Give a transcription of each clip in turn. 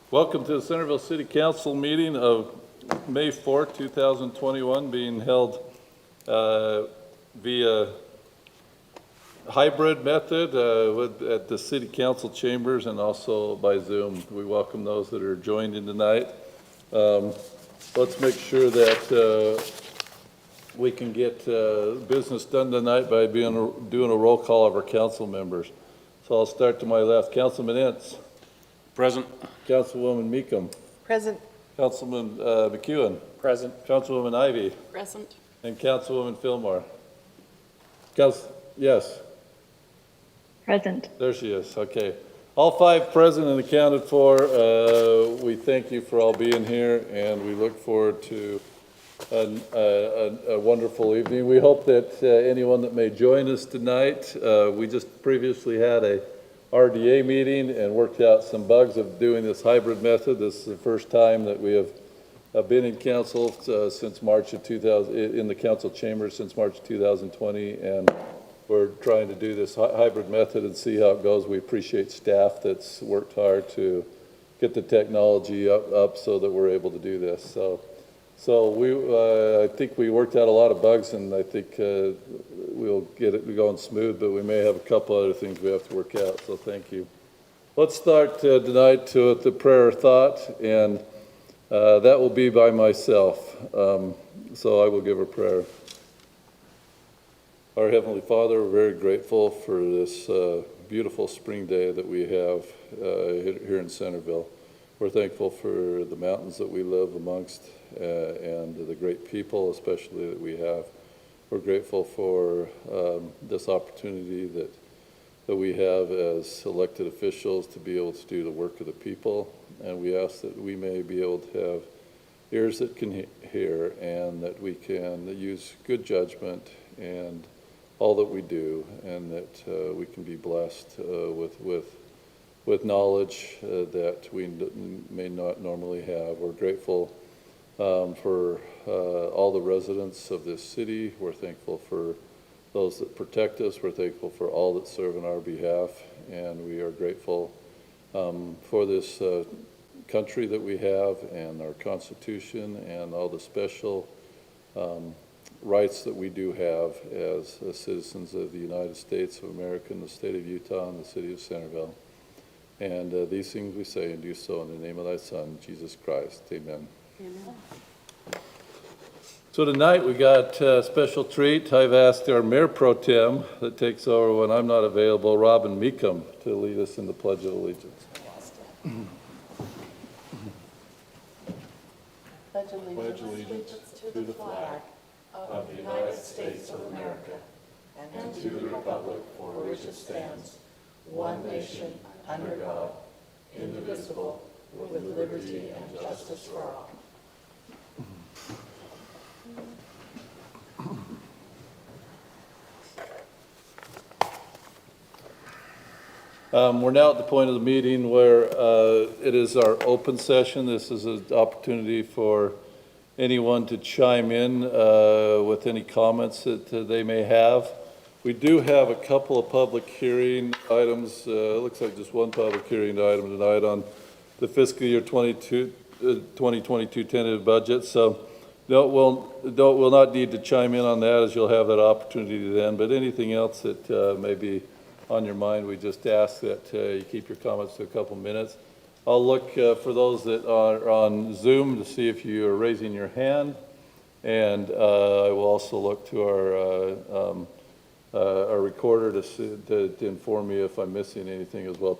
Welcome to the Centerville City Council meeting of May 4th, 2021, being held via hybrid method at the City Council chambers and also by Zoom. We welcome those that are joining tonight. Let's make sure that we can get business done tonight by doing a roll call of our council members. So I'll start to my left. Councilman Ince. Present. Councilwoman Meekum. Present. Councilman McEwen. Present. Councilwoman Ivy. Present. And Councilwoman Fillmore. Yes. Present. There she is. Okay. All five present and accounted for. We thank you for all being here, and we look forward to a wonderful evening. We hope that anyone that may join us tonight, we just previously had a RDA meeting and worked out some bugs of doing this hybrid method. This is the first time that we have been in council since March of 2000, in the council chamber since March 2020, and we're trying to do this hybrid method and see how it goes. We appreciate staff that's worked hard to get the technology up so that we're able to do this. So I think we worked out a lot of bugs, and I think we'll get it going smooth, but we may have a couple other things we have to work out, so thank you. Let's start tonight with the prayer thought, and that will be by myself. So I will give a prayer. Our Heavenly Father, we're very grateful for this beautiful spring day that we have here in Centerville. We're thankful for the mountains that we live amongst and the great people, especially that we have. We're grateful for this opportunity that we have as elected officials to be able to do the work of the people. And we ask that we may be able to have ears that can hear and that we can use good judgment and all that we do, and that we can be blessed with knowledge that we may not normally have. We're grateful for all the residents of this city. We're thankful for those that protect us. We're thankful for all that serve on our behalf, and we are grateful for this country that we have and our Constitution and all the special rights that we do have as citizens of the United States of America, and the state of Utah, and the city of Centerville. And these things we say and do so in the name of thy Son, Jesus Christ. Amen. Amen. So tonight we got a special treat. I've asked our Mayor Pro Tem that takes over when I'm not available, Robin Meekum, to lead us in the Pledge of Allegiance. Pledge allegiance to the flag of the United States of America and to the republic for which it stands, one nation, under God, indivisible, with liberty and justice for all. We're now at the point of the meeting where it is our open session. This is an opportunity for anyone to chime in with any comments that they may have. We do have a couple of public hearing items. It looks like just one public hearing item tonight on the fiscal year 2022 tentative budget. So we'll not need to chime in on that, as you'll have that opportunity then. But anything else that may be on your mind, we just ask that you keep your comments to a couple minutes. I'll look for those that are on Zoom to see if you are raising your hand. And I will also look to our recorder to inform me if I'm missing anything as well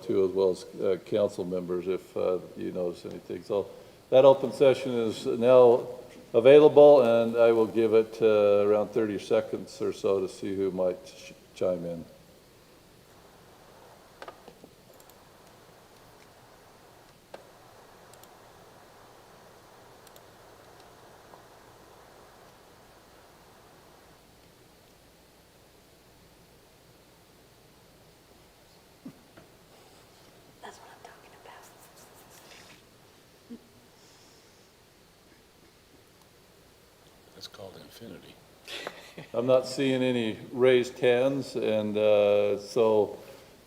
as council members if you notice anything. So that open session is now available, and I will give it around 30 seconds or so to see who might chime in. That's called infinity. I'm not seeing any raised hands, and so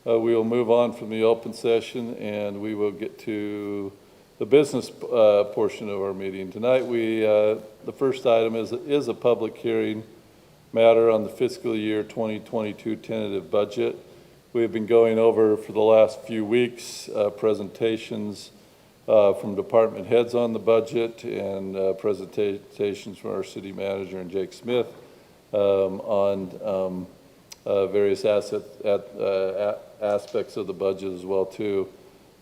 we will move on from the open session, and we will get to the business portion of our meeting. Tonight, the first item is a public hearing matter on the fiscal year 2022 tentative budget. We have been going over for the last few weeks presentations from department heads on the budget and presentations from our city manager and Jake Smith on various aspects of the budget as well too.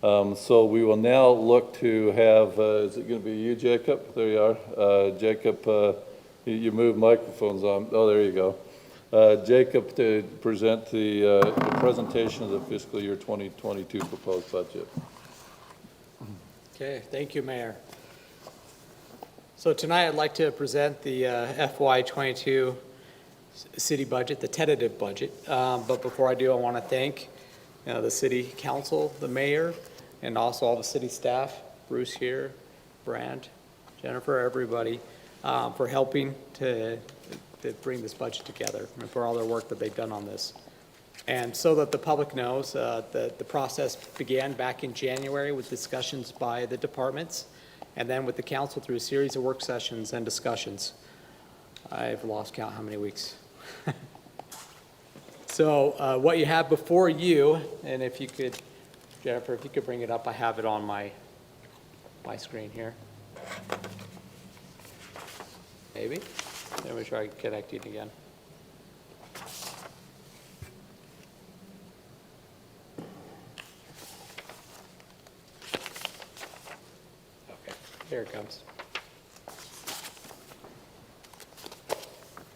So we will now look to have, is it going to be you, Jacob? There you are. Jacob, you move microphones on. Oh, there you go. Jacob to present the presentation of the fiscal year 2022 proposed budget. Okay, thank you, Mayor. So tonight I'd like to present the FY22 city budget, the tentative budget. But before I do, I want to thank the city council, the mayor, and also all the city staff, Bruce here, Brand, Jennifer, everybody, for helping to bring this budget together and for all their work that they've done on this. And so that the public knows, the process began back in January with discussions by the departments, and then with the council through a series of work sessions and discussions. I've lost count how many weeks. So what you have before you, and if you could, Jennifer, if you could bring it up, I have it on my screen here. Maybe? Let me try connecting again. Okay, here it comes.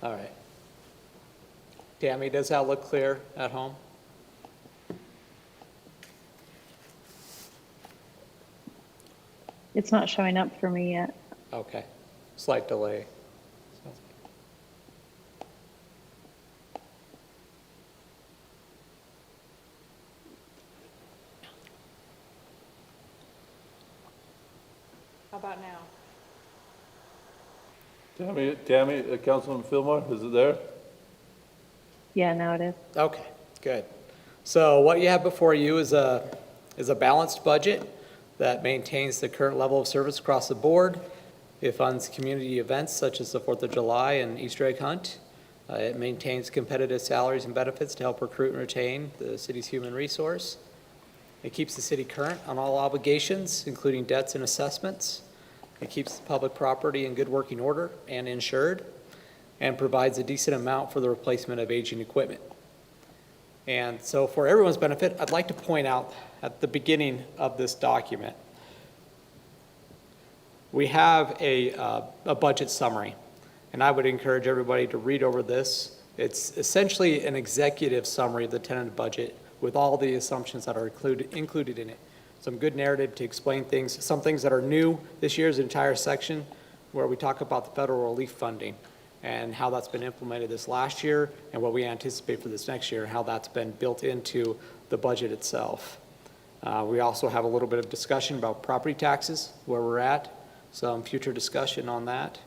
All right. Tammy, does that look clear at home? It's not showing up for me yet. Okay, slight delay. How about now? Tammy, Councilman Fillmore, is it there? Yeah, now it is. Okay, good. So what you have before you is a balanced budget that maintains the current level of service across the board. It funds community events such as the 4th of July and Easter egg hunt. It maintains competitive salaries and benefits to help recruit and retain the city's human resource. It keeps the city current on all obligations, including debts and assessments. It keeps the public property in good working order and insured, and provides a decent amount for the replacement of aging equipment. And so for everyone's benefit, I'd like to point out at the beginning of this document, we have a budget summary, and I would encourage everybody to read over this. It's essentially an executive summary of the tentative budget with all the assumptions that are included in it. Some good narrative to explain things, some things that are new this year's entire section where we talk about the federal relief funding and how that's been implemented this last year and what we anticipate for this next year, how that's been built into the budget itself. We also have a little bit of discussion about property taxes, where we're at, some future discussion on that.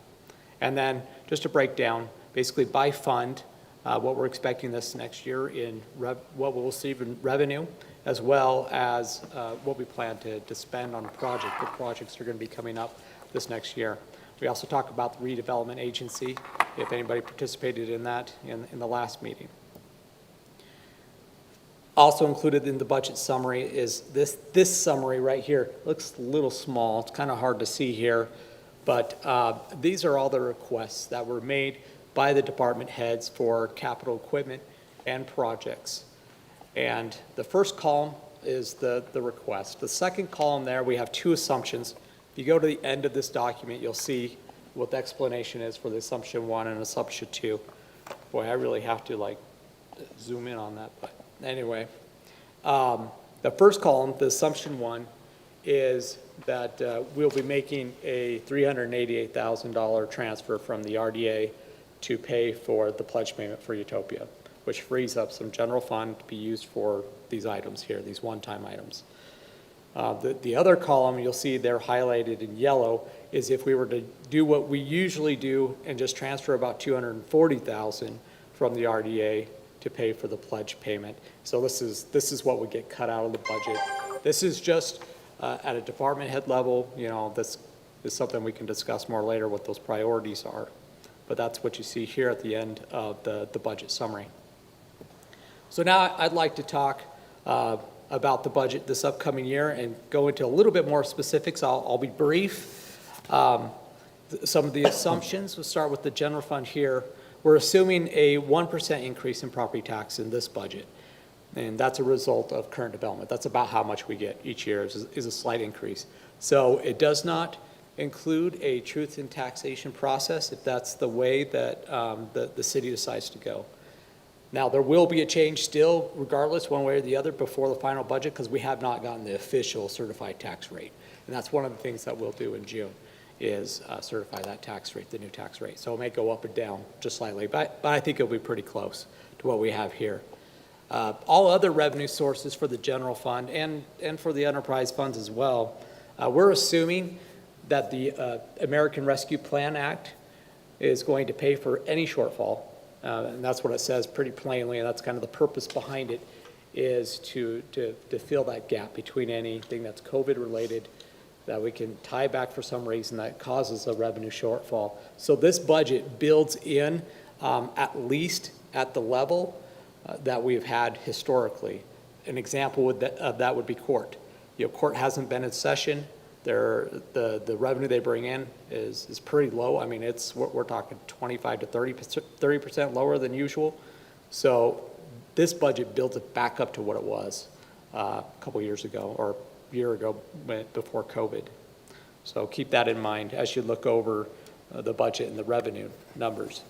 And then just to break down, basically by fund, what we're expecting this next year in what we'll receive in revenue, as well as what we plan to spend on the projects are going to be coming up this next year. We also talk about the redevelopment agency, if anybody participated in that in the last meeting. Also included in the budget summary is this summary right here. Looks a little small, it's kind of hard to see here, but these are all the requests that were made by the department heads for capital equipment and projects. And the first column is the request. The second column there, we have two assumptions. If you go to the end of this document, you'll see what the explanation is for the assumption 1 and assumption 2. Boy, I really have to zoom in on that, but anyway. The first column, the assumption 1, is that we'll be making a $388,000 transfer from the RDA to pay for the pledge payment for Utopia, which frees up some general fund to be used for these items here, these one-time items. The other column you'll see there highlighted in yellow is if we were to do what we usually do and just transfer about $240,000 from the RDA to pay for the pledge payment. So this is what would get cut out of the budget. This is just At a department head level, this is something we can discuss more later, what those priorities are. But that's what you see here at the end of the budget summary. So now I'd like to talk about the budget this upcoming year and go into a little bit more specifics. I'll be brief. Some of the assumptions, we'll start with the general fund here. We're assuming a 1% increase in property tax in this budget. And that's a result of current development. That's about how much we get each year is a slight increase. So it does not include a truth in taxation process if that's the way that the city decides to go. Now, there will be a change still, regardless, one way or the other, before the final budget, because we have not gotten the official certified tax rate. And that's one of the things that we'll do in June, is certify that tax rate, the new tax rate. So it may go up and down just slightly, but I think it'll be pretty close to what we have here. All other revenue sources for the general fund and for the enterprise funds as well, we're assuming that the American Rescue Plan Act is going to pay for any shortfall. And that's what it says pretty plainly, and that's kind of the purpose behind it, is to fill that gap between anything that's COVID-related that we can tie back for some reason that causes a revenue shortfall. So this budget builds in at least at the level that we've had historically. An example of that would be court. Court hasn't been in session. The revenue they bring in is pretty low. I mean, we're talking 25 to 30% lower than usual. So this budget builds it back up to what it was a couple years ago or a year ago before COVID. So keep that in mind as you look over the budget and the revenue numbers.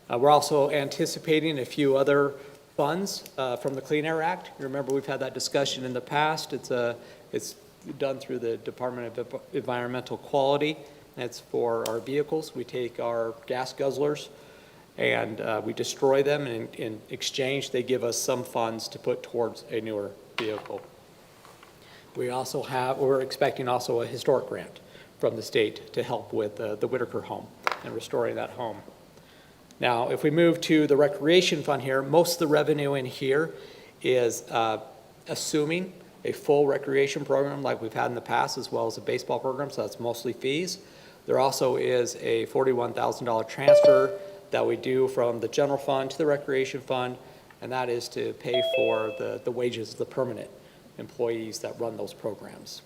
We're also anticipating a few other funds from the Clean Air Act. You remember we've had that discussion in the past. It's done through the Department of Environmental Quality. It's for our vehicles. We take our gas guzzlers and we destroy them, and in exchange they give us some funds to put towards a newer vehicle. We're expecting also a historic grant from the state to help with the Whitaker home and restoring that home. Now, if we move to the recreation fund here, most of the revenue in here is assuming a full recreation program like we've had in the past, as well as a baseball program, so that's mostly fees. There also is a $41,000 transfer that we do from the general fund to the recreation fund, and that is to pay for the wages of the permanent employees that run those programs.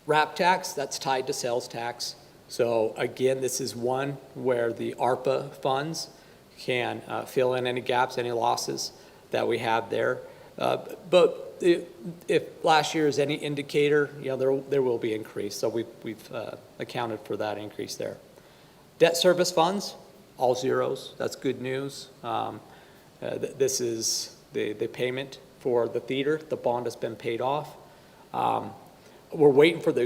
RAP tax, that's tied to sales tax. So again, this is one where the Arpa funds can fill in any gaps, any losses that we have there. But if last year is any indicator, there will be increase. So we've accounted for that increase there. Debt service funds, all zeros. That's good news. This is the payment for the theater. The bond has been paid off. We're waiting for the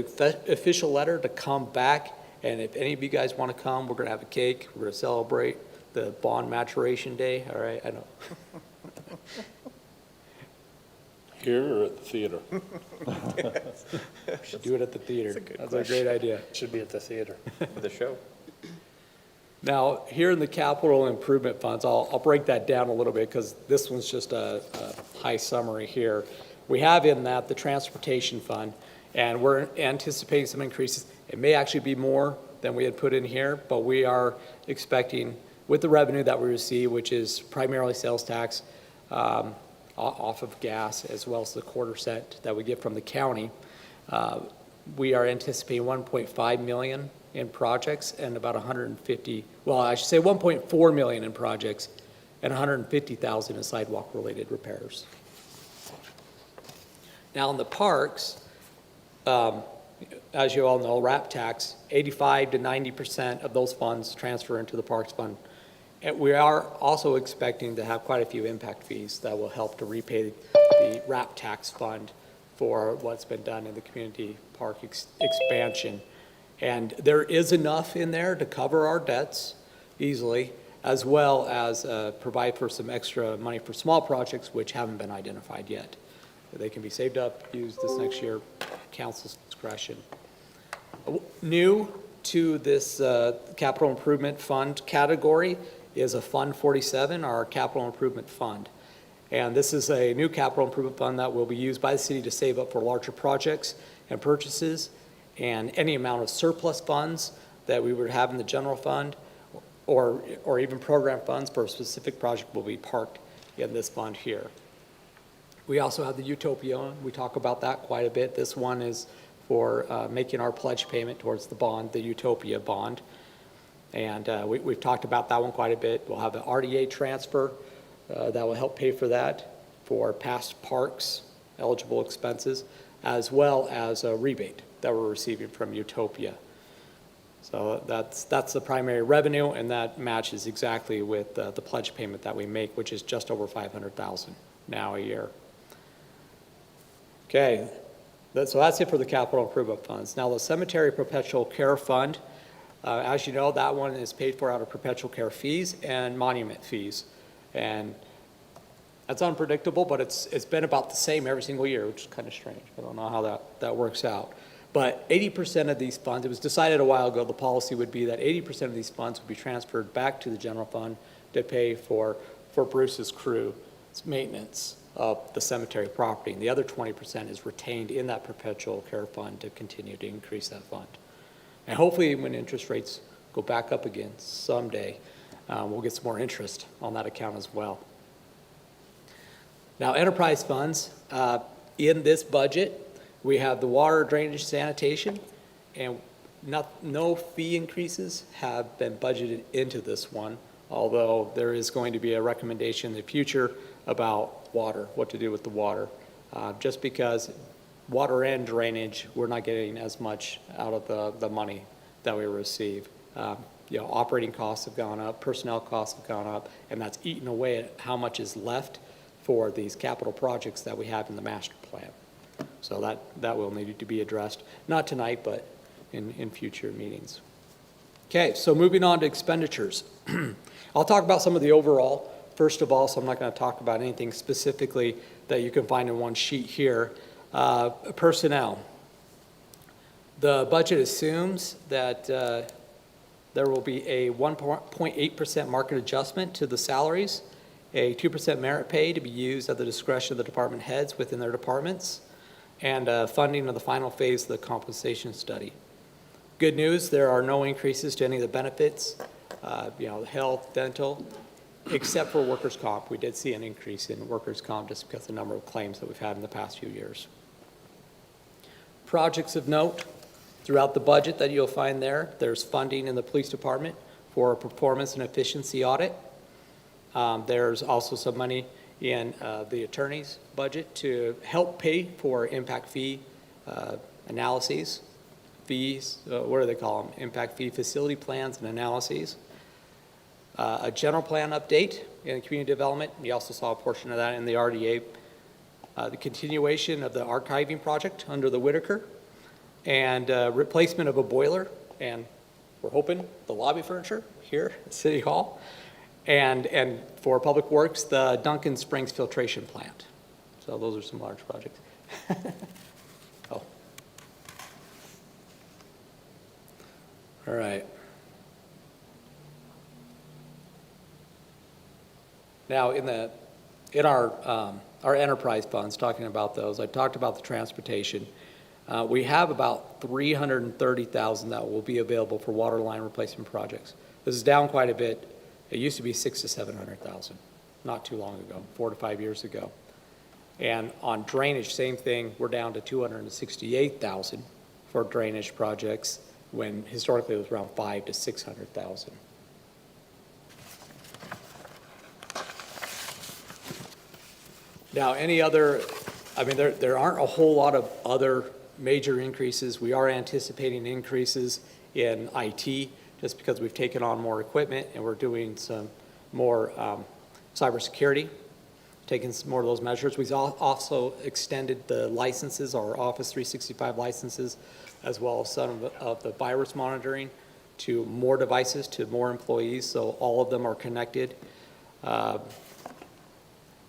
official letter to come back. And if any of you guys want to come, we're going to have a cake. We're going to celebrate the bond maturation day. All right, I know. Here or at the theater? Should do it at the theater. That's a great idea. Should be at the theater. The show. Now, here in the capital improvement funds, I'll break that down a little bit because this one's just a high summary here. We have in that the transportation fund, and we're anticipating some increases. It may actually be more than we had put in here, but we are expecting, with the revenue that we receive, which is primarily sales tax, off of gas, as well as the quarter cent that we get from the county, we are anticipating 1.5 million in projects and about 150, well, I should say 1.4 million in projects and 150,000 in sidewalk related repairs. Now in the parks, as you all know, RAP tax, 85 to 90% of those funds transfer into the parks fund. And we are also expecting to have quite a few impact fees that will help to repay the RAP tax fund for what's been done in the community park expansion. And there is enough in there to cover our debts easily, as well as provide for some extra money for small projects which haven't been identified yet. They can be saved up, used this next year, council's discretion. New to this capital improvement fund category is a Fund 47, our capital improvement fund. And this is a new capital improvement fund that will be used by the city to save up for larger projects and purchases, and any amount of surplus funds that we would have in the general fund or even program funds for a specific project will be parked in this fund here. We also have the Utopia. We talk about that quite a bit. This one is for making our pledge payment towards the bond, the Utopia Bond. And we've talked about that one quite a bit. We'll have an RDA transfer that will help pay for that, for past parks eligible expenses, as well as a rebate that we're receiving from Utopia. So that's the primary revenue, and that matches exactly with the pledge payment that we make, which is just over $500,000 now a year. Okay, so that's it for the capital improvement funds. Now the Cemetery Perpetual Care Fund, as you know, that one is paid for out of perpetual care fees and monument fees. And that's unpredictable, but it's been about the same every single year, which is kind of strange. I don't know how that works out. But 80% of these funds, it was decided a while ago, the policy would be that 80% of these funds would be transferred back to the general fund to pay for Bruce's crew's maintenance of the cemetery property. And the other 20% is retained in that perpetual care fund to continue to increase that fund. And hopefully when interest rates go back up again someday, we'll get some more interest on that account as well. Now, enterprise funds, in this budget, we have the water, drainage, sanitation, and no fee increases have been budgeted into this one, although there is going to be a recommendation in the future about water, what to do with the water. Just because water and drainage, we're not getting as much out of the money that we receive. Operating costs have gone up, personnel costs have gone up, and that's eaten away at how much is left for these capital projects that we have in the master plan. So that will need to be addressed, not tonight, but in future meetings. Okay, so moving on to expenditures. I'll talk about some of the overall, first of all, so I'm not going to talk about anything specifically that you can find in one sheet here. Personnel. The budget assumes that there will be a 1.8% market adjustment to the salaries, a 2% merit pay to be used at the discretion of the department heads within their departments, and funding of the final phase of the compensation study. Good news, there are no increases to any of the benefits, health, dental, except for workers' comp. We did see an increase in workers' comp just because of the number of claims that we've had in the past few years. Projects of note throughout the budget that you'll find there, there's funding in the police department for a performance and efficiency audit. There's also some money in the attorney's budget to help pay for impact fee analyses, fees, what do they call them? Impact fee facility plans and analyses. A general plan update in community development. You also saw a portion of that in the RDA. The continuation of the archiving project under the Whitaker, and replacement of a boiler, and we're hoping the lobby furniture here at City Hall. And for Public Works, the Duncan Springs filtration plant. So those are some large projects. Oh. All right. Now, in our enterprise funds, talking about those, I talked about the transportation. We have about $330,000 that will be available for water line replacement projects. This is down quite a bit. It used to be $600,000 to $700,000, not too long ago, 4 to 5 years ago. And on drainage, same thing. We're down to $268,000 for drainage projects, when historically it was around $500,000 to $600,000. Now, there aren't a whole lot of other major increases. We are anticipating increases in IT just because we've taken on more equipment and we're doing some more cybersecurity, taking some more of those measures. We've also extended the licenses, our Office 365 licenses, as well as some of the virus monitoring to more devices, to more employees, so all of them are connected.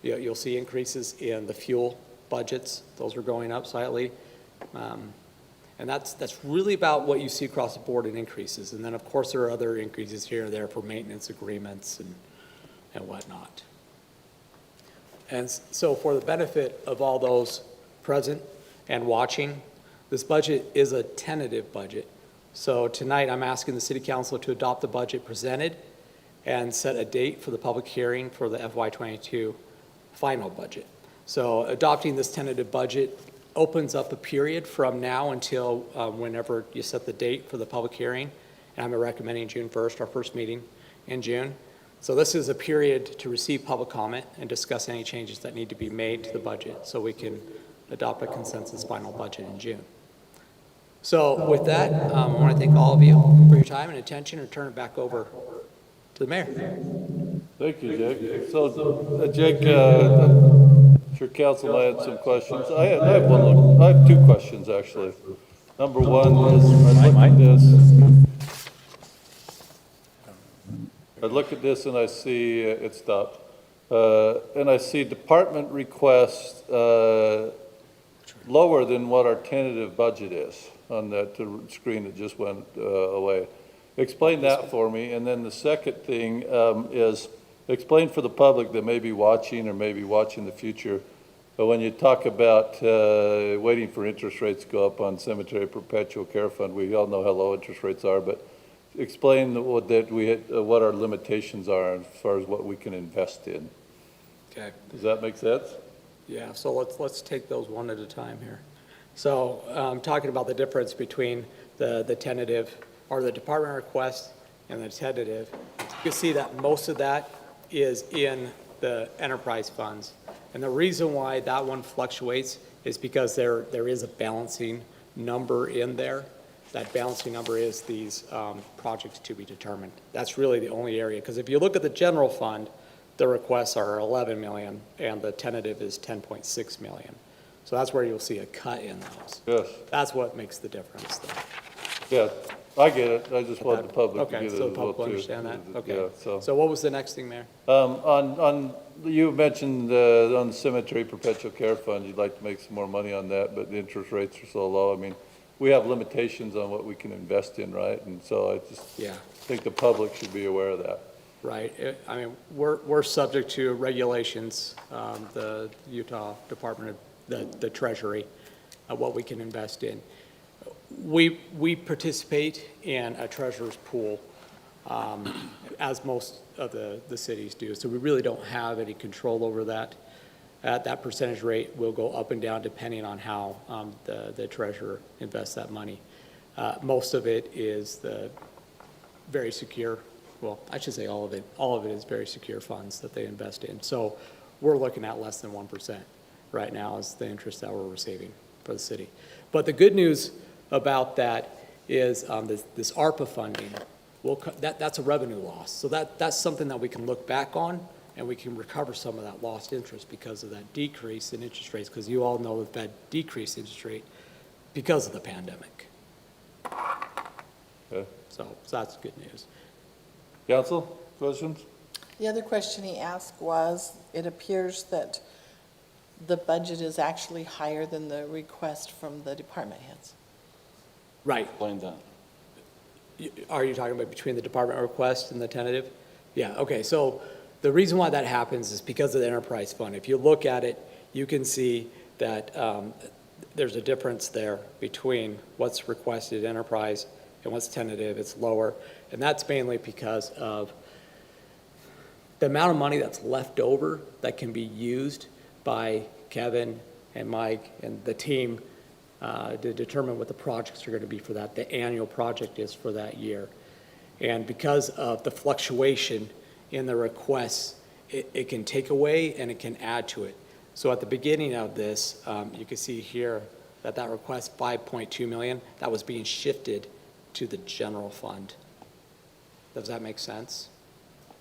You'll see increases in the fuel budgets. Those are going up slightly. And that's really about what you see across the board in increases. And then, of course, there are other increases here and there for maintenance agreements and whatnot. And so for the benefit of all those present and watching, this budget is a tentative budget. So tonight, I'm asking the city council to adopt the budget presented and set a date for the public hearing for the FY22 final budget. So adopting this tentative budget opens up a period from now until whenever you set the date for the public hearing. And I'm recommending June 1st, our first meeting in June. So this is a period to receive public comment and discuss any changes that need to be made to the budget so we can adopt a consensus final budget in June. So with that, I want to thank all of you for your time and attention and turn it back over to the mayor. Thank you, Jake. So, Jake, sure council might have some questions. I have one. I have two questions, actually. Number one is, I look at this and I see it stopped. And I see department requests lower than what our tentative budget is on that screen that just went away. Explain that for me. And then the second thing is explain for the public that may be watching or may be watching the future. But when you talk about waiting for interest rates to go up on cemetery perpetual care fund, we all know how low interest rates are, but explain what our limitations are as far as what we can invest in. Okay. Does that make sense? Yeah, so let's take those one at a time here. So talking about the difference between the tentative or the department request and the tentative, you can see that most of that is in the enterprise funds. And the reason why that one fluctuates is because there is a balancing number in there. That balancing number is these projects to be determined. That's really the only area, because if you look at the general fund, the requests are 11 million and the tentative is 10.6 million. So that's where you'll see a cut in those. Yes. That's what makes the difference though. Yeah, I get it. I just wanted the public to Okay, get it so as the well public will too. understand that? Yeah, Okay. So what was the next thing, Mayor? You mentioned on the cemetery perpetual care fund, you'd like to make some more money on that, but the interest rates are so low. I mean, we have limitations on what we can invest in, right? And so I just think the public should be aware of that. Right. I mean, we're subject to regulations, the Utah Department of the Treasury, what we can invest in. We participate in a treasurer's pool, as most of the cities do. So we really don't have any control over that. That percentage rate will go up and down depending on how the treasurer invests that money. Most of it is the very secure, well, I should say all of it. All of it is very secure funds that they invest in. So we're looking at less than 1% right now is the interest that we're receiving for the city. But the good news about that is this Arpa funding, that's a revenue loss. So that's something that we can look back on and we can recover some of that lost interest because of that decrease in interest rates, because you all know that Fed decreased interest rate because of the pandemic. Okay. So that's good news. Council, questions? The other question he asked was, it appears that the budget is actually higher than the request from the department heads. Right. Explain that. Are you talking about between the department request and the tentative? Yeah, okay, so the reason why that happens is because of the enterprise fund. If you look at it, you can see that there's a difference there between what's requested enterprise and what's tentative. It's lower, and that's mainly because of the amount of money that's left over that can be used by Kevin and Mike and the team to determine what the projects are going to be for that, the annual project is for that year. And because of the fluctuation in the requests, it can take away and it can add to it. So at the beginning of this, you can see here that request, 5.2 million, that was being shifted to the general fund. Does that make sense?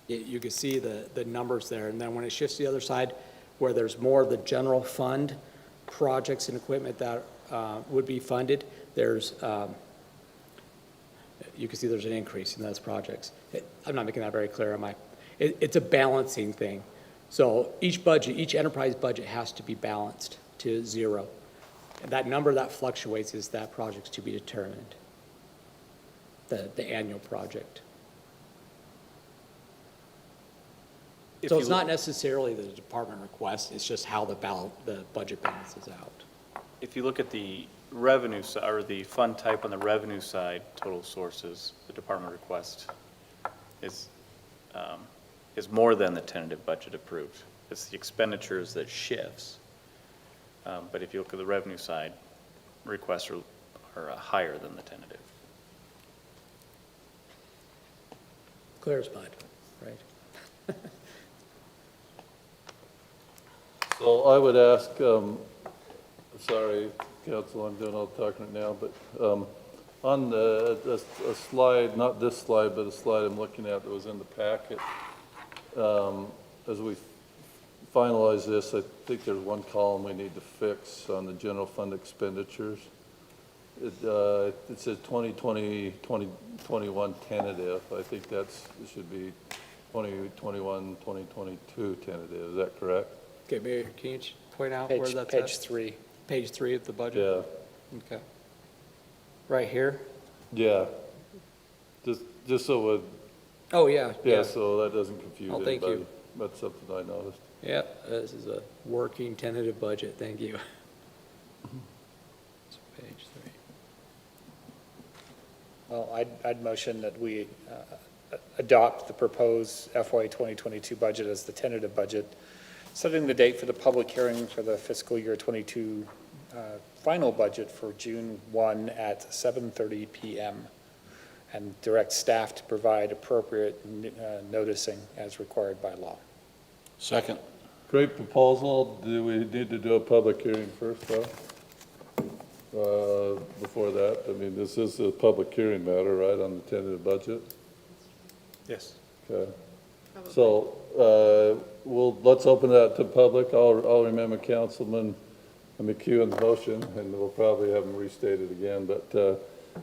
You can see the numbers there, and then when it shifts to the other side, where there's more of the general fund projects and equipment that would be funded, there's, you can see there's an increase in those projects. I'm not making that very clear, am I? It's a balancing thing. So each budget, each enterprise budget has to be balanced to zero. And that number that fluctuates is that project's to be determined, the annual project. So it's not necessarily the department request, it's just how the budget balances out. If you look at the revenue side, or the fund type on the revenue side, total sources, the department request is more than the tentative budget approved. It's the expenditures that shifts. But if you look at the revenue side, requests are higher than the tentative. Clear as mud, right? So I would ask, sorry, Council, I'm doing all the talking right now, but on a slide, not this slide, but a slide I'm looking at that was in the packet, as we finalize this, I think there's one column we need to fix on the general fund expenditures. It says 2020, 2021 tentative. I think it should be 2021, 2022 tentative. Is that correct? Okay, Mayor, can you point out where that's at? Page 3. Page 3 of the budget? Yeah. Okay. Right here? Yeah. Just so Oh, yeah. so that doesn't confuse Oh, anybody. thank you. That's something I noticed. Yep, this is a working tentative budget, thank you. It's page 3. Well, I'd motion that we adopt the proposed FY 2022 budget as the tentative budget, setting the date for the public hearing for the fiscal year 22 final budget for June 1 at 7:30 PM, and direct staff to provide appropriate noticing as required by law. Second. Great proposal. Do we need to do a public hearing first, though? Before that, I mean, this is a public hearing matter, right, on the tentative budget? Yes. Okay. So, let's open that to public. I'll remember Councilman McEwen's motion, and we'll probably have him restated again. But,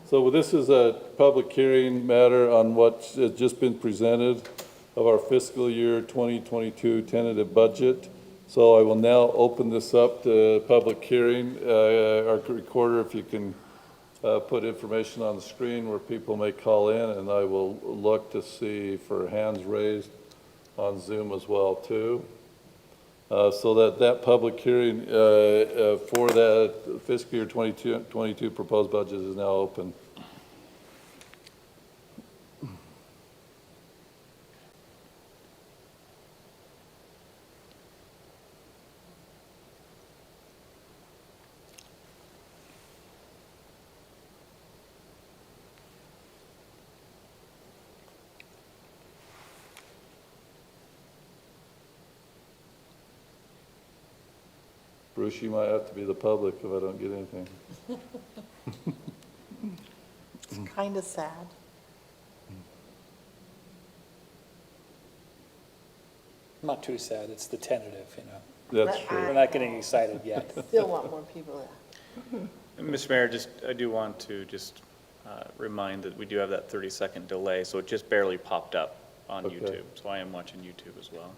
so this is a public hearing matter on what's just been presented of our fiscal year 2022 tentative budget. So I will now open this up to public hearing. Our recorder, if you can put information on the screen where people may call in, and I will look to see for hands raised on Zoom as well too. So that public hearing for that fiscal year 2022 proposed budget is now open. Bruce, you might have to be the public if I don't get anything. It's kind of sad. Not too sad, it's the tentative, you know. That's We're true. not getting excited yet. Still want more people there. Mr. Mayor, I do want to remind that we do have that 30-second delay, so it just barely popped up on Okay. YouTube. So I am watching YouTube as well.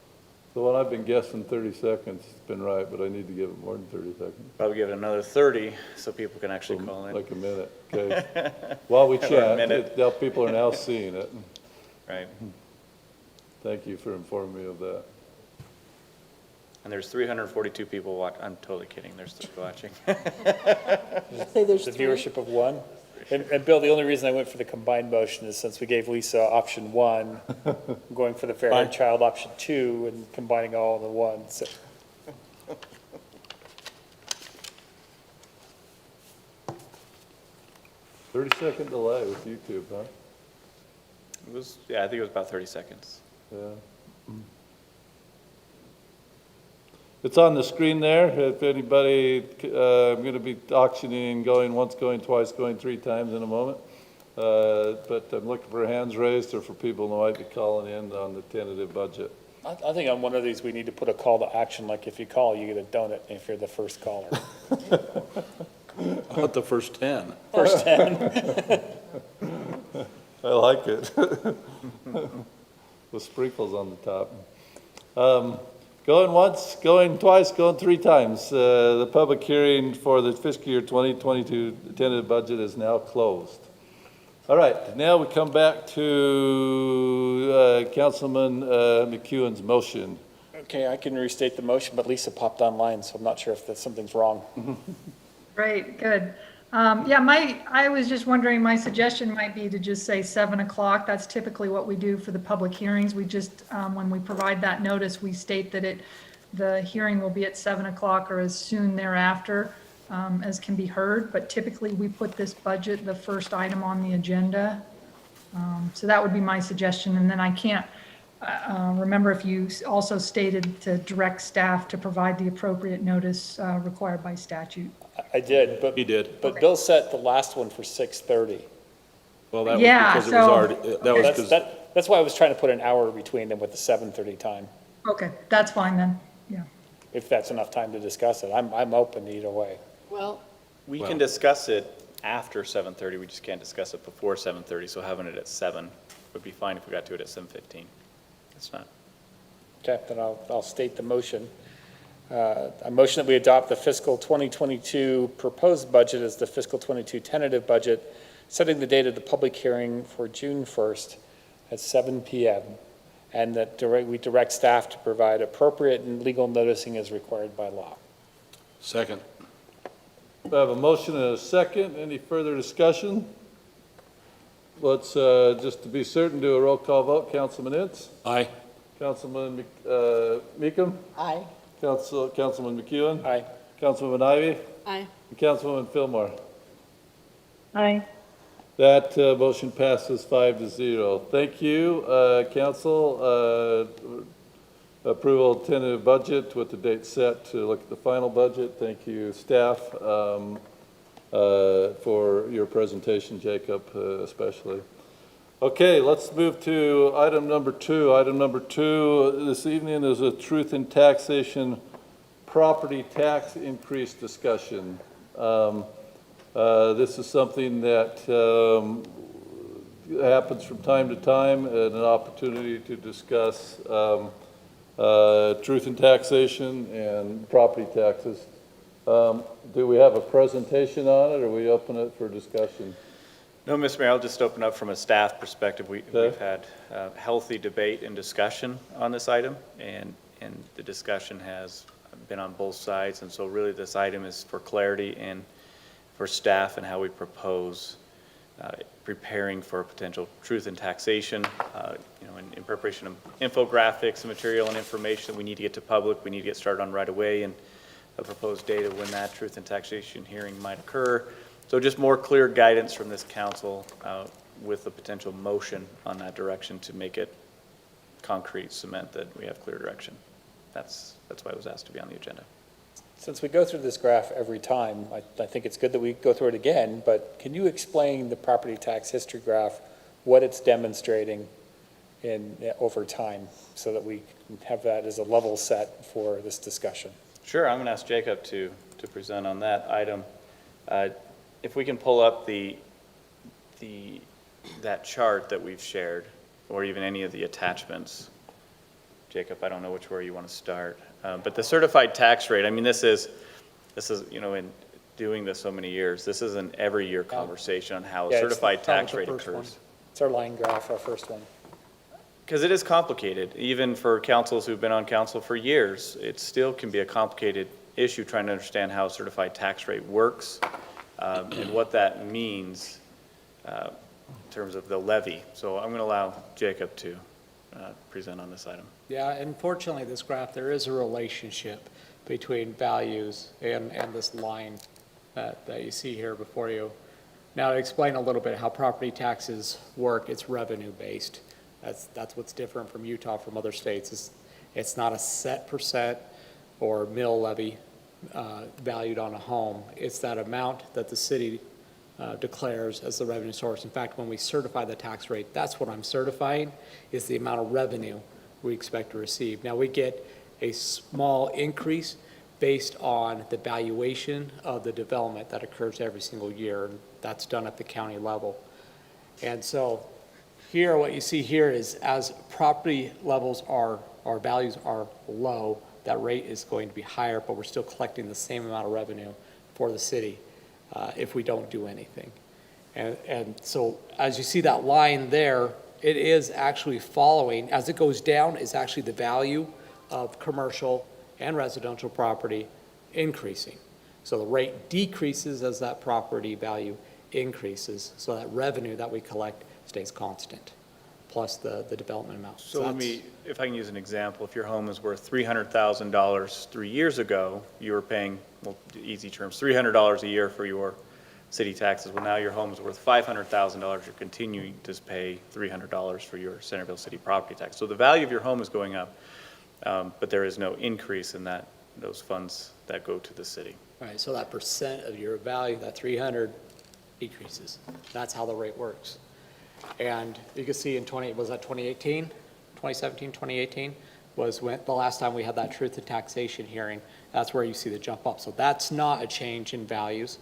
So when I've been guessing 30 seconds, it's been right, but I need to give it more than 30 seconds. Probably give it another 30 so people can actually So, call in. like a minute, okay? While we Or a chat, minute. now people are now seeing it. Right. Thank you for informing me of that. And there's 342 people watching. I'm totally kidding. There's 3 watching. Say there's The 3. viewership of 1. And Bill, the only reason I went for the combined motion is since we gave Lisa option 1, I'm going for the Fairchild option 2 and combining all into 1, so. Thirty-second delay with YouTube, huh? It was, yeah, I think it was about 30 seconds. Yeah. It's on the screen there. If anybody, I'm going to be auctioning, going once, going twice, going 3 times in a moment. But I'm looking for hands raised or for people who might be calling in on the tentative budget. I think on one of these, we need to put a call to action, like if you call, you get a donut if you're the first caller. How about the first 10? First 10. I like it. With sprinkles on the top. Going once, going twice, going 3 times. The public hearing for the fiscal year 2022 tentative budget is now closed. All right, now we come back to Councilman McEwen's motion. Okay, I can restate the motion, but Lisa popped online, so I'm not sure if something's wrong. Great, good. I was just wondering, my suggestion might be to just say 7 o'clock. That's typically what we do for the public hearings. We just, when we provide that notice, we state that the hearing will be at 7 o'clock or as soon thereafter as can be heard. But typically, we put this budget, the first item on the agenda. So that would be my suggestion. And then I can't remember if you also stated to direct staff to provide the appropriate notice required by statute. I did, but. He did. But Bill set the last one for 6:30. Well, that was Yeah, because it was so- already, that was because, That's why I was trying to put an hour between them with the 7:30 time, Okay, that's fine then, yeah. if that's enough time to discuss it. I'm open either way. Well, we can discuss it after 7:30, we just can't discuss it before 7:30, so having it at 7 would be fine if we got to it at 7:15. It's not. Okay, then I'll state the motion. I motion that we adopt the fiscal 2022 proposed budget as the fiscal 22 tentative budget, setting the date of the public hearing for June 1st at 7 p.m. And that we direct staff to provide appropriate and legal noticing as required by law. second. We have a motion and a second. Any further discussion? Let's, just to be certain, do a roll call vote. Councilman Ince? Aye. Councilman Meekum? Aye. Councilman McEwen? Aye. Councilwoman Ivy? Aye. And Councilwoman Fillmore? Aye. That motion passes 5-0. Thank you, council. Approval of tentative budget with the date set to look at the final budget. Thank you, staff, for your presentation, Jacob, especially. Okay, let's move to item number 2. Item number 2 this evening is a truth in taxation property tax increase discussion. This is something that happens from time to time, and an opportunity to discuss truth in taxation and property taxes. Do we have a presentation on it, or we open it for discussion? No, Mr. Mayor, I'll just open up from a staff perspective. We've Okay. had healthy debate and discussion on this item, and the discussion has been on both sides, and so really this item is for clarity and for staff and how we propose preparing for a potential truth in taxation, in preparation of infographics and material and information that we need to get to public, we need to get started on right away, and a proposed date of when that truth in taxation hearing might occur. So just more clear guidance from this council with a potential motion on that direction to make it concrete, cement that we have clear direction. That's why it was asked to be on the agenda. Since we go through this graph every time, I think it's good that we go through it again, but can you explain the property tax history graph, what it's demonstrating over time, so that we can have that as a level set for this discussion? Sure, I'm going to ask Jacob to present on that item. If we can pull up that chart that we've shared, or even any of the attachments. Jacob, I don't know which way you want to start. But the certified tax rate, I mean, this is, in doing this so many years, this is an every year conversation on how a Yeah, it's certified tax the rate first one. occurs. It's our line graph, our first one. Because it is complicated, even for councils who've been on council for years. It still can be a complicated issue trying to understand how a certified tax rate works and what that means in terms of the levy. So I'm going to allow Jacob to present on this item. Yeah, unfortunately, this graph, there is a relationship between values and this line that you see here before you. Now, to explain a little bit how property taxes work, it's revenue-based. That's what's different from Utah from other states. It's not a set percent or mill levy valued on a home. It's that amount that the city declares as the revenue source. In fact, when we certify the tax rate, that's what I'm certifying, is the amount of revenue we expect to receive. Now, we get a small increase based on the valuation of the development that occurs every single year, and that's done at the county level. And so here, what you see here is as property levels our values are low, that rate is going to be higher, but we're still collecting the same amount of revenue for the city if we don't do anything. And so as you see that line there, it is actually following, as it goes down, is actually the value of commercial and residential property increasing. So the rate decreases as that property value increases, so that revenue that we collect stays constant, plus the development amount. So let that's- me, if I can use an example, if your home is worth $300,000 3 years ago, you were paying, well, easy terms, $300 a year for your city taxes. Well, now your home is worth $500,000, you're continuing to pay $300 for your Centerville city property tax. So the value of your home is going up, but there is no increase in those funds that go to the city. All right, so that percent of your value, that 300 decreases. That's how the rate works. And you can see was that 2018? 2017, 2018 was when, the last time we had that truth and taxation hearing. That's where you see the jump up. So that's not a change in values.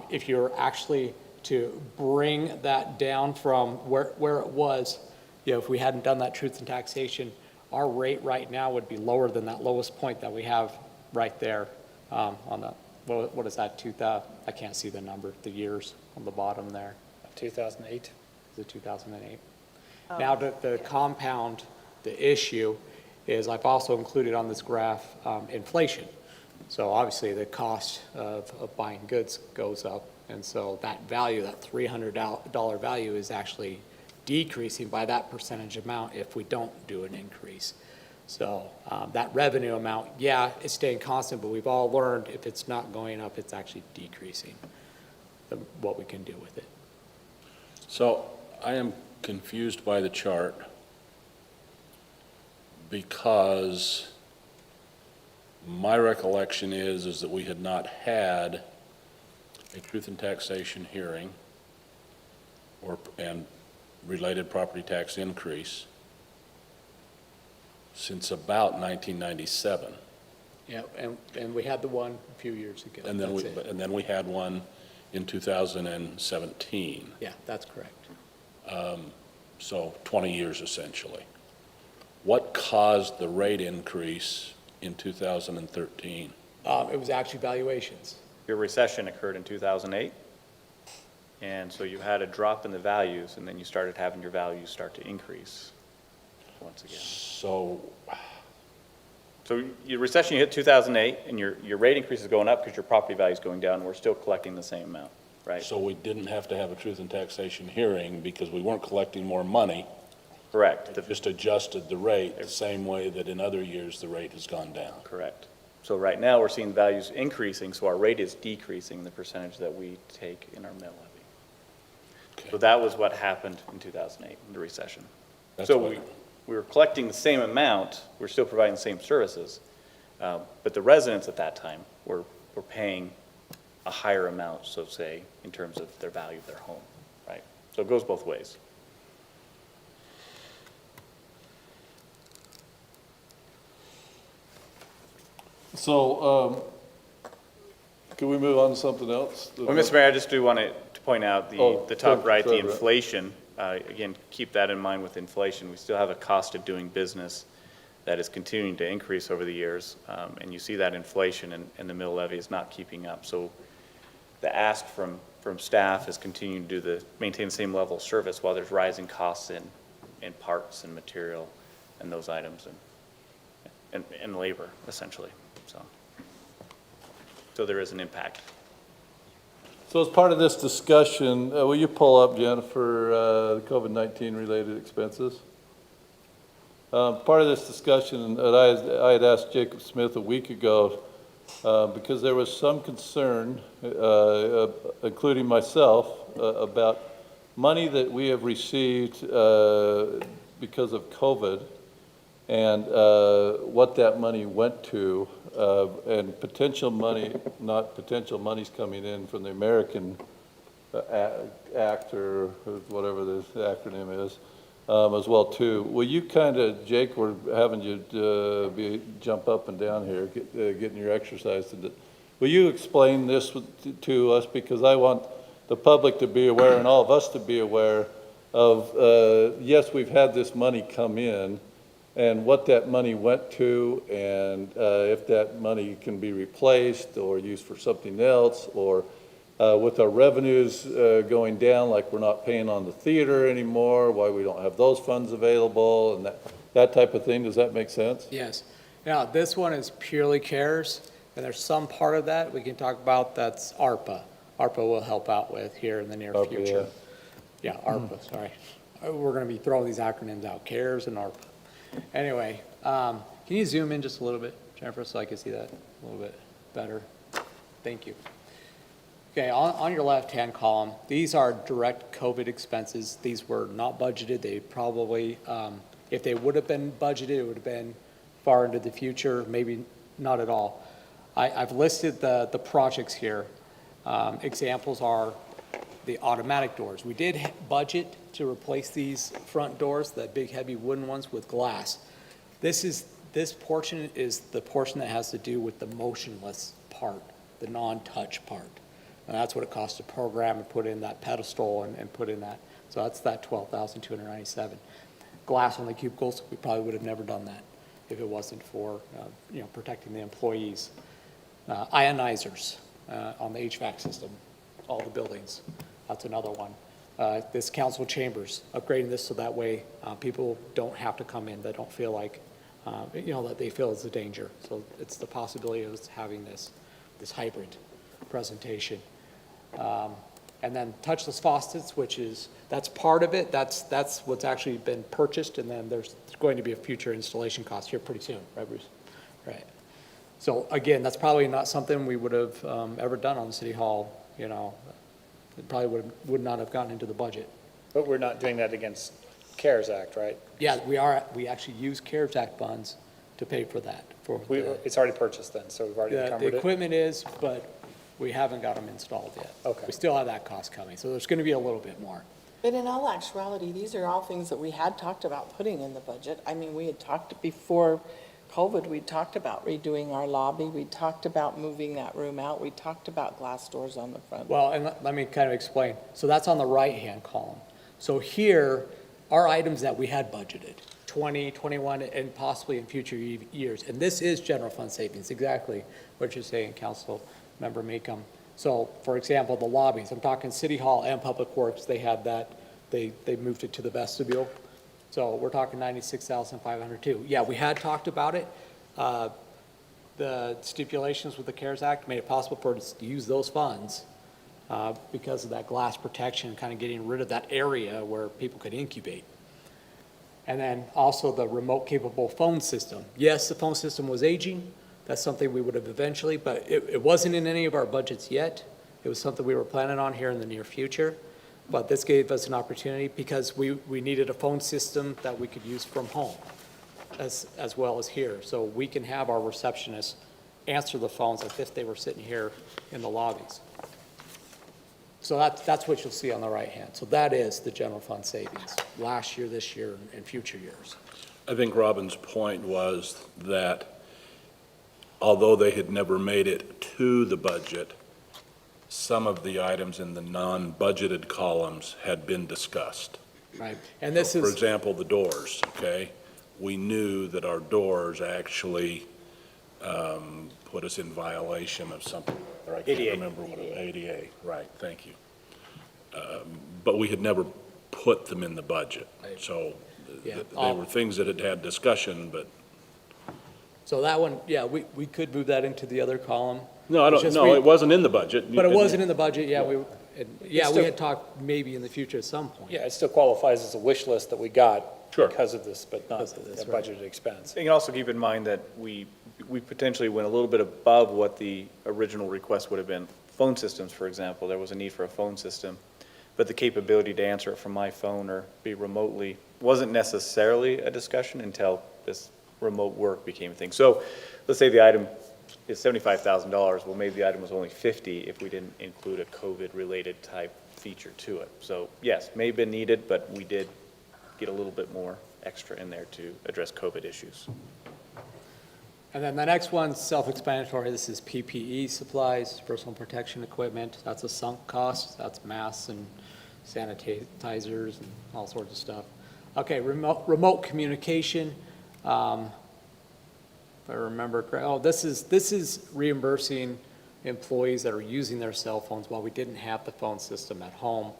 If you're actually to bring that down from where it was, if we hadn't done that truth and taxation, our rate right now would be lower than that lowest point that we have right there on the, what is that, 2000? I can't see the number, the years on the bottom there. 2008. Is it 2008? Now, the compound, the issue is I've also included on this graph inflation. So obviously, the cost of buying goods goes up, and so that value, that $300 value is actually decreasing by that percentage amount if we don't do an increase. So that revenue amount, yeah, it's staying constant, but we've all learned if it's not going up, it's actually decreasing what we can do with it. So I am confused by the chart because my recollection is that we had not had a truth and taxation hearing and related property tax increase since about 1997. Yeah, and we had the one a few years ago. And then That's it. and then we had one in 2017. Yeah, that's correct. So 20 years essentially. What caused the rate increase in 2013? It was actually valuations. Your recession occurred in 2008, and so you had a drop in the values, and then you started having your values start to increase once again. So your recession, you hit 2008, and your rate increase is going up because your property value is going down, and we're still collecting the same amount, right? So we didn't have to have a truth and taxation hearing because we weren't collecting more money. Correct. Just adjusted the rate the same way that in other years the rate has gone down. Correct. So right now, we're seeing values increasing, so our rate is decreasing the percentage that we take in our mill levy. Okay. So that was what happened in 2008, in the recession. That's So what- we were collecting the same amount, we're still providing the same services, but the residents at that time were paying a higher amount, so say, in terms of their value of their home, right? So it goes both ways. So, can we move on to something else? Well, Mr. Mayor, I just do want to point out the top sorry, right, the sorry. inflation. Again, keep that in mind with inflation. We still have a cost of doing business that is continuing to increase over the years, and you see that inflation and the mill levy is not keeping up. So the ask from staff is continuing to maintain the same level of service while there's rising costs in parts and material and those items and labor, essentially. So there is an impact. So as part of this discussion, will you pull up, Jennifer, the COVID-19 related expenses? Part of this discussion that I had asked Jacob Smith a week ago, because there was some concern, including myself, about money that we have received because of COVID and what that money went to, and potential money, not potential monies coming in from the American Act or whatever this acronym is, as well too. Will you kind of, Jake, we're having you jump up and down here, getting your exercise. Will you explain this to us? Because I want the public to be aware and all of us to be aware of, yes, we've had this money come in, and what that money went to, and if that money can be replaced or used for something else, or with our revenues going down, like we're not paying on the theater anymore, why we don't have those funds available, and that type of thing. Does that make sense? Yes. Now, this one is purely CARES, and there's some part of that we can talk about that's ARPA. ARPA will help out with here in the near ARPA, future. Yeah, ARPA, sorry. We're going to be throwing these acronyms out, CARES and ARPA. Anyway, can you zoom in just a little bit, Jennifer, so I can see that a little bit better? Thank you. Okay, on your left-hand column, these are direct COVID expenses. These were not budgeted. They probably, if they would have been budgeted, it would have been far into the future, maybe not at all. I've listed the projects here. Examples are the automatic doors. We did budget to replace these front doors, the big heavy wooden ones, with glass. This portion is the portion that has to do with the motionless part, the non-touch part. And that's what it costs to program and put in that pedestal and put in that. So that's that $12,297. Glass on the cubicles, we probably would have never done that if it wasn't for protecting the employees. Ionizers on the HVAC system, all the buildings. That's another one. This council chambers, upgrading this so that way people don't have to come in. They don't feel like, that they feel it's a danger. So it's the possibility of us having this hybrid presentation. And then touchless faucets, that's part of it. That's what's actually been purchased, and then there's going to be a future installation cost here pretty soon, right, Bruce? Right. So again, that's probably not something we would have ever done on City Hall. It probably would not have gotten into the budget. But we're not doing that against CARES Act, right? Yeah, we actually use CARES Act funds to pay for that. It's already purchased then, so we've already The encumbered it? equipment is, but we haven't got them installed yet. Okay. We still have that cost coming, so there's going to be a little bit more. But in all actuality, these are all things that we had talked about putting in the budget. I mean, we had talked before COVID, we talked about redoing our lobby, we talked about moving that room out, we talked about glass doors on the front. Well, and let me kind of explain. So that's on the right-hand column. So here are items that we had budgeted, 20, 21, and possibly in future years. And this is general fund savings, exactly what you're saying, Council Member Meekum. So, for example, the lobbies, I'm talking City Hall and Public Works, they had that, they moved it to the vestibule. So we're talking $96,500 too. Yeah, we had talked about it. The stipulations with the CARES Act made it possible for us to use those funds because of that glass protection, kind of getting rid of that area where people could incubate. And then also the remote capable phone system. Yes, the phone system was aging. That's something we would have eventually, but it wasn't in any of our budgets yet. It was something we were planning on here in the near future. But this gave us an opportunity because we needed a phone system that we could use from home as well as here. So we can have our receptionists answer the phones as if they were sitting here in the lobbies. So that's what you'll see on the right hand. So that is the general fund savings, last year, this year, and future years. I think Robin's point was that although they had never made it to the budget, some of the items in the non-budgeted columns had been discussed. Right. And this For is, example, the doors, okay? We knew that our doors actually put us in violation of something, or I can't ADA. remember what, ADA, right, thank you. But we had never put them in the budget. So Yeah. they were things that had had discussion, but. so that one, yeah, we could move that into the other column. No, It's just it wasn't in the budget. But it wasn't in the budget, yeah, we still- had talked maybe in the future at some point. Yeah, it still qualifies as a wish list that we got Sure. because of this, but not Because of this, a right. budgeted expense. You can also keep in mind that we potentially went a little bit above what the original request would have been. Phone systems, for example, there was a need for a phone system, but the capability to answer it from my phone or be remotely wasn't necessarily a discussion until this remote work became a thing. So let's say the item is $75,000, well, maybe the item was only 50 if we didn't include a COVID-related type feature to it. So yes, may have been needed, but we did get a little bit more extra in there to address COVID issues. And then the next one's self-explanatory. This is PPE supplies, personal protection equipment. That's a sunk cost. That's masks and sanitizers and all sorts of stuff. Okay, remote communication. If I remember correct, this is reimbursing employees that are using their cell phones while we didn't have the phone system at home.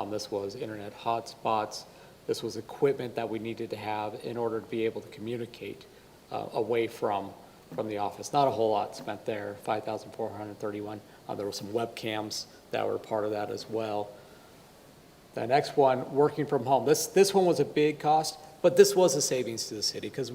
This was internet hotspots. This was equipment that we needed to have in order to be able to communicate away from the office. Not a whole lot spent there, $5,431. There were some webcams that were part of that as well. The next one, working from home. This one was a big cost, but this was a savings to the city because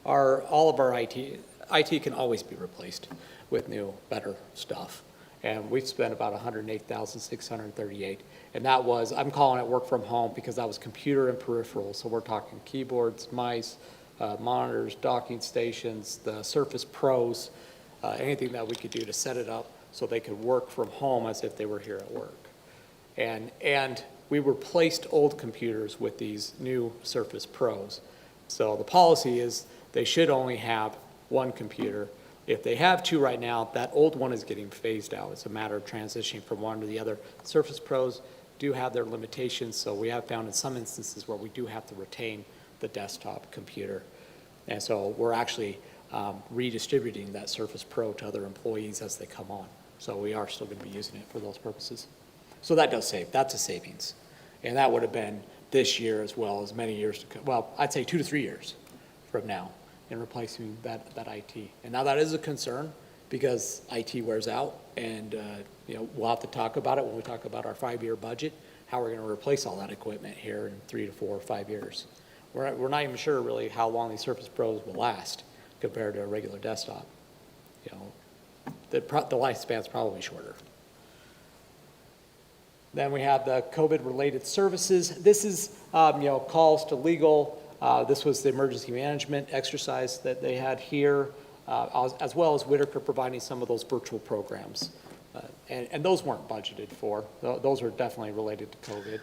all of our IT can always be replaced with new, better stuff. And we've spent about $108,638. And that was, I'm calling it work from home because that was computer and peripherals. So we're talking keyboards, mice, monitors, docking stations, the Surface Pros, anything that we could do to set it up so they could work from home as if they were here at work. And we replaced old computers with these new Surface Pros. So the policy is they should only have one computer. If they have two right now, that old one is getting phased out. It's a matter of transitioning from one to the other. Surface Pros do have their limitations, so we have found in some instances where we do have to retain the desktop computer. And so we're actually redistributing that Surface Pro to other employees as they come on. So we are still going to be using it for those purposes. So that does save. That's a savings. And that would have been this year as well as many years to come. Well, I'd say 2 to 3 years from now in replacing that IT. And now that is a concern because IT wears out, and we'll have to talk about it when we talk about our 5-year budget, how we're going to replace all that equipment here in 3 to 4 or 5 years. We're not even sure really how long these Surface Pros will last compared to a regular desktop. The lifespan's probably shorter. Then we have the COVID-related services. This is, calls to legal. This was the emergency management exercise that they had here, as well as Whitaker providing some of those virtual programs. And those weren't budgeted for. Those are definitely related to COVID.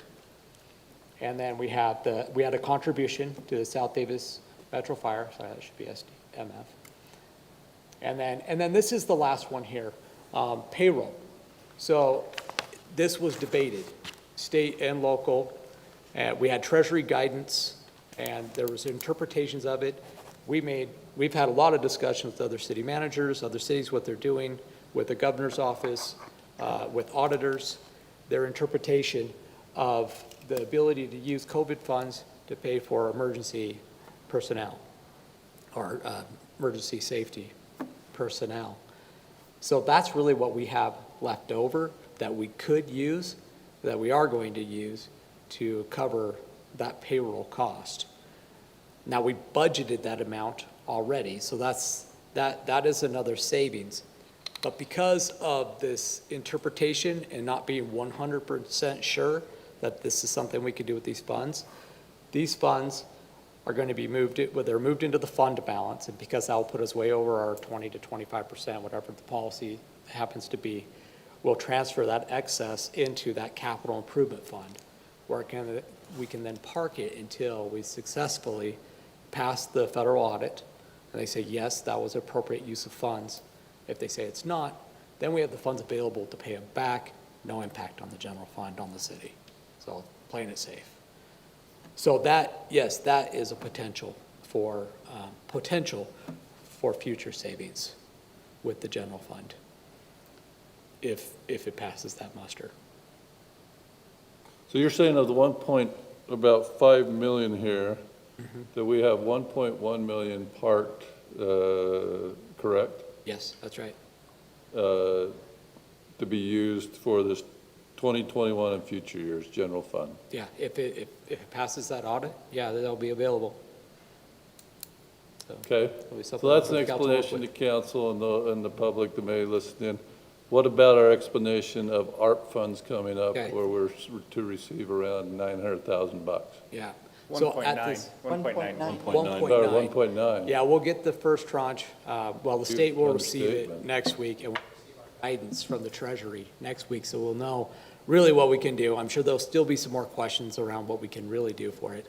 And then we had a contribution to the South Davis Metro Fire. Sorry, that should be SDMF. And then this is the last one here, payroll. So this was debated, state and local. We had Treasury guidance, and there was interpretations of it. We've had a lot of discussions with other city managers, other cities, what they're doing, with the governor's office, with auditors, their interpretation of the ability to use COVID funds to pay for emergency personnel or emergency safety personnel. So that's really what we have left over that we could use, that we are going to use to cover that payroll cost. Now, we budgeted that amount already, so that is another savings. But because of this interpretation and not being 100% sure that this is something we could do with these funds are going to be they're moved into the fund balance, and because that will put us way over our 20 to 25%, whatever the policy happens to be, we'll transfer that excess into that capital improvement fund, where we can then park it until we successfully pass the federal audit, and they say, yes, that was appropriate use of funds. If they say it's not, then we have the funds available to pay them back, no impact on the general fund, on the city. So playing it safe. So that is a potential for future savings with the general fund if it passes that muster. So you're saying of the about 5 million here, that we have 1.1 million parked, correct? Yes, that's right. To be used for this 2021 and future years, general fund. Yeah, if it passes that audit, yeah, they'll be available. So Okay, it'll be so something that's for an the council to work explanation to with. council and the public that may listen in. What about our explanation of ARP funds coming up, Okay. where we're to receive around $900,000? Yeah. So at 1.9. this, 1.9. 1.9. 1.9. Yeah, we'll get the first tranche, the state will receive it Understatement. next week, and we'll receive our guidance from the Treasury next week, so we'll know really what we can do. I'm sure there'll still be some more questions around what we can really do for it.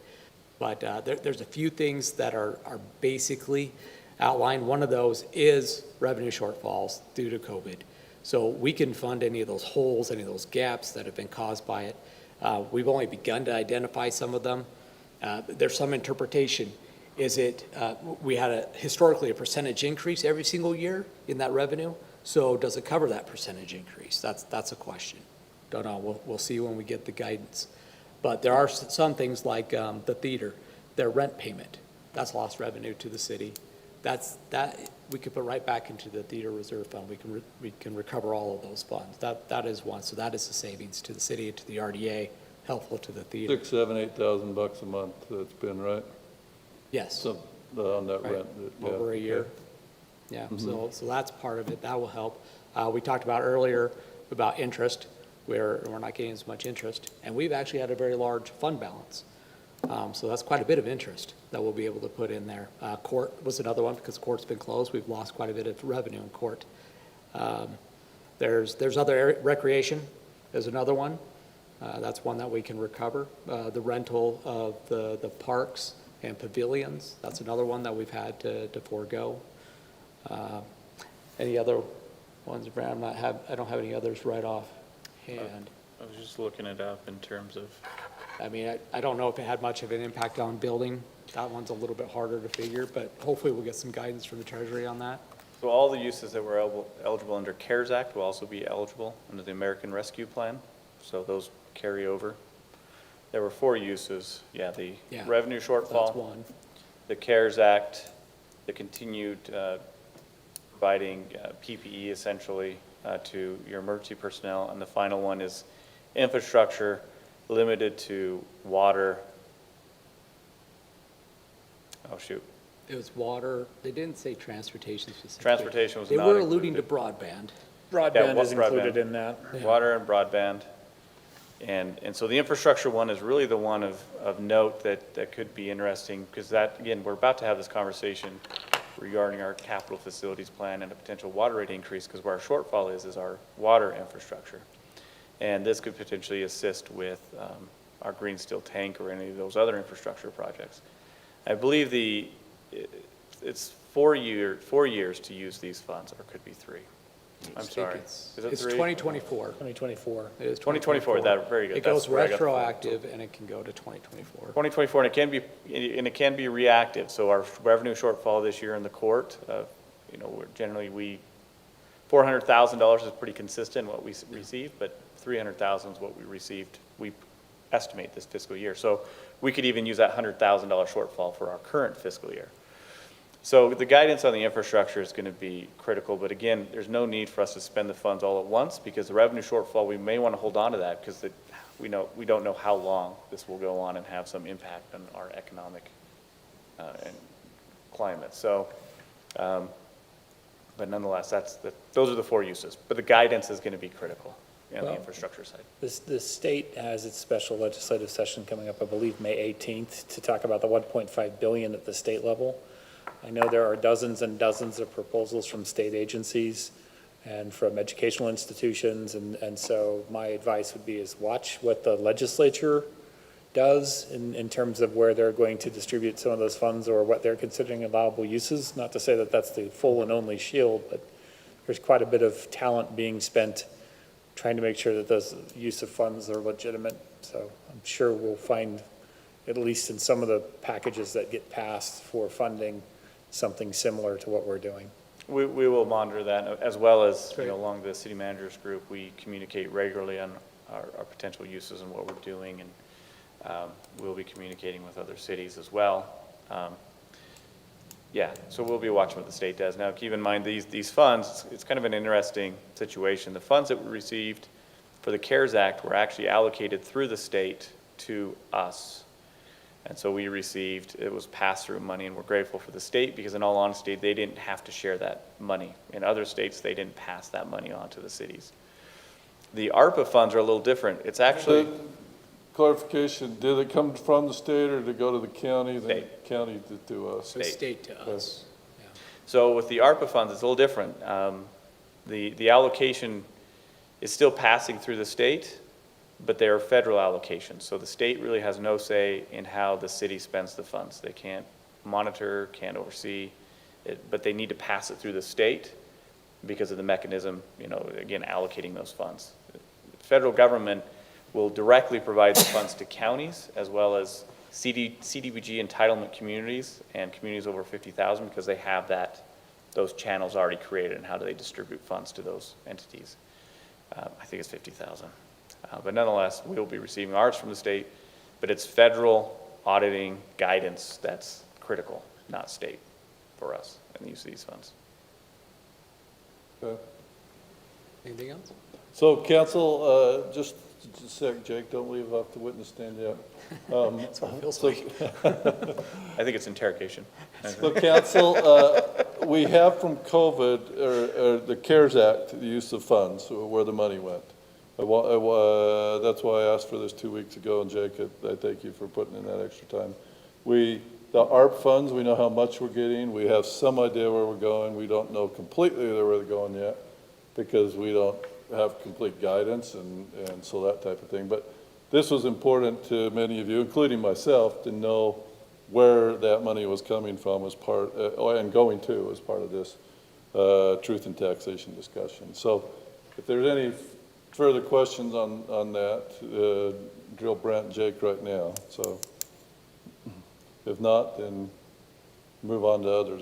But there's a few things that are basically outlined. One of those is revenue shortfalls due to COVID. So we can fund any of those holes, any of those gaps that have been caused by it. We've only begun to identify some of them. There's some interpretation. Is it, we had historically a percentage increase every single year in that revenue. So does it cover that percentage increase? That's a question. Don't know, we'll see when we get the guidance. But there are some things like the theater, their rent payment, that's lost revenue to the city. That, we could put right back into the theater reserve fund. We can recover all of those funds. That is one, so that is a savings to the city, to the RDA, helpful to the theater. $6,000, $7,000, $8,000 a month, that's been, right? Yes, Some, on that Right. rent. yeah, over a year. okay. Yeah, so that's part of it, that will help. We talked about earlier about interest, where we're not getting as much interest, and we've actually had a very large fund balance. So that's quite a bit of interest that we'll be able to put in there. Court was another one, because court's been closed, we've lost quite a bit of revenue in court. There's other recreation is another one. That's one that we can recover. The rental of the parks and pavilions, that's another one that we've had to forego. Any other ones, Brad? I don't have any others right off hand. I was just looking it up in terms of, I mean, I don't know if it had much of an impact on building. That one's a little bit harder to figure, but hopefully we'll get some guidance from the Treasury on that. so all the uses that were eligible under CARES Act will also be eligible under the American Rescue Plan, so those carry over. There were 4 uses, the Yeah, revenue That's shortfall, one. the CARES Act, the continued providing PPE essentially to your emergency personnel, and the final one is infrastructure limited to water. Oh, shoot. It was water. They didn't say transportation specifically. Transportation was They not were alluding to included. broadband. Broadband is broadband. included in that. Water and broadband. And so the infrastructure one is really the one of note that could be interesting, because that, again, we're about to have this conversation regarding our capital facilities plan and a potential water rate increase, because where our shortfall is our water infrastructure. And this could potentially assist with our green steel tank or any of those other infrastructure projects. I believe it's 4 years to use these funds, or it could be 3. I'm sorry. Is it It's 3? 2024. 2024. It is 2024, that, very good. It That's goes where I got the- retroactive, and it can go to 2024. 2024, and it can be reactive. So our revenue shortfall this year in the court, generally $400,000 is pretty consistent what we received, but $300,000 is what we received, we estimate this fiscal year. So we could even use that $100,000 shortfall for our current fiscal year. So the guidance on the infrastructure is going to be critical, but again, there's no need for us to spend the funds all at once, because the revenue shortfall, we may want to hold on to that, because we don't know how long this will go on and have some impact on our economic and climate. So, but nonetheless, those are the 4 uses. But the guidance is going to be critical on the infrastructure side. The state has its special legislative session coming up, I believe, May 18th, to talk about the $1.5 billion at the state level. I know there are dozens and dozens of proposals from state agencies and from educational institutions, and so my advice would be is watch what the legislature does in terms of where they're going to distribute some of those funds or what they're considering allowable uses. Not to say that that's the full and only shield, but there's quite a bit of talent being spent trying to make sure that those use of funds are legitimate. So I'm sure we'll find, at least in some of the packages that get passed for funding, something similar to what we're doing. We will monitor that, as well as, Great. along the city managers group, we communicate regularly on our potential uses and what we're doing, and we'll be communicating with other cities as well. So we'll be watching what the state does. Now, keep in mind, these funds, it's kind of an interesting situation. The funds that we received for the CARES Act were actually allocated through the state to us. And so we received, it was pass-through money, and we're grateful for the state, because in all honesty, they didn't have to share that money. In other states, they didn't pass that money on to the cities. The ARPA funds are a little different. It's actually, Clarification, did it come from the state or did it go to the county? The State. county to us. So state to us. so with the ARPA funds, it's a little different. The allocation is still passing through the state, but they are federal allocations. So the state really has no say in how the city spends the funds. They can't monitor, can't oversee it, but they need to pass it through the state because of the mechanism, again, allocating those funds. The federal government will directly provide the funds to counties, as well as CDBG entitlement communities and communities over 50,000, because they have that those channels already created and how do they distribute funds to those entities. I think it's 50,000. But nonetheless, we will be receiving ours from the state, but it's federal auditing guidance that's critical, not state, for us in the use of these funds. Okay. Anything else? So council, just a sec, Jake, don't leave off the witness stand yet. That's what it feels So- like. I think it's interrogation. So council, we have from COVID, or the CARES Act, the use of funds, where the money went. That's why I asked for this 2 weeks ago, and Jake, I thank you for putting in that extra time. The ARP funds, we know how much we're getting. We have some idea where we're going. We don't know completely where they're going yet because we don't have complete guidance and so that type of thing. But this was important to many of you, including myself, to know where that money was coming from as part, and going to as part of this truth and taxation discussion. So if there's any further questions on that, drill Brent and Jake right now. So if not, then move on to other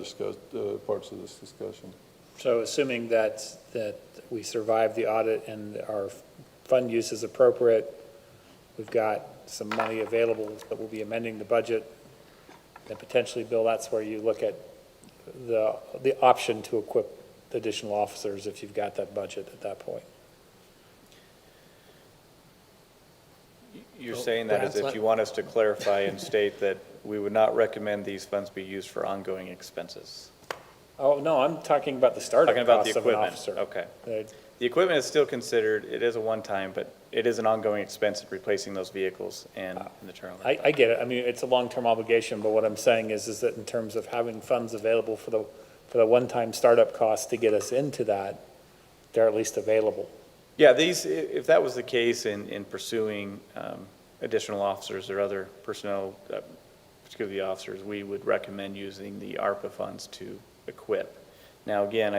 parts of this discussion. So assuming that we survive the audit and our fund use is appropriate, we've got some money available, but we'll be amending the budget, and potentially, Bill, that's where you look at the option to equip additional officers if you've got that budget at that point. You're saying that as if you want us to clarify and state that we would not recommend these funds be used for ongoing expenses. Oh, no, I'm talking about the startup Talking about the costs of an equipment, officer. okay. Uh, The equipment is still considered, it is a one-time, but it is an ongoing expense in replacing those vehicles and the turnover. I get it. I mean, it's a long-term obligation, but what I'm saying is that in terms of having funds available for the one-time startup costs to get us into that, they're at least available. Yeah, if that was the case in pursuing additional officers or other personnel, particularly the officers, we would recommend using the ARPA funds to equip. Now, again,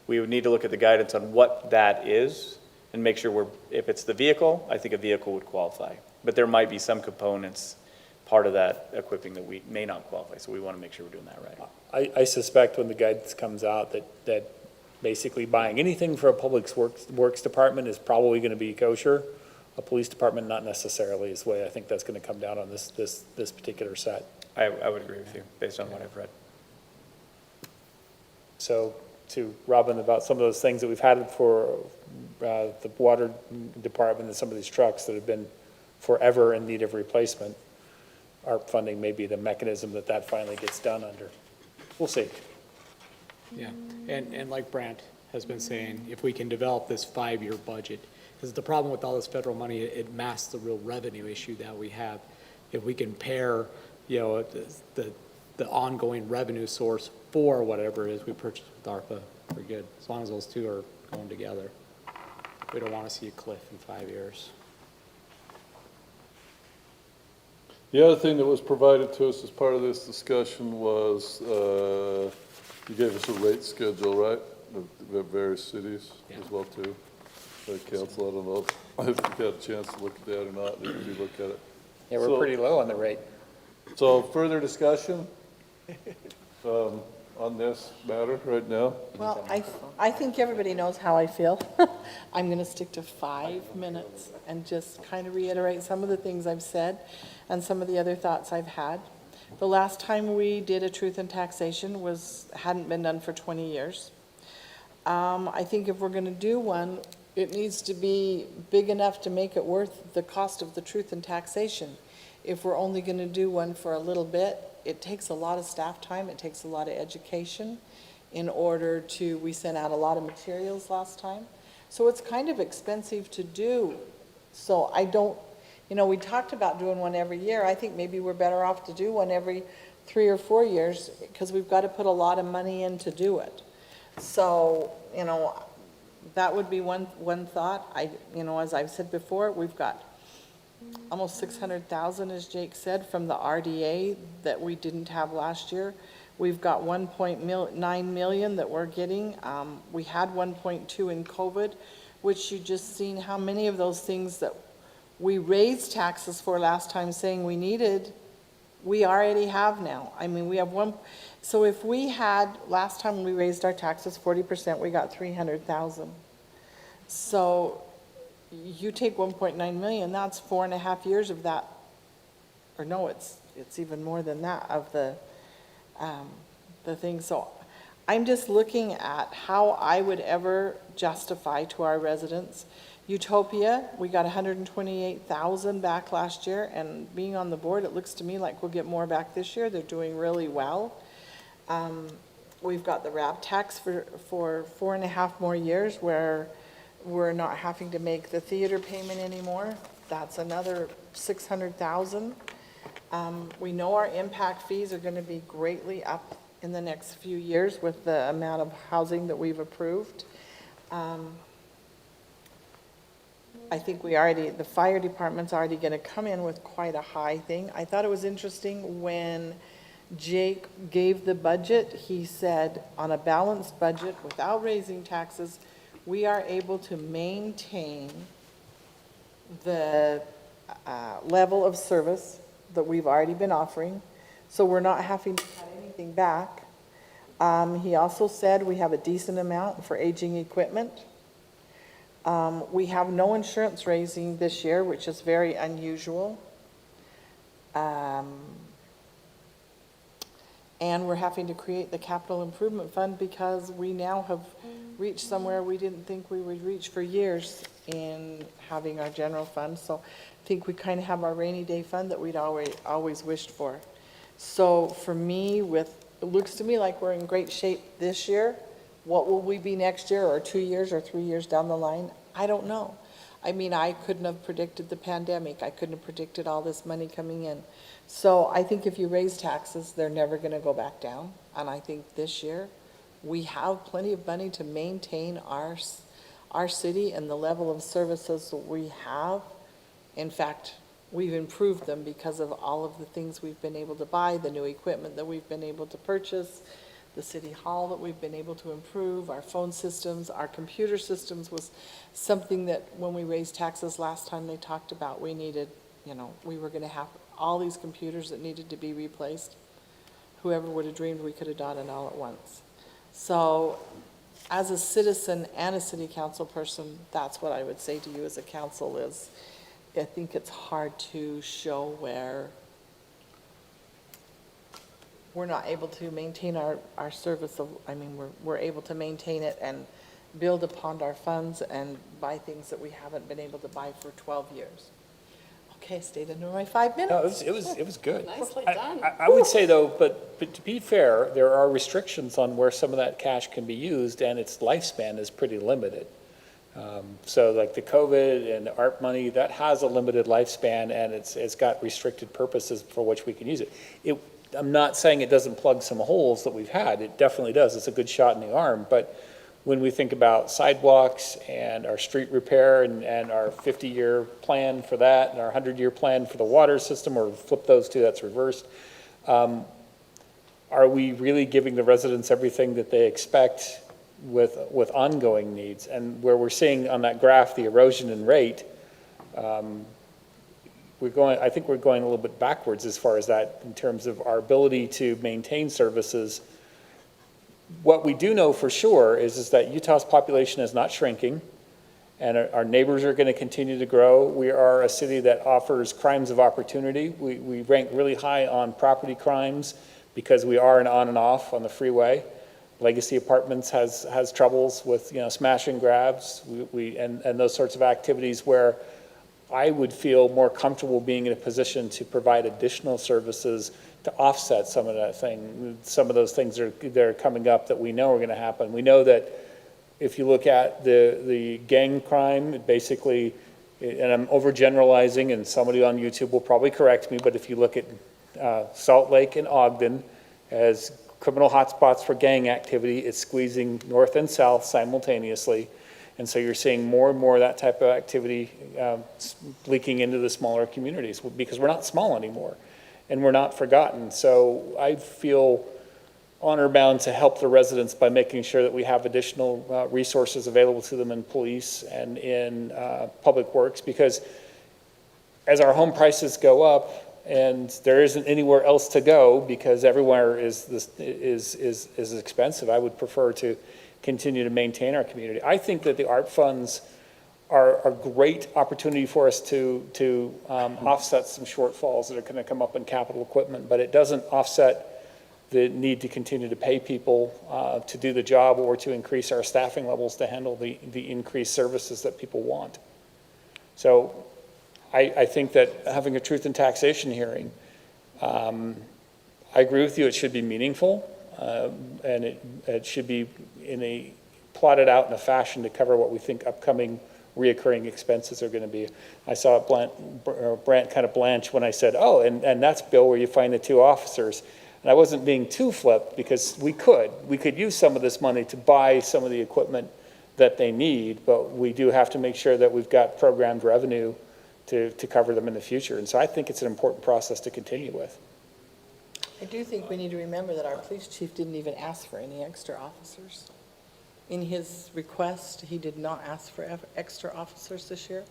we would need to look at the guidance on what that is and make sure if it's the vehicle, I think a vehicle would qualify. But there might be some components, part of that equipping that we may not qualify, so we want to make sure we're doing that right. I suspect when the guidance comes out that basically buying anything for a public works department is probably going to be kosher. A police department, not necessarily, is the way I think that's going to come down on this particular set. I would agree with you, based on what I've read. So to Robin, about some of those things that we've had for the water department and some of these trucks that have been forever in need of replacement, ARP funding may be the mechanism that finally gets done under. We'll see. Yeah, and like Brant has been saying, if we can develop this 5-year budget, because the problem with all this federal money, it masks the real revenue issue that we have. If we can pair, the ongoing revenue source for whatever it is we purchase with ARPA, we're good, as long as those two are going together. We don't want to see a cliff in 5 years. The other thing that was provided to us as part of this discussion was, you gave us a rate schedule, right? Of various cities as well too. Council, I don't know if you got a chance to look at that or not. Did you look at it? Yeah, we're pretty low on the rate. So further discussion on this matter right now? Well, I think everybody knows how I feel. I'm going to stick to 5 minutes and just kind of reiterate some of the things I've said and some of the other thoughts I've had. The last time we did a truth and taxation hadn't been done for 20 years. I think if we're going to do one, it needs to be big enough to make it worth the cost of the truth and taxation. If we're only going to do one for a little bit, it takes a lot of staff time, it takes a lot of education in order to, we sent out a lot of materials last time. So it's kind of expensive to do. So I don't, we talked about doing one every year. I think maybe we're better off to do one every 3 or 4 years because we've got to put a lot of money in to do it. So, that would be one thought. As I've said before, we've got almost 600,000, as Jake said, from the RDA that we didn't have last year. We've got 1.9 million that we're getting. We had 1.2 in COVID, which you just seen how many of those things that we raised taxes for last time saying we needed We already have now. I mean, we have one, so if we had, last time we raised our taxes 40%, we got 300,000. So you take 1.9 million, that's 4.5 years of that, or no, it's even more than that of the thing. So I'm just looking at how I would ever justify to our residents. Utopia, we got 128,000 back last year, and being on the board, it looks to me like we'll get more back this year. They're doing really well. We've got the RAB tax for 4.5 more years where we're not having to make the theater payment anymore. That's another 600,000. We know our impact fees are going to be greatly up in the next few years with the amount of housing that we've approved. I think the fire department's already going to come in with quite a high thing. I thought it was interesting when Jake gave the budget, he said on a balanced budget without raising taxes, we are able to maintain the level of service that we've already been offering. So we're not having to cut anything back. He also said we have a decent amount for aging equipment. We have no insurance raising this year, which is very unusual. And we're having to create the capital improvement fund because we now have reached somewhere we didn't think we would reach for years in having our general fund. So I think we kind of have our rainy day fund that we'd always wished for. So for me, it looks to me like we're in great shape this year. What will we be next year, or 2 years, or 3 years down the line? I don't know. I mean, I couldn't have predicted the pandemic. I couldn't have predicted all this money coming in. So I think if you raise taxes, they're never going to go back down. And I think this year, we have plenty of money to maintain our city and the level of services that we have. In fact, we've improved them because of all of the things we've been able to buy, the new equipment that we've been able to purchase, the city hall that we've been able to improve, our phone systems, our computer systems was something that when we raised taxes last time they talked about, we needed, we were going to have all these computers that needed to be replaced. Whoever would have dreamed we could have done it all at once. So as a citizen and a city council person, that's what I would say to you as a council is, I think it's hard to show where we're not able to maintain our service. We're able to maintain it and build upon our funds and buy things that we haven't been able to buy for 12 years. Okay, I stayed under my 5 minutes. No, it was good. Nicely done. I would say though, but to be fair, there are restrictions on where some of that cash can be used, and its lifespan is pretty limited. So like the COVID and the ARP money, that has a limited lifespan, and it's got restricted purposes for which we can use it. I'm not saying it doesn't plug some holes that we've had. It definitely does. It's a good shot in the arm. But when we think about sidewalks and our street repair and our 50-year plan for that and our 100-year plan for the water system, or flip those two, that's reversed, are we really giving the residents everything that they expect with ongoing needs? And where we're seeing on that graph the erosion in rate, I think we're going a little bit backwards as far as that in terms of our ability to maintain services. What we do know for sure is that Utah's population is not shrinking, and our neighbors are going to continue to grow. We are a city that offers crimes of opportunity. We rank really high on property crimes because we are an on and off on the freeway. Legacy Apartments has troubles with smash and grabs and those sorts of activities where I would feel more comfortable being in a position to provide additional services to offset some of that thing. Some of those things that are coming up that we know are going to happen. We know that if you look at the gang crime, basically, and I'm overgeneralizing, and somebody on YouTube will probably correct me, but if you look at Salt Lake and Ogden as criminal hotspots for gang activity, it's squeezing north and south simultaneously. And so you're seeing more and more of that type of activity leaking into the smaller communities because we're not small anymore and we're not forgotten. So I feel honor-bound to help the residents by making sure that we have additional resources available to them in police and in public works, because as our home prices go up, and there isn't anywhere else to go because everywhere is expensive. I would prefer to continue to maintain our community. I think that the ARP funds are a great opportunity for us to offset some shortfalls that are going to come up in capital equipment, but it doesn't offset the need to continue to pay people to do the job or to increase our staffing levels to handle the increased services that people want. So I think that having a truth in taxation hearing, I agree with you, it should be meaningful, and it should be plotted out in a fashion to cover what we think upcoming reoccurring expenses are going to be. I saw Brant kind of blanch when I said, oh, and that's, Bill, where you find the 2 officers. And I wasn't being too flipped because we could use some of this money to buy some of the equipment that they need, but we do have to make sure that we've got programmed revenue to cover them in the future. And so I think it's an important process to continue with. I do think we need to remember that our police chief didn't even ask for any extra officers. In his request, he did not ask for extra officers this year.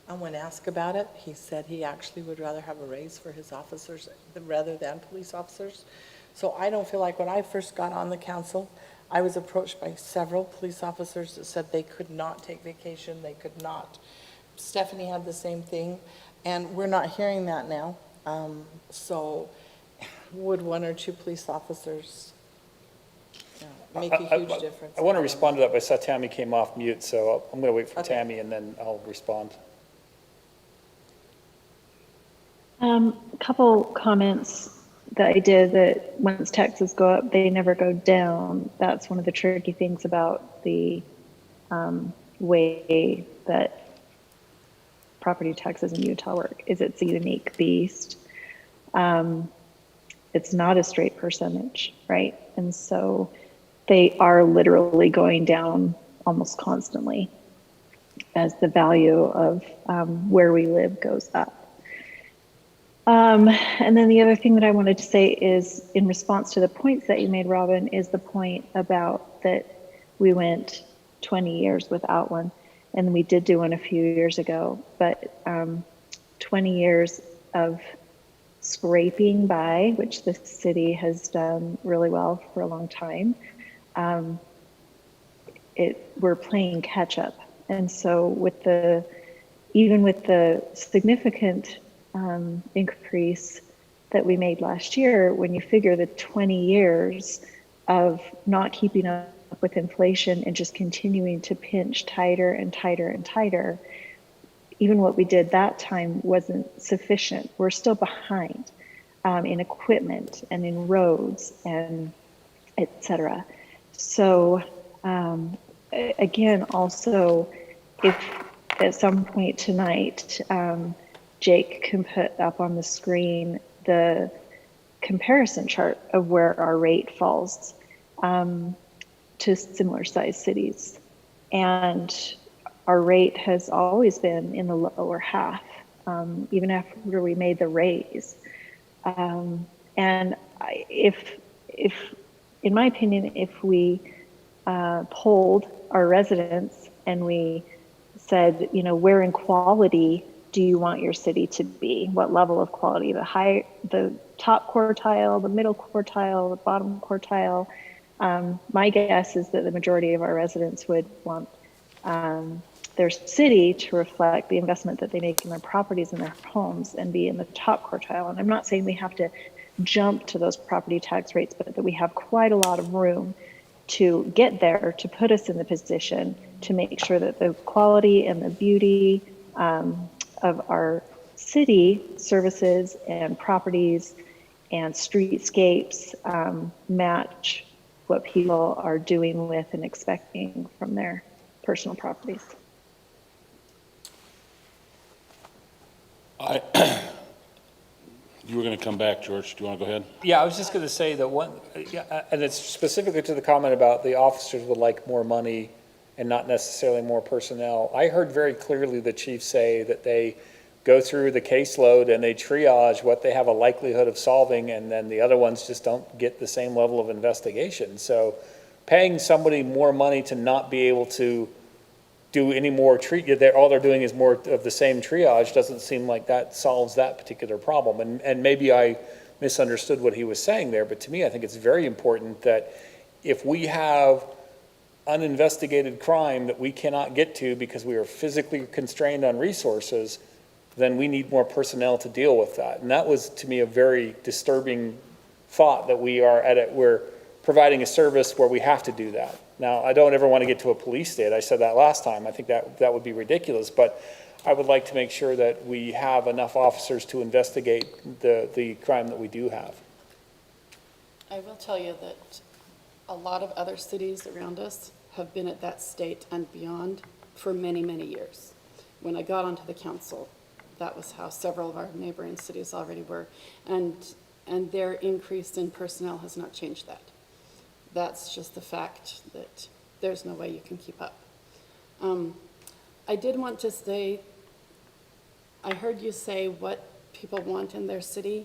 And when asked about it, he said he actually would rather have a raise for his officers rather than police officers. So I don't feel like when I first got on the council, I was approached by several police officers that said they could not take vacation, they could not. Stephanie had the same thing, and we're not hearing that now. So would 1 or 2 police officers make a huge difference? I want to respond to that, but I saw Tammy came off mute, so I'm going to wait for Okay. Tammy and then I'll respond. A couple comments that I did that once taxes go up, they never go down. That's one of the tricky things about the way that property taxes in Utah work, is it's a unique beast. It's not a straight percentage, right? And so they are literally going down almost constantly as the value of where we live goes up. And then the other thing that I wanted to say is, in response to the points that you made, Robin, is the point about that we went 20 years without one, and we did do one a few years ago, but 20 years of scraping by, which the city has done really well for a long time, we're playing catch up. And so even with the significant increase that we made last year, when you figure the 20 years of not keeping up with inflation and just continuing to pinch tighter and tighter and tighter, even what we did that time wasn't sufficient. We're still behind in equipment and in roads and et cetera. So again, also, if at some point tonight, Jake can put up on the screen the comparison chart of where our rate falls to similar sized cities. And our rate has always been in the lower half, even after we made the raise. And if, in my opinion, if we polled our residents and we said, where in quality do you want your city to be? What level of quality? The top quartile, the middle quartile, the bottom quartile? My guess is that the majority of our residents would want their city to reflect the investment that they make in their properties and their homes and be in the top quartile. And I'm not saying we have to jump to those property tax rates, but that we have quite a lot of room to get there, to put us in the position to make sure that the quality and the beauty of our city services and properties and streetscapes match what people are doing with and expecting from their personal properties. You were going to come back, George. Do you want to go ahead? Yeah, I was just going to say that and it's specifically to the comment about the officers would like more money and not necessarily more personnel. I heard very clearly the chief say that they go through the caseload and they triage what they have a likelihood of solving, and then the other ones just don't get the same level of investigation. So paying somebody more money to not be able to do any more all they're doing is more of the same triage, doesn't seem like that solves that particular problem. And maybe I misunderstood what he was saying there, but to me, I think it's very important that if we have uninvestigated crime that we cannot get to because we are physically constrained on resources, then we need more personnel to deal with that. And that was, to me, a very disturbing thought, that we're providing a service where we have to do that. Now, I don't ever want to get to a police state. I said that last time. I think that would be ridiculous, but I would like to make sure that we have enough officers to investigate the crime that we do have. I will tell you that a lot of other cities around us have been at that state and beyond for many, many years. When I got onto the council, that was how several of our neighboring cities already were. And their increase in personnel has not changed that. That's just the fact that there's no way you can keep up. I did want to say, I heard you say what people want in their city,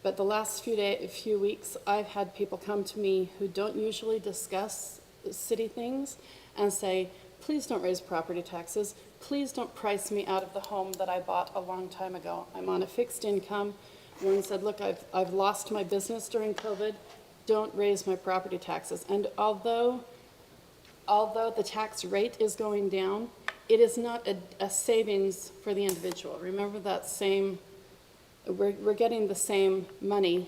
but the last few weeks, I've had people come to me who don't usually discuss city things and say, please don't raise property taxes. Please don't price me out of the home that I bought a long time ago. I'm on a fixed income. One said, look, I've lost my business during COVID. Don't raise my property taxes. And although the tax rate is going down, it is not a savings for the individual. Remember that we're getting the same money.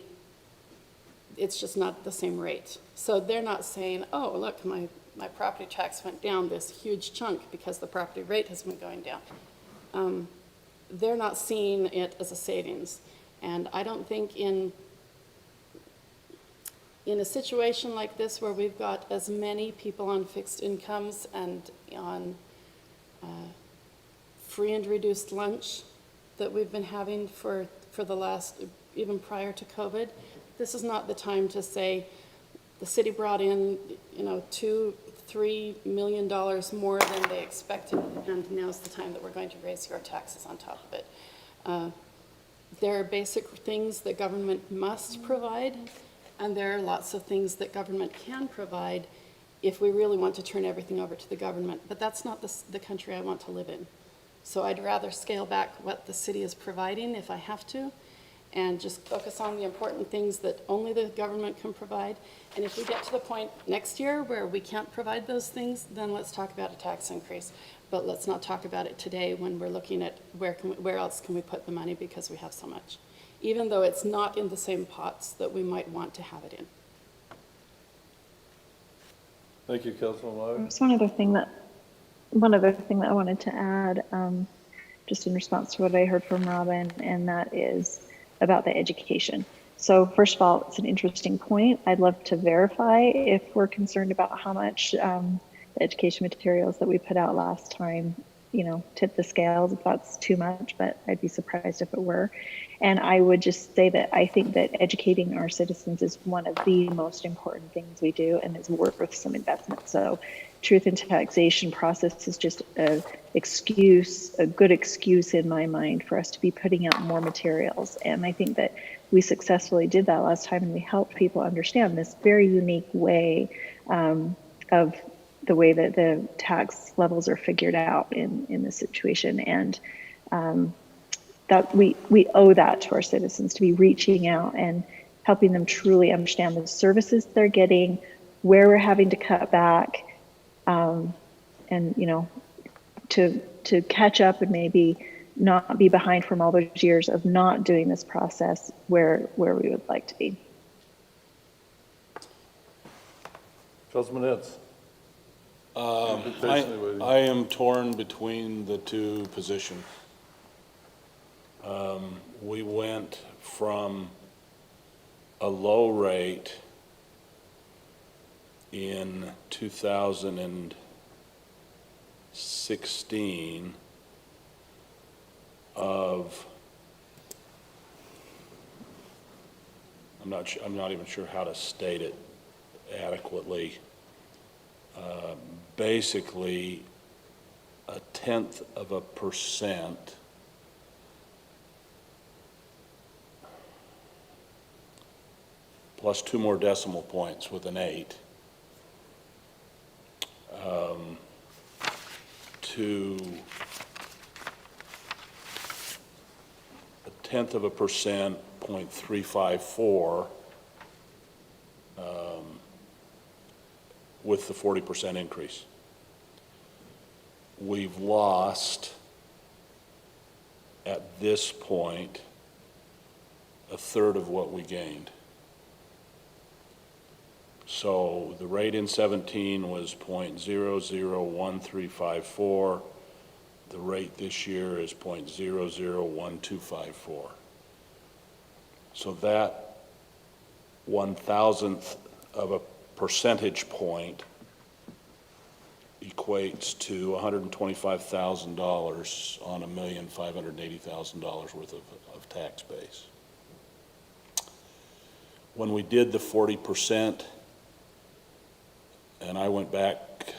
It's just not the same rate. So they're not saying, oh, look, my property tax went down this huge chunk because the property rate has been going down. They're not seeing it as a savings. And I don't think in a situation like this where we've got as many people on fixed incomes and on free and reduced lunch that we've been having for the last, even prior to COVID, this is not the time to say the city brought in, $2-3 million more than they expected, and now's the time that we're going to raise your taxes on top of it. There are basic things that government must provide, and there are lots of things that government can provide if we really want to turn everything over to the government. But that's not the country I want to live in. So I'd rather scale back what the city is providing if I have to, and just focus on the important things that only the government can provide. And if we get to the point next year where we can't provide those things, then let's talk about a tax increase. But let's not talk about it today when we're looking at where else can we put the money because we have so much, even though it's not in the same pots that we might want to have it in. Thank you, Councilman Meyer. There's one other thing that I wanted to add, just in response to what I heard from Robin, and that is about the education. So first of all, it's an interesting point. I'd love to verify if we're concerned about how much the education materials that we put out last time, tip the scales, if that's too much, but I'd be surprised if it were. And I would just say that I think that educating our citizens is one of the most important things we do, and is worth some investment. So truth in taxation process is just a good excuse in my mind for us to be putting out more materials. And I think that we successfully did that last time, and we helped people understand this very unique way of the way that the tax levels are figured out in this situation. And that we owe that to our citizens, to be reaching out and helping them truly understand the services they're getting, where we're having to cut back, and to catch up and maybe not be behind from all those years of not doing this process where we would like to be. Councilman Ince. I am torn between the two positions. We went from a low rate in 2016 of, I'm not even sure how to state it adequately. Basically, 0.1% plus 2 more decimal points with an 8 to to 0.1%, 0.354, with the 40% increase. We've lost, at this point, a third of what we gained. So the rate in 17 was 0.001354. The rate this year is 0.001254. So that 1,000th of a percentage point equates to $125,000 on $1,580,000 worth of tax base. When we did the 40%, and I went back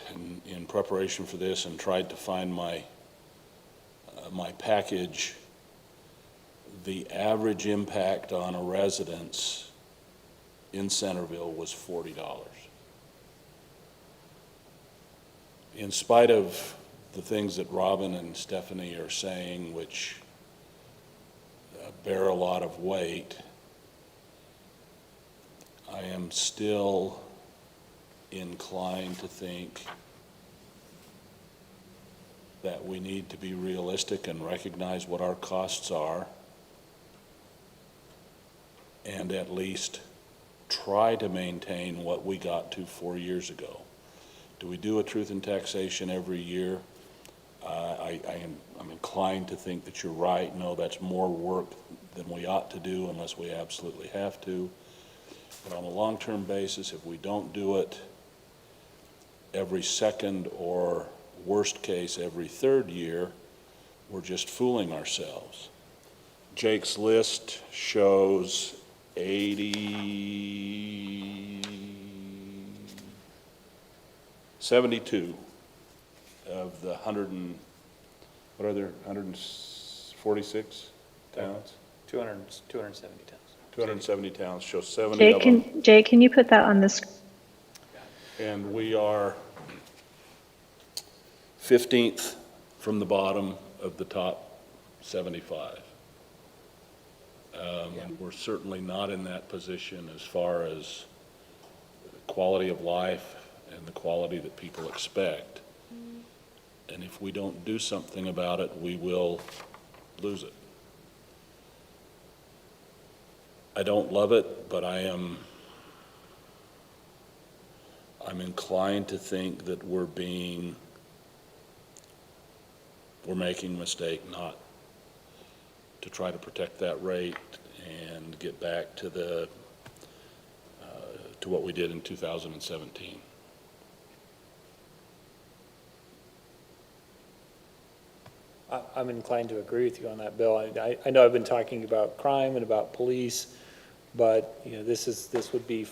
in preparation for this and tried to find my package, the average impact on a residence in Centerville was $40. In spite of the things that Robin and Stephanie are saying, which bear a lot of weight, I am still inclined to think that we need to be realistic and recognize what our costs are, and at least try to maintain what we got to 4 years ago. Do we do a truth in taxation every year? I'm inclined to think that you're right. No, that's more work than we ought to do unless we absolutely have to. But on a long-term basis, if we don't do it every second or worst case every third year, we're just fooling ourselves. Jake's list shows 72 of the 146 towns? 270 towns. 270 towns, show 70 of them. Jay, can you put that on the screen? And we are 15th from the bottom of the top 75. We're certainly not in that position as far as quality of life and the quality that people expect. And if we don't do something about it, we will lose it. I don't love it, but I'm inclined to think that we're making a mistake not to try to protect that rate and get back to to what we did in 2017. I'm inclined to agree with you on that, Bill. I know I've been talking about crime and about police, but this would be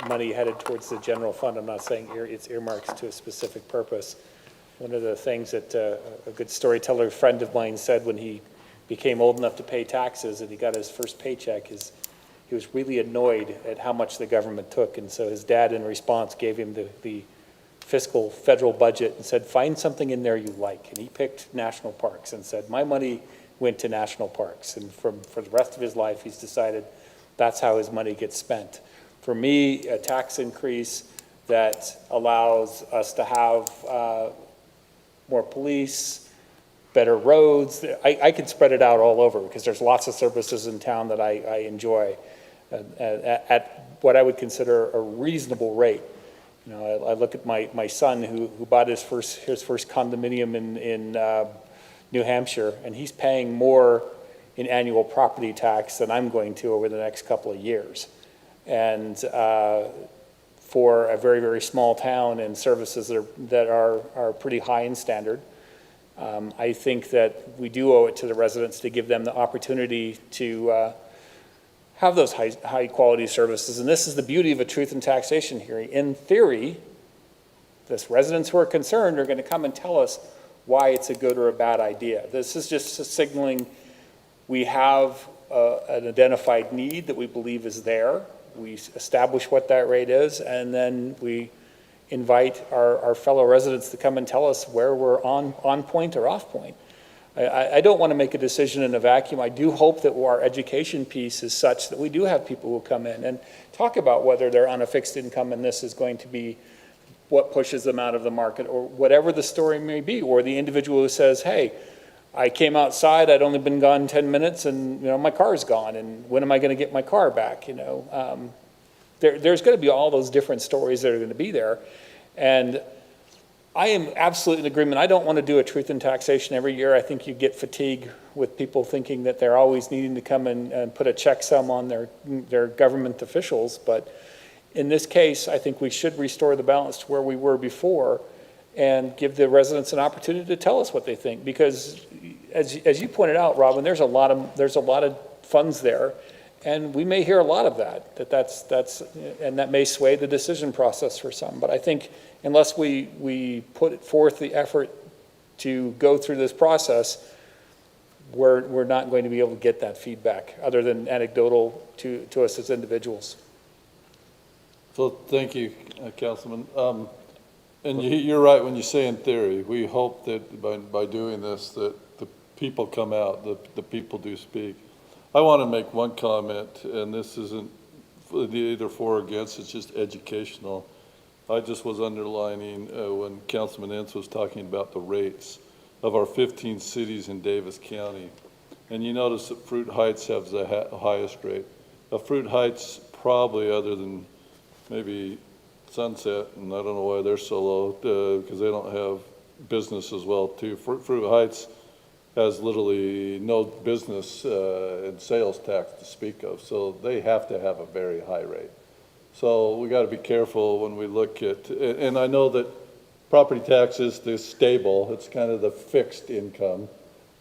money headed towards the general fund. I'm not saying it's earmarked to a specific purpose. One of the things that a good storyteller friend of mine said when he became old enough to pay taxes and he got his first paycheck is he was really annoyed at how much the government took, and so his dad in response gave him the fiscal federal budget and said, find something in there you like. And he picked national parks and said, my money went to national parks. And for the rest of his life, he's decided that's how his money gets spent. For me, a tax increase that allows us to have more police, better roads, I could spread it out all over because there's lots of services in town that I enjoy at what I would consider a reasonable rate. I look at my son who bought his first condominium in New Hampshire, and he's paying more in annual property tax than I'm going to over the next couple of years. And for a very, very small town and services that are pretty high in standard, I think that we do owe it to the residents to give them the opportunity to have those high quality services. And this is the beauty of a truth in taxation hearing. In theory, the residents who are concerned are going to come and tell us why it's a good or a bad idea. This is just signaling we have an identified need that we believe is there. We establish what that rate is, and then we invite our fellow residents to come and tell us where we're on point or off point. I don't want to make a decision in a vacuum. I do hope that our education piece is such that we do have people who come in and talk about whether they're on a fixed income and this is going to be what pushes them out of the market, or whatever the story may be, or the individual who says, hey, I came outside, I'd only been gone 10 minutes and my car's gone, and when am I going to get my car back? There's going to be all those different stories that are going to be there. And I am absolutely in agreement. I don't want to do a truth in taxation every year. I think you get fatigue with people thinking that they're always needing to come and put a checksum on their government officials. But in this case, I think we should restore the balance to where we were before and give the residents an opportunity to tell us what they think. Because as you pointed out, Robin, there's a lot of funds there. And we may hear a lot of and that may sway the decision process for some. But I think unless we put forth the effort to go through this process, we're not going to be able to get that feedback other than anecdotal to us as individuals. So thank you, Councilman. And you're right when you say in theory. We hope that by doing this that the people come out, the people do speak. I want to make one comment, and this isn't either for or against, it's just educational. I just was underlining when Councilman Entz was talking about the rates of our 15 cities in Davis County. And you notice that Fruit Heights has the highest rate. Fruit Heights probably, other than maybe Sunset, and I don't know why they're so low, because they don't have business as well too. Fruit Heights has literally no business and sales tax to speak of, so they have to have a very high rate. So we got to be careful when we look at, and I know that property tax is the stable, it's kind of the fixed income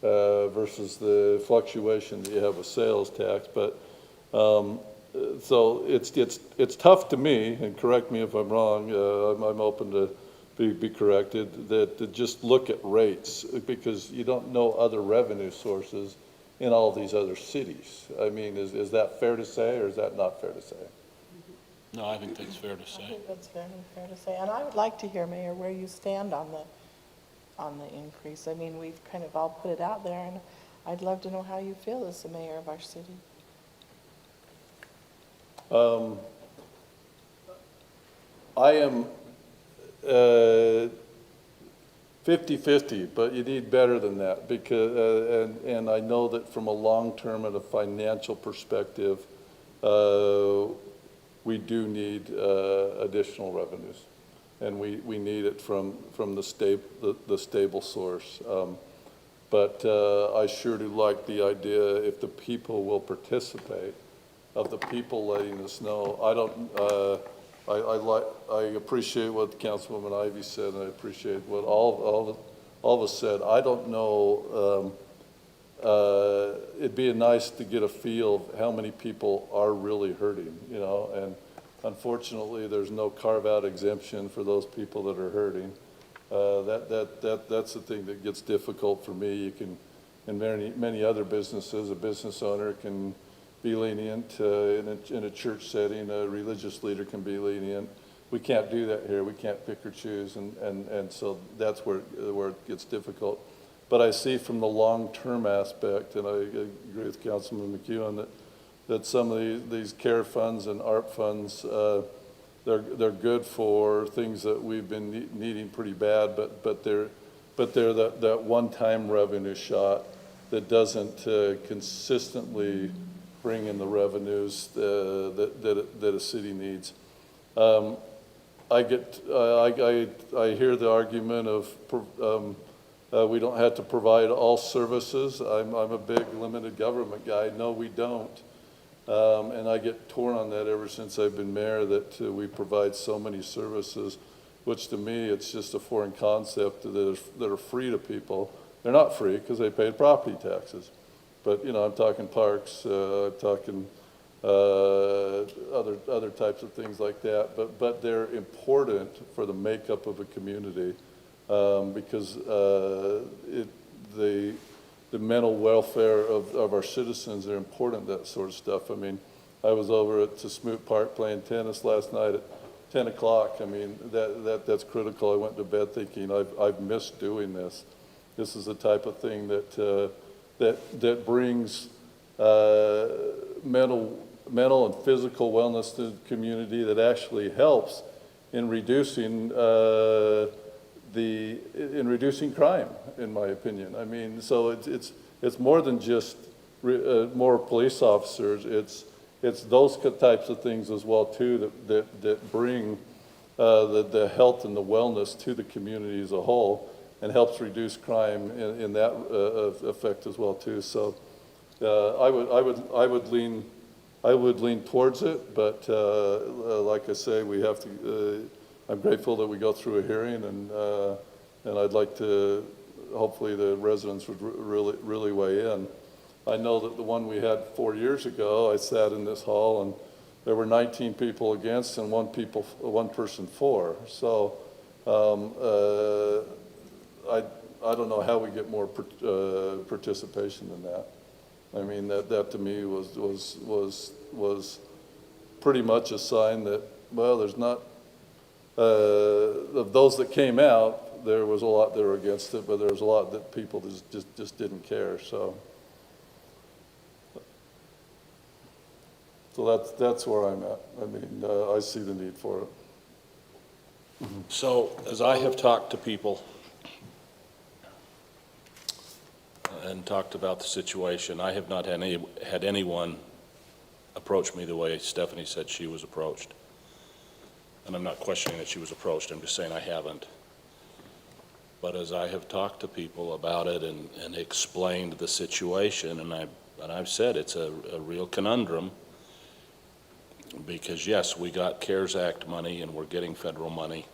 versus the fluctuation that you have with sales tax, but so it's tough to me, and correct me if I'm wrong, I'm open to be corrected, that to just look at rates, because you don't know other revenue sources in all these other cities. I mean, is that fair to say, or is that not fair to say? No, I think that's fair to I say. think that's very fair to say. And I would like to hear, Mayor, where you stand on the increase. I mean, we've kind of all put it out there, and I'd love to know how you feel as the mayor of our city. I am 50-50, but you need better than that, because and I know that from a long-term and a financial perspective, we do need additional revenues, and we need it from the stable source. But I sure do like the idea, if the people will participate, of the people letting us know. I don't. I appreciate what Councilwoman Ivy said, and I appreciate what all of us said. I don't know. It'd be nice to get a feel of how many people are really hurting, and unfortunately, there's no carve-out exemption for those people that are hurting. That's the thing that gets difficult for me. You can, in many other businesses, a business owner can be lenient in a church setting. A religious leader can be lenient. We can't do that here. We can't pick or choose, and so that's where it gets difficult. But I see from the long-term aspect, and I agree with Councilman McEwen that some of these care funds and ARP funds, they're good for things that we've been needing pretty bad, but they're that one-time revenue shot that doesn't consistently bring in the revenues that a city needs. I hear the argument of we don't have to provide all services. I'm a big limited government guy. No, we don't. And I get torn on that ever since I've been mayor, that we provide so many services, which to me, it's just a foreign concept that are free to people. They're not free because they paid property taxes. But, I'm talking parks, I'm talking other types of things like that. But they're important for the makeup of a community because the mental welfare of our citizens are important, that sort of stuff. I mean, I was over at Smoot Park playing tennis last night at 10 o'clock. I mean, that's critical. I went to bed thinking, I've missed doing this. This is the type of thing that brings mental and physical wellness to the community, that actually helps in reducing reducing crime, in my opinion. I mean, so it's more than just more police officers. It's those types of things as well too that bring the health and the wellness to the community as a whole, and helps reduce crime in that effect as well too. So I would lean towards it, but like I say, we have to. I'm grateful that we go through a hearing, and I'd like to. Hopefully, the residents would really weigh in. I know that the one we had 4 years ago, I sat in this hall, and there were 19 people against and one person for. So I don't know how we get more participation than that. I mean, that to me was pretty much a sign that, well, there's not, of those that came out, there was a lot that were against it, but there was a lot that people just didn't care. So that's where I'm at. I mean, I see the need for it. So, as I have talked to people and talked about the situation, I have not had anyone approach me the way Stephanie said she was approached. And I'm not questioning that she was approached, I'm just saying I haven't. But as I have talked to people about it and explained the situation, and I've said it's a real conundrum, because yes, we got CARES Act money and we're getting federal money,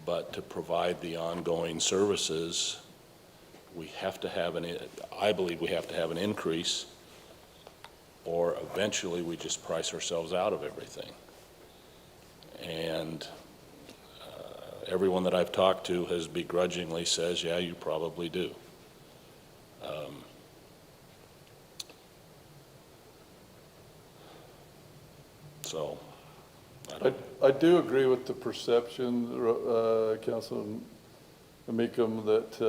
but to provide the ongoing services, we have to have I believe we have to have an increase, or eventually we just price ourselves out of everything. And everyone that I've talked to has begrudgingly says, yeah, you probably do. So, I do agree with the perception, Councilman Meekum, that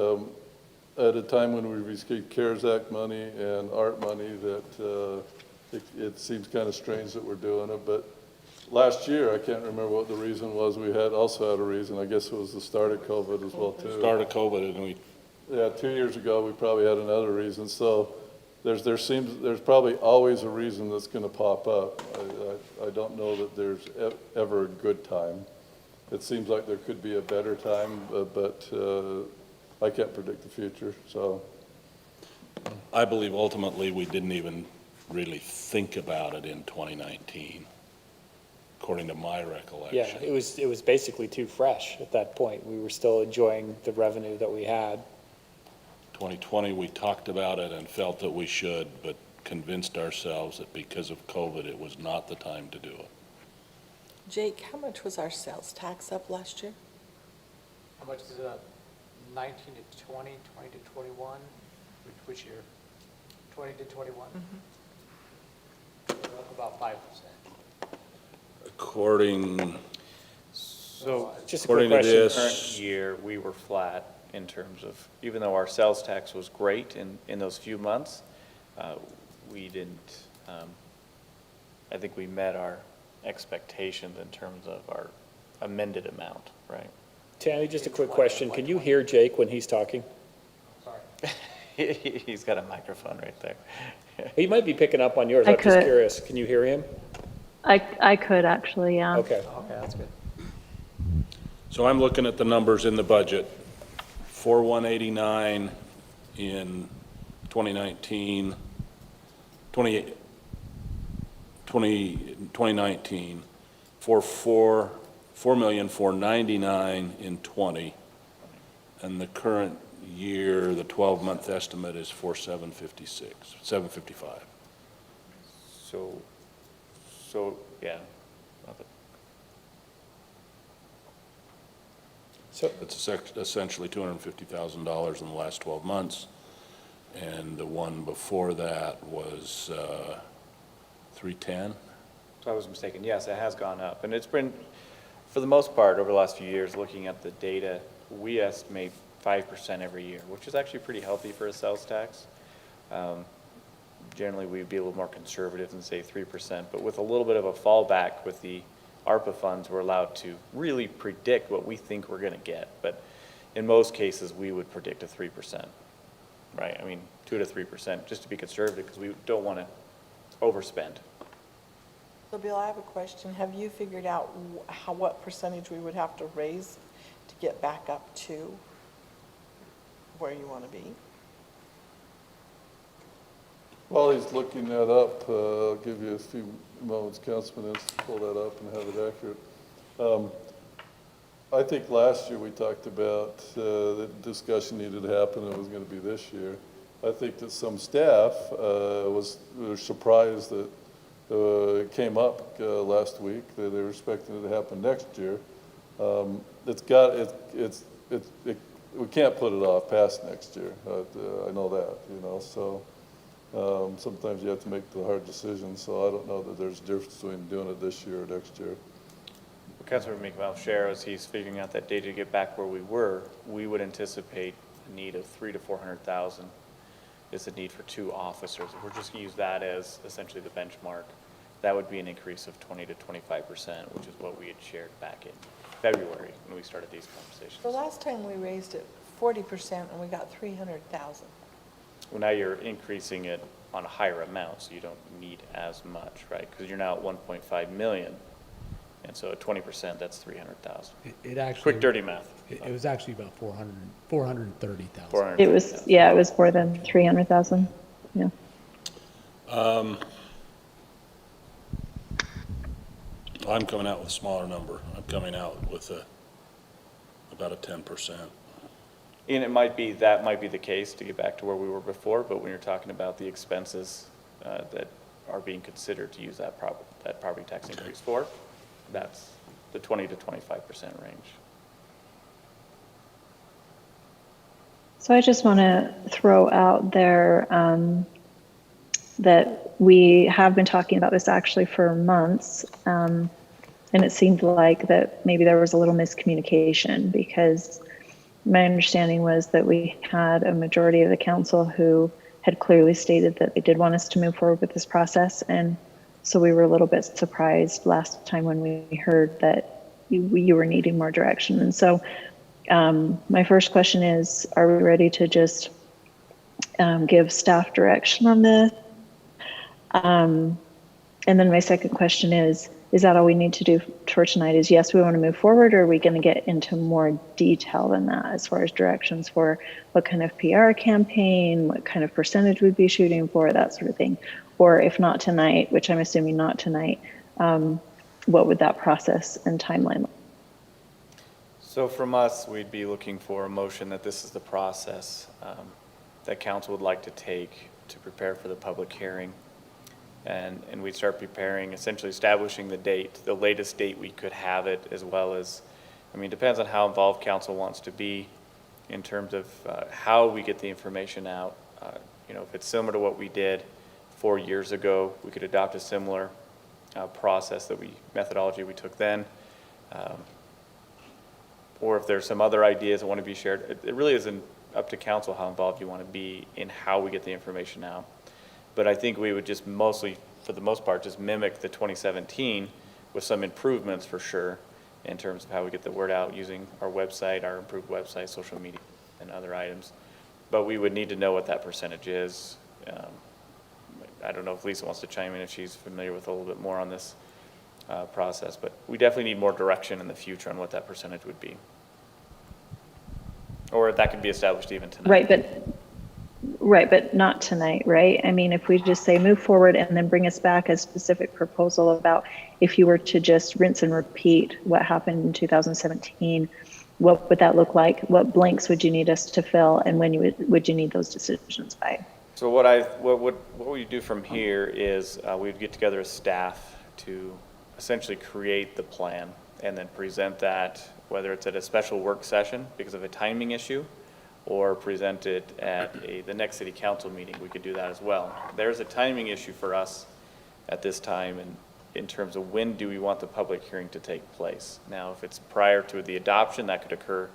at a time when we received CARES Act money and ARP money, that it seems kind of strange that we're doing it. But last year, I can't remember what the reason was. We also had a reason. I guess it was the start of COVID as well too. Start of COVID, and Yeah, 2 years ago, we probably had another reason. So there's probably always a reason that's going to pop up. I don't know that there's ever a good time. It seems like there could be a better time, but I can't predict the future. So I believe ultimately we didn't even really think about it in 2019, according to my recollection. Yeah, it was basically too fresh at that point. We were still enjoying the revenue that we had. 2020, we talked about it and felt that we should, but convinced ourselves that because of COVID, it was not the time to do it. Jake, how much was our sales tax up last year? How much is it up? 19 to 20, 20 to 21? Which year? 20 to 21? Up about 5%. According So, Just a quick According to question. this- current year, we were flat in terms of, even though our sales tax was great in those few months, we didn't, I think we met our expectations in terms of our amended amount, right? Tammy, just a quick question. Can you hear Jake when he's talking? Sorry. He's got a microphone right there. He might be picking up on yours. I I'm just could. curious. Can you hear him? I could actually, yeah. Okay. Okay, that's good. So I'm looking at the numbers in the budget. 4,189 in 2019, 2019, 4,499 in 20, and the current year, the 12-month estimate is 755. So, yeah. So, It's essentially $250,000 in the last 12 months, and the one before that was 310. So I was mistaken. Yes, it has gone up. And it's been, for the most part, over the last few years, looking at the data, we estimate 5% every year, which is actually pretty healthy for a sales tax. Generally, we'd be a little more conservative and say 3%, but with a little bit of a fallback with the Arpa funds, we're allowed to really predict what we think we're going to get. But in most cases, we would predict a 3%, right? I mean, 2 to 3%, just to be conservative, because we don't want to overspend. So Bill, I have a question. Have you figured out what percentage we would have to raise to get back up to where you want to be? While he's looking that up, I'll give you a few moments, Councilman, to pull that up and have it accurate. I think last year we talked about the discussion needed to happen, and it was going to be this year. I think that some staff were surprised that it came up last week, that they were expecting it to happen next year. We can't put it off past next year. I know that, you know, so. Sometimes you have to make the hard decisions, so I don't know that there's a difference between doing it this year or next year. What Councilor McMahon share as he's figuring out that data to get back where we were, we would anticipate a need of 300,000 to 400,000 is the need for 2 officers. If we're just going to use that as essentially the benchmark, that would be an increase of 20 to 25%, which is what we had shared back in February when we started these conversations. The last time we raised it 40% and we got 300,000. Well, now you're increasing it on a higher amount, so you don't need as much, right? Because you're now at 1.5 million, and so at 20%, that's 300,000. It actually. Quick, dirty math. It was actually about 430,000. 400. It was, yeah, it was more than 300,000, yeah. I'm coming out with a smaller number. I'm coming out with about a 10%. And it might be, that might be the case to get back to where we were before, but when you're talking about the expenses that are being considered to use that property tax increase for, that's the 20 to 25% range. So I just want to throw out there that we have been talking about this actually for months, and it seemed like that maybe there was a little miscommunication, because my understanding was that we had a majority of the council who had clearly stated that they did want us to move forward with this process. And so we were a little bit surprised last time when we heard that you were needing more direction. And so my first question is, are we ready to just give staff direction on this? And then my second question is that all we need to do for tonight is, yes, we want to move forward, or are we going to get into more detail than that as far as directions for what kind of PR campaign, what kind of percentage we'd be shooting for, that sort of thing? Or if not tonight, which I'm assuming not tonight, what would that process and timeline look? So from us, we'd be looking for a motion that this is the process that council would like to take to prepare for the public hearing. And we'd start preparing, essentially establishing the date, the latest date we could have it, as well as, I mean, it depends on how involved council wants to be in terms of how we get the information out. You know, if it's similar to what we did 4 years ago, we could adopt a similar process methodology we took then. Or if there's some other ideas that want to be shared, it really isn't up to council how involved you want to be in how we get the information out. But I think we would just mostly, for the most part, just mimic the 2017 with some improvements for sure in terms of how we get the word out using our website, our improved website, social media, and other items. But we would need to know what that percentage is. I don't know if Lisa wants to chime in if she's familiar with a little bit more on this process, but we definitely need more direction in the future on what that percentage would be. Or that could be established even tonight. Right, but not tonight, right? I mean, if we just say move forward and then bring us back a specific proposal about if you were to just rinse and repeat what happened in 2017, what would that look like? What blanks would you need us to fill, and when would you need those decisions by? So what we do from here is we'd get together as staff to essentially create the plan and then present that, whether it's at a special work session because of a timing issue, or present it at the next city council meeting. We could do that as well. There's a timing issue for us at this time, and in terms of when do we want the public hearing to take place. Now, if it's prior to the adoption, that could occur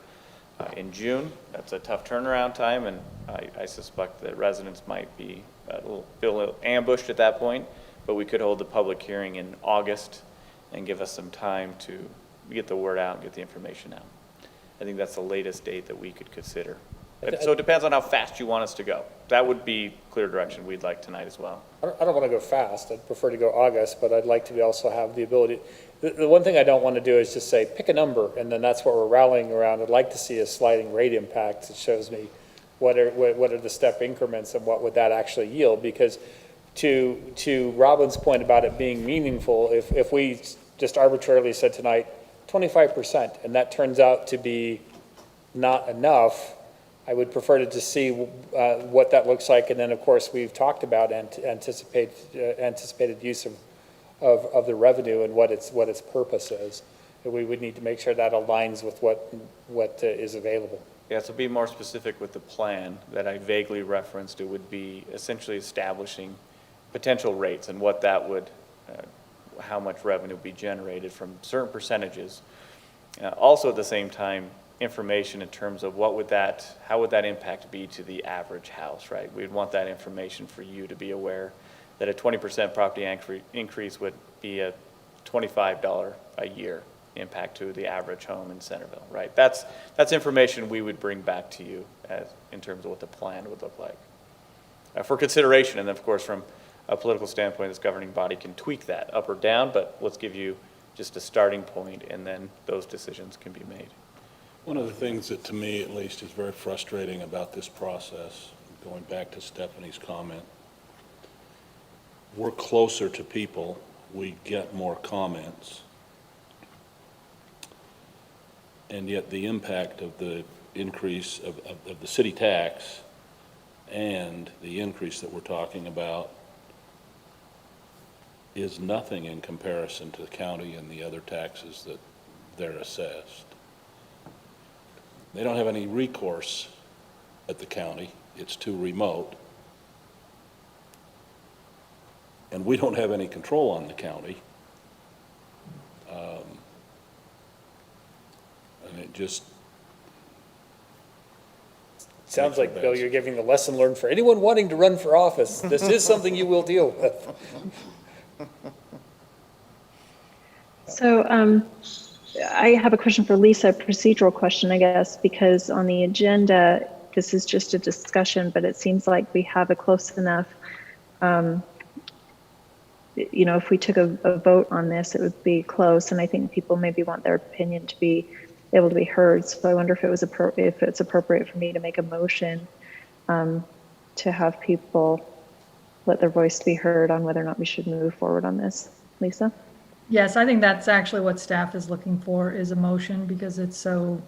in June. That's a tough turnaround time, and I suspect that residents might be feel a little ambushed at that point, but we could hold the public hearing in August and give us some time to get the word out and get the information out. I think that's the latest date that we could consider. So it depends on how fast you want us to go. That would be clear direction we'd like tonight as well. I don't want to go fast. I'd prefer to go August, but I'd like to also have the ability. The one thing I don't want to do is just say, pick a number, and then that's what we're rallying around. I'd like to see a sliding rate impact that shows me what are the step increments and what would that actually yield. Because to Robin's point about it being meaningful, if we just arbitrarily said tonight, 25%, and that turns out to be not enough, I would prefer to just see what that looks like. And then, of course, we've talked about anticipated use of the revenue and what its purpose is. And we would need to make sure that aligns with what is available. Yeah, so be more specific with the plan that I vaguely referenced. It would be essentially establishing potential rates and what that would, how much revenue would be generated from certain percentages. Also at the same time, information in terms of how would that impact be to the average house, right? We'd want that information for you to be aware that a 20% property increase would be a $25 a year impact to the average home in Centerville, right? That's information we would bring back to you in terms of what the plan would look like for consideration. And then, of course, from a political standpoint, this governing body can tweak that up or down, but let's give you just a starting point, and then those decisions can be made. One of the things that, to me at least, is very frustrating about this process, going back to Stephanie's comment, we're closer to people, we get more comments, and yet the impact of the increase of the city tax and the increase that we're talking about is nothing in comparison to the county and the other taxes that they're assessed. They don't have any recourse at the county. It's too remote. And we don't have any control on the county. And it just... Sounds like, Bill, you're giving the lesson learned for anyone wanting to run for office. This is something you will deal with. So I have a question for Lisa, a procedural question, I guess, because on the agenda, this is just a discussion, but it seems like we have a close enough, if we took a vote on this, it would be close, and I think people maybe want their opinion to be able to be heard. So I wonder if it's appropriate for me to make a motion to have people let their voice be heard on whether or not we should move forward on this. Lisa? Yes, I think that's actually what staff is looking for, is a motion, because it's so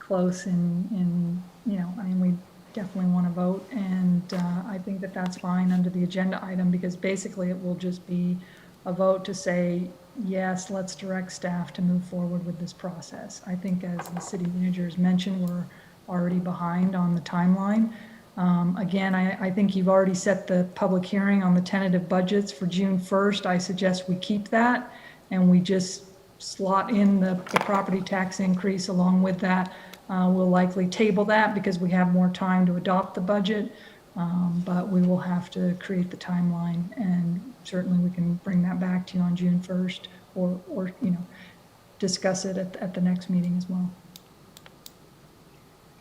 close and we definitely want to vote. And I think that that's fine under the agenda item, because basically it will just be a vote to say, yes, let's direct staff to move forward with this process. I think, as the city manager has mentioned, we're already behind on the timeline. Again, I think you've already set the public hearing on the tentative budgets for June 1st. I suggest we keep that, and we just slot in the property tax increase along with that. We'll likely table that because we have more time to adopt the budget, but we will have to create the timeline, and certainly we can bring that back to you on June 1st or discuss it at the next meeting as well.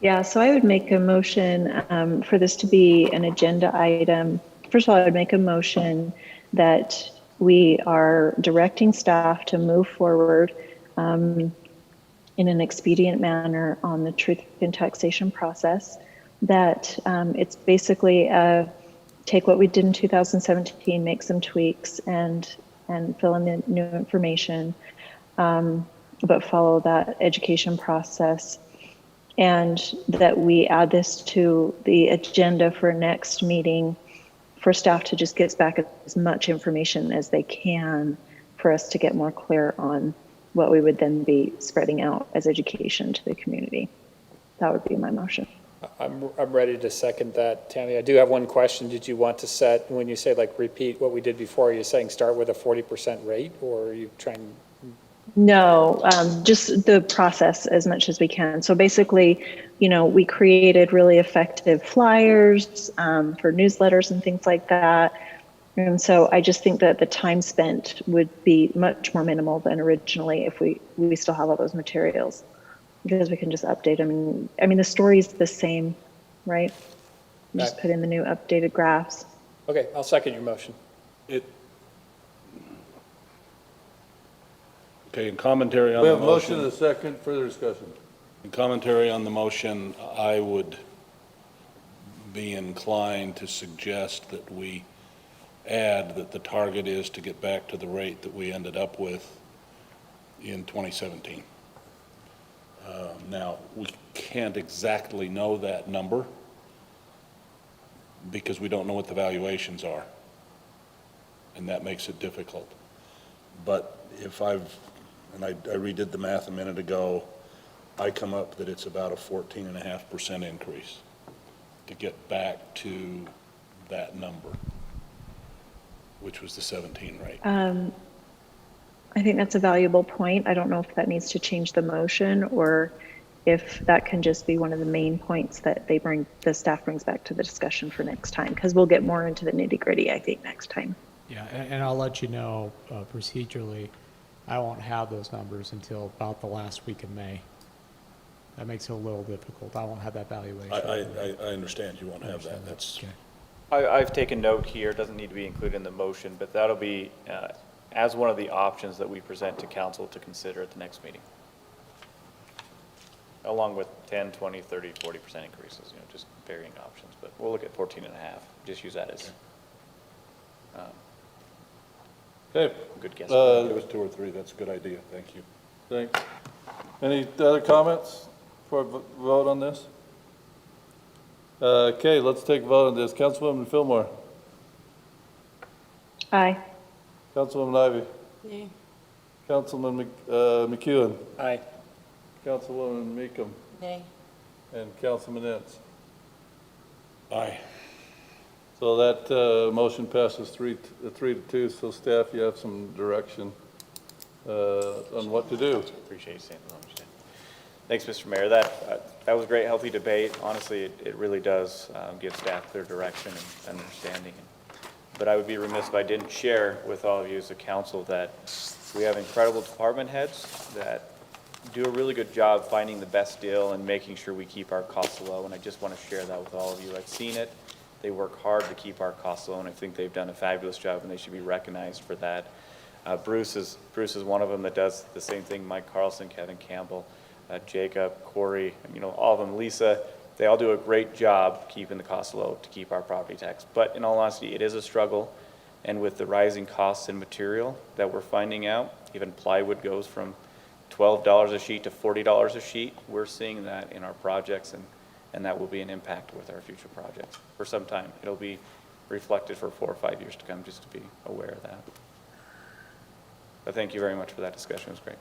Yeah, so I would make a motion for this to be an agenda item. First of all, I would make a motion that we are directing staff to move forward in an expedient manner on the truth in taxation process. That it's basically take what we did in 2017, make some tweaks and fill in the new information, but follow that education process. And that we add this to the agenda for next meeting for staff to just get back as much information as they can for us to get more clear on what we would then be spreading out as education to the community. That would be my motion. I'm ready to second that, Tammy. I do have one question. Did you want to set, when you say like repeat what we did before, are you saying start with a 40% rate, or are you trying? No, just the process as much as we can. So basically, we created really effective flyers for newsletters and things like that. And so I just think that the time spent would be much more minimal than originally if we still have all those materials, because we can just update them. I mean, the story's the same, right? Just put in the new updated graphs. Okay, I'll second your motion. Okay, in commentary on We the have a motion and motion, a second, further discussion. in commentary on the motion, I would be inclined to suggest that we add that the target is to get back to the rate that we ended up with in 2017. Now, we can't exactly know that number because we don't know what the valuations are, and that makes it difficult. But if I redid the math a minute ago, I come up that it's about a 14.5% increase to get back to that number, which was the 17 rate. I think that's a valuable point. I don't know if that needs to change the motion or if that can just be one of the main points that the staff brings back to the discussion for next time, because we'll get more into the nitty gritty, I think, next time. Yeah, and I'll let you know procedurally, I won't have those numbers until about the last week of May. That makes it a little difficult. I won't have that valuation. I understand you won't have that. That's Okay. I've taken note here, it doesn't need to be included in the motion, but that'll be as one of the options that we present to council to consider at the next meeting. Along with 10, 20, 30, 40% increases, just varying options, but we'll look at 14.5, just use that as Okay, a good guess. it was 2 or 3. That's a good idea. Thank you. thanks. Any other comments before I vote on this? Okay, let's take a vote on this. Councilwoman Fillmore, Aye. Councilwoman Ivy, Nay. Councilman McEwen, Aye. Councilwoman Meekum, Nay. and Councilman Ince. Aye. So that motion passes 3-2. So staff, you have some direction on what to do. Appreciate you saying the motion. Thanks, Mr. Mayor. That was a great, healthy debate. Honestly, it really does give staff clear direction and understanding. But I would be remiss if I didn't share with all of you as a council that we have incredible department heads that do a really good job finding the best deal and making sure we keep our costs low. And I just want to share that with all of you. I've seen it. They work hard to keep our costs low, and I think they've done a fabulous job, and they should be recognized for that. Bruce is one of them that does the same thing. Mike Carlson, Kevin Campbell, Jacob, Corey, all of them, Lisa, they all do a great job keeping the costs low to keep our property tax. But in all honesty, it is a struggle. And with the rising costs in material that we're finding out, even plywood goes from $12 a sheet to $40 a sheet. We're seeing that in our projects, and that will be an impact with our future projects for some time. It'll be reflected for 4 or 5 years to come, just to be aware of that. But thank you very much for that discussion. It was great.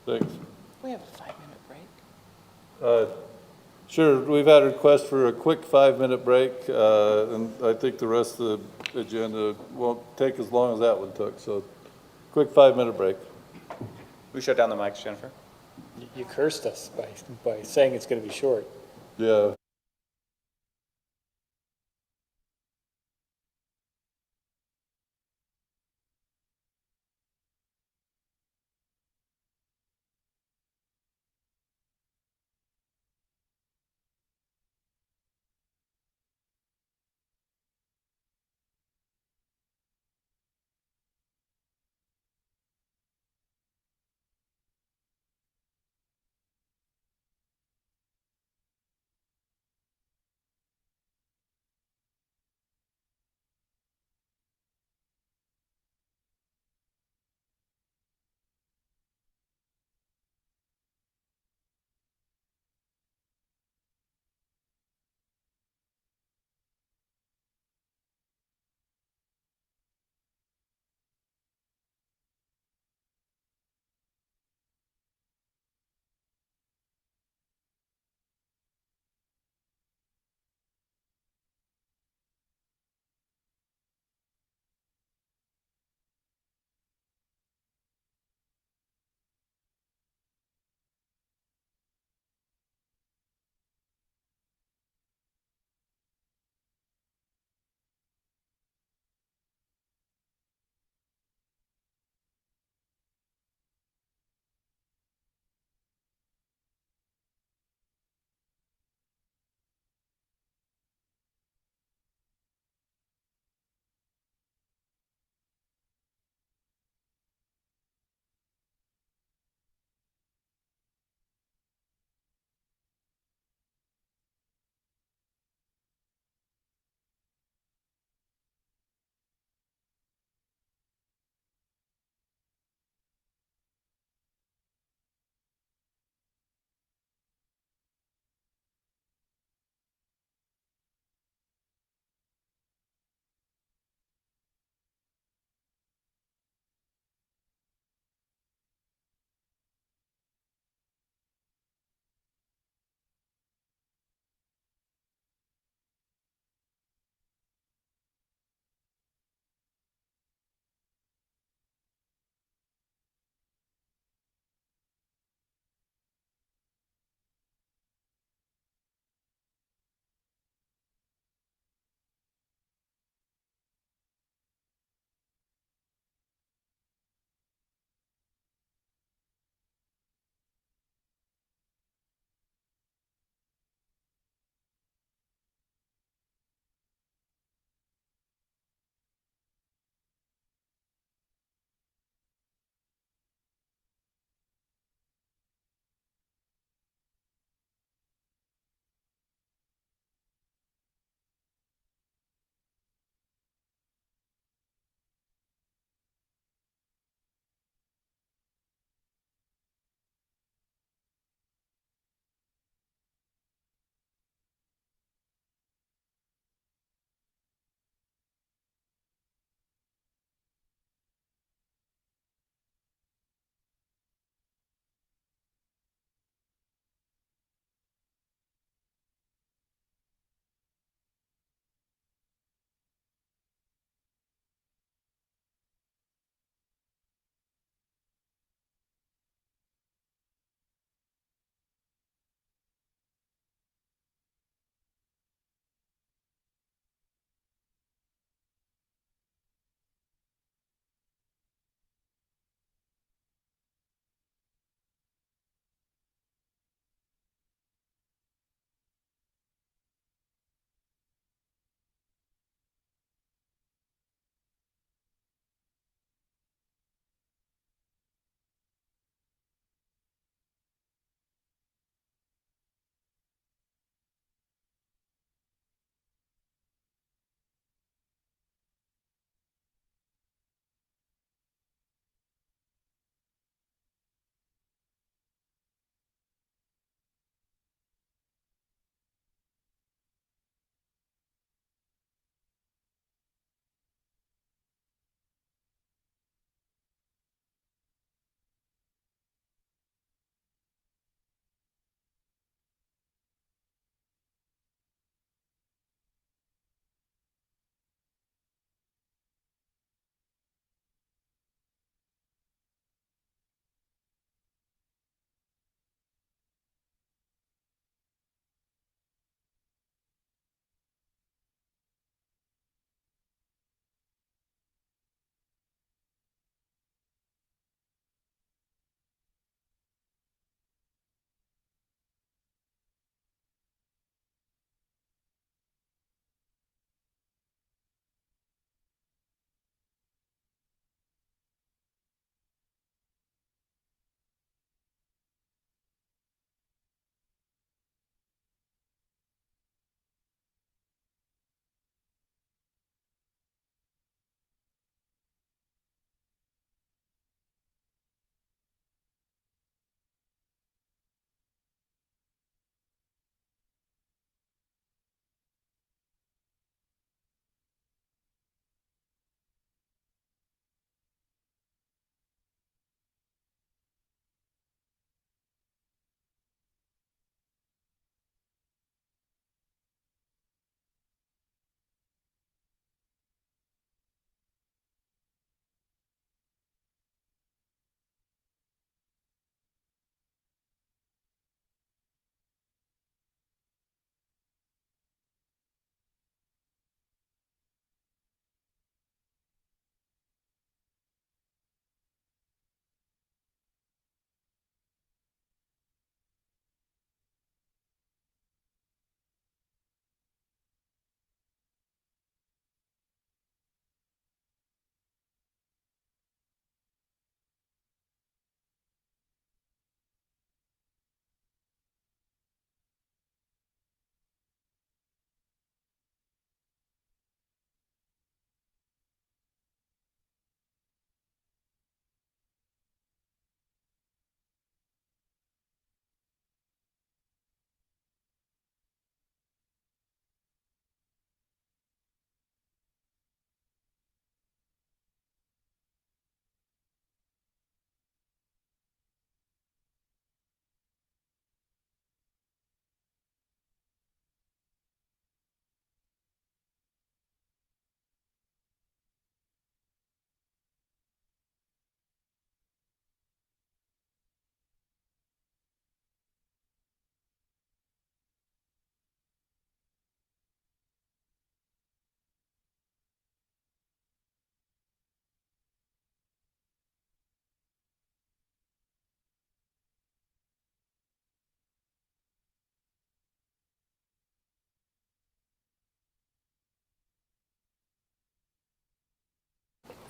Thanks. We have a 5-minute break. Sure, we've had a request for a quick 5-minute break, and I think the rest of the agenda won't take as long as that one took, so quick 5-minute break. We shut down the mics, Jennifer? You cursed us by saying it's going to be short. Yeah.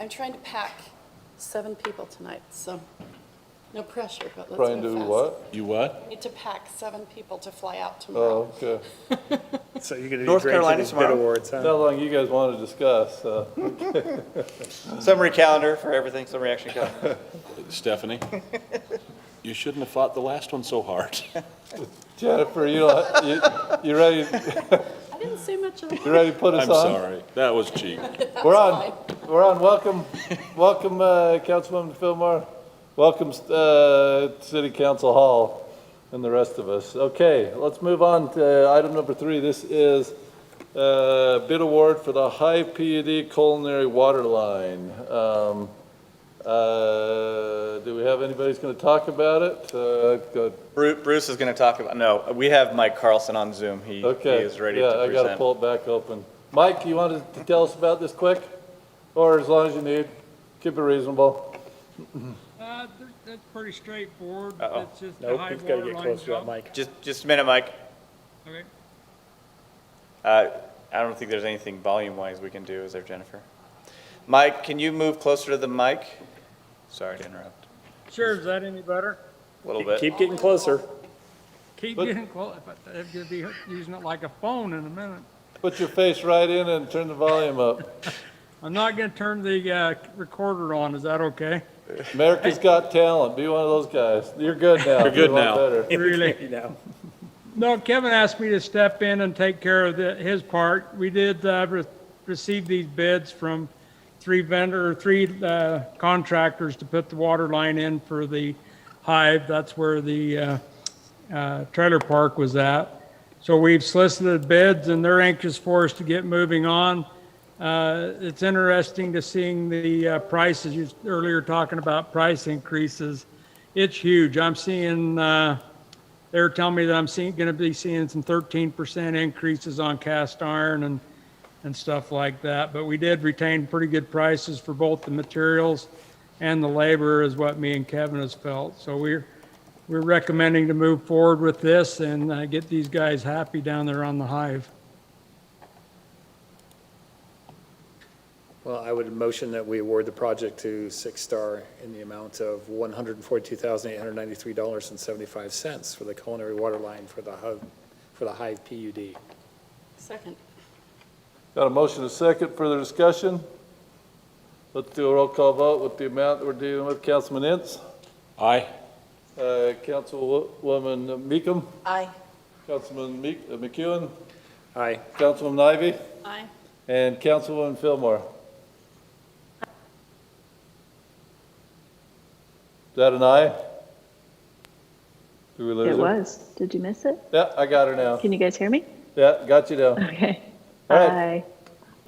I'm trying to pack 7 people tonight, so no pressure, but let's Trying to move fast. what? You what? Need to pack 7 people to fly out tomorrow. Oh, okay. So you're going to be North granted Carolina these bid tomorrow? awards, huh? How long you guys want to discuss? Summary calendar for everything, summary action calendar. Stephanie? You shouldn't have fought the last one so hard. Jennifer, you ready, I didn't say much of you ready to put us I'm on? sorry. That was cheap. We're on. Welcome, Councilwoman Fillmore. Welcome, City Council Hall and the rest of us. Okay, let's move on to item number 3. This is bid award for the high PUD culinary water line. Do we have anybody who's going to talk about it? Go ahead. Bruce is going to talk about, no, we have Mike Carlson on Zoom. He Okay. is ready Yeah, to I got to present. pull it back open. Mike, you wanted to tell us about this quick? Or as long as you need? Keep it reasonable. That's pretty straightforward. Uh-oh. It's just a Nope, high he's got to water get line closer to that job. mic. Just a minute, Mike. Okay. I don't think there's anything volume-wise we can do, is there, Jennifer? Mike, can you move closer to the mic? Sorry to interrupt. Sure, is that any better? A little bit. Keep getting closer. Keep But- getting close. If you'd be using it like a phone in a minute. Put your face right in and turn the volume up. I'm not gonna turn the recorder on. Is that okay? America's Got Talent. Be one of those guys. You're good now. You're good Doing a lot now. better. Really? You know. No, Kevin asked me to step in and take care of his part. We did receive these bids from 3 contractors to put the water line in for the Hive. That's where the trailer park was at. So we've solicited bids, and they're anxious for us to get moving on. It's interesting to seeing the prices. You earlier talking about price increases. It's huge. I'm seeing, they're telling me that I'm going to be seeing some 13% increases on cast iron and stuff like that. But we did retain pretty good prices for both the materials and the labor, is what me and Kevin has felt. So we're recommending to move forward with this and get these guys happy down there on the Hive. Well, I would motion that we award the project to Six Star in the amount of $142,893.75 for the culinary water line for the Hive PUD. Second. Got a motion and a second. Further discussion? Let's do a roll call vote with the amount that we're dealing with. Councilman Ince? Aye. Councilwoman Meekum? Aye. Councilman McEwen? Aye. Councilwoman Ivy? Aye. And Councilwoman Fillmore? Is that an aye? Did we lose her? It was. Did you miss it? Yeah, I got her now. Can you guys hear me? Yeah, got you now. Okay. All right. Aye.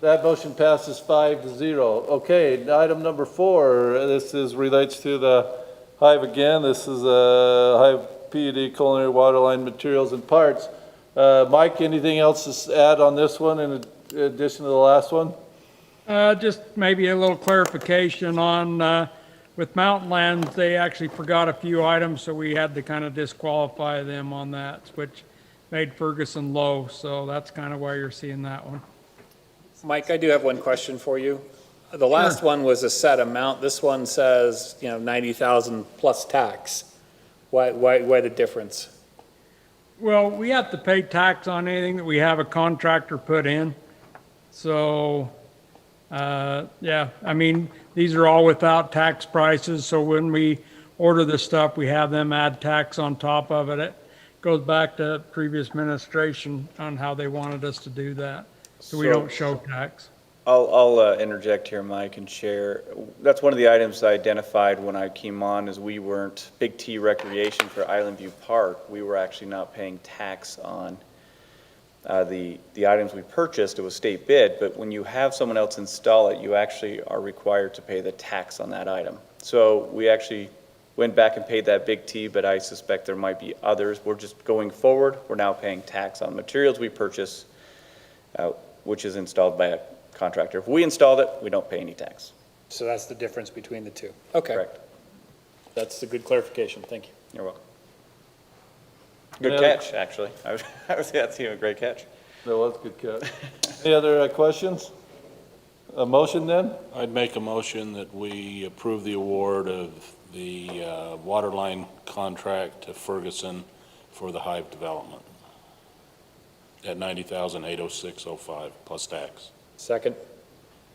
That motion passes 5-0. Okay, item number 4, this relates to the Hive again. This is Hive PUD culinary water line materials and parts. Mike, anything else to add on this one in addition to the last one? Just maybe a little clarification on, with Mountain Lands, they actually forgot a few items, so we had to kind of disqualify them on that, which made Ferguson low, so that's kind of why you're seeing that one. Mike, I do have one question for you. The last one was a set amount. This one says, 90,000 plus tax. Why the difference? Well, we have to pay tax on anything that we have a contractor put in. So, yeah, I mean, these are all without tax prices, so when we order the stuff, we have them add tax on top of it. It goes back to previous administration on how they wanted us to do that, so we don't show tax. I'll interject here, Mike, and share. That's one of the items I identified when I came on, is we weren't, Big T Recreation for Island View Park, we were actually not paying tax on the items we purchased. It was state bid, but when you have someone else install it, you actually are required to pay the tax on that item. So we actually went back and paid that Big T, but I suspect there might be others. We're just going forward, we're now paying tax on materials we purchase, which is installed by a contractor. If we installed it, we don't pay any tax. So that's the difference between the two. Okay. Correct. That's a good clarification. Thank you. You're welcome. Good Yeah. catch, actually. That's a great catch. That was a good catch. Any other questions? A motion then? I'd make a motion that we approve the award of the water line contract to Ferguson for the Hive development at $90,806.05 plus tax. Second.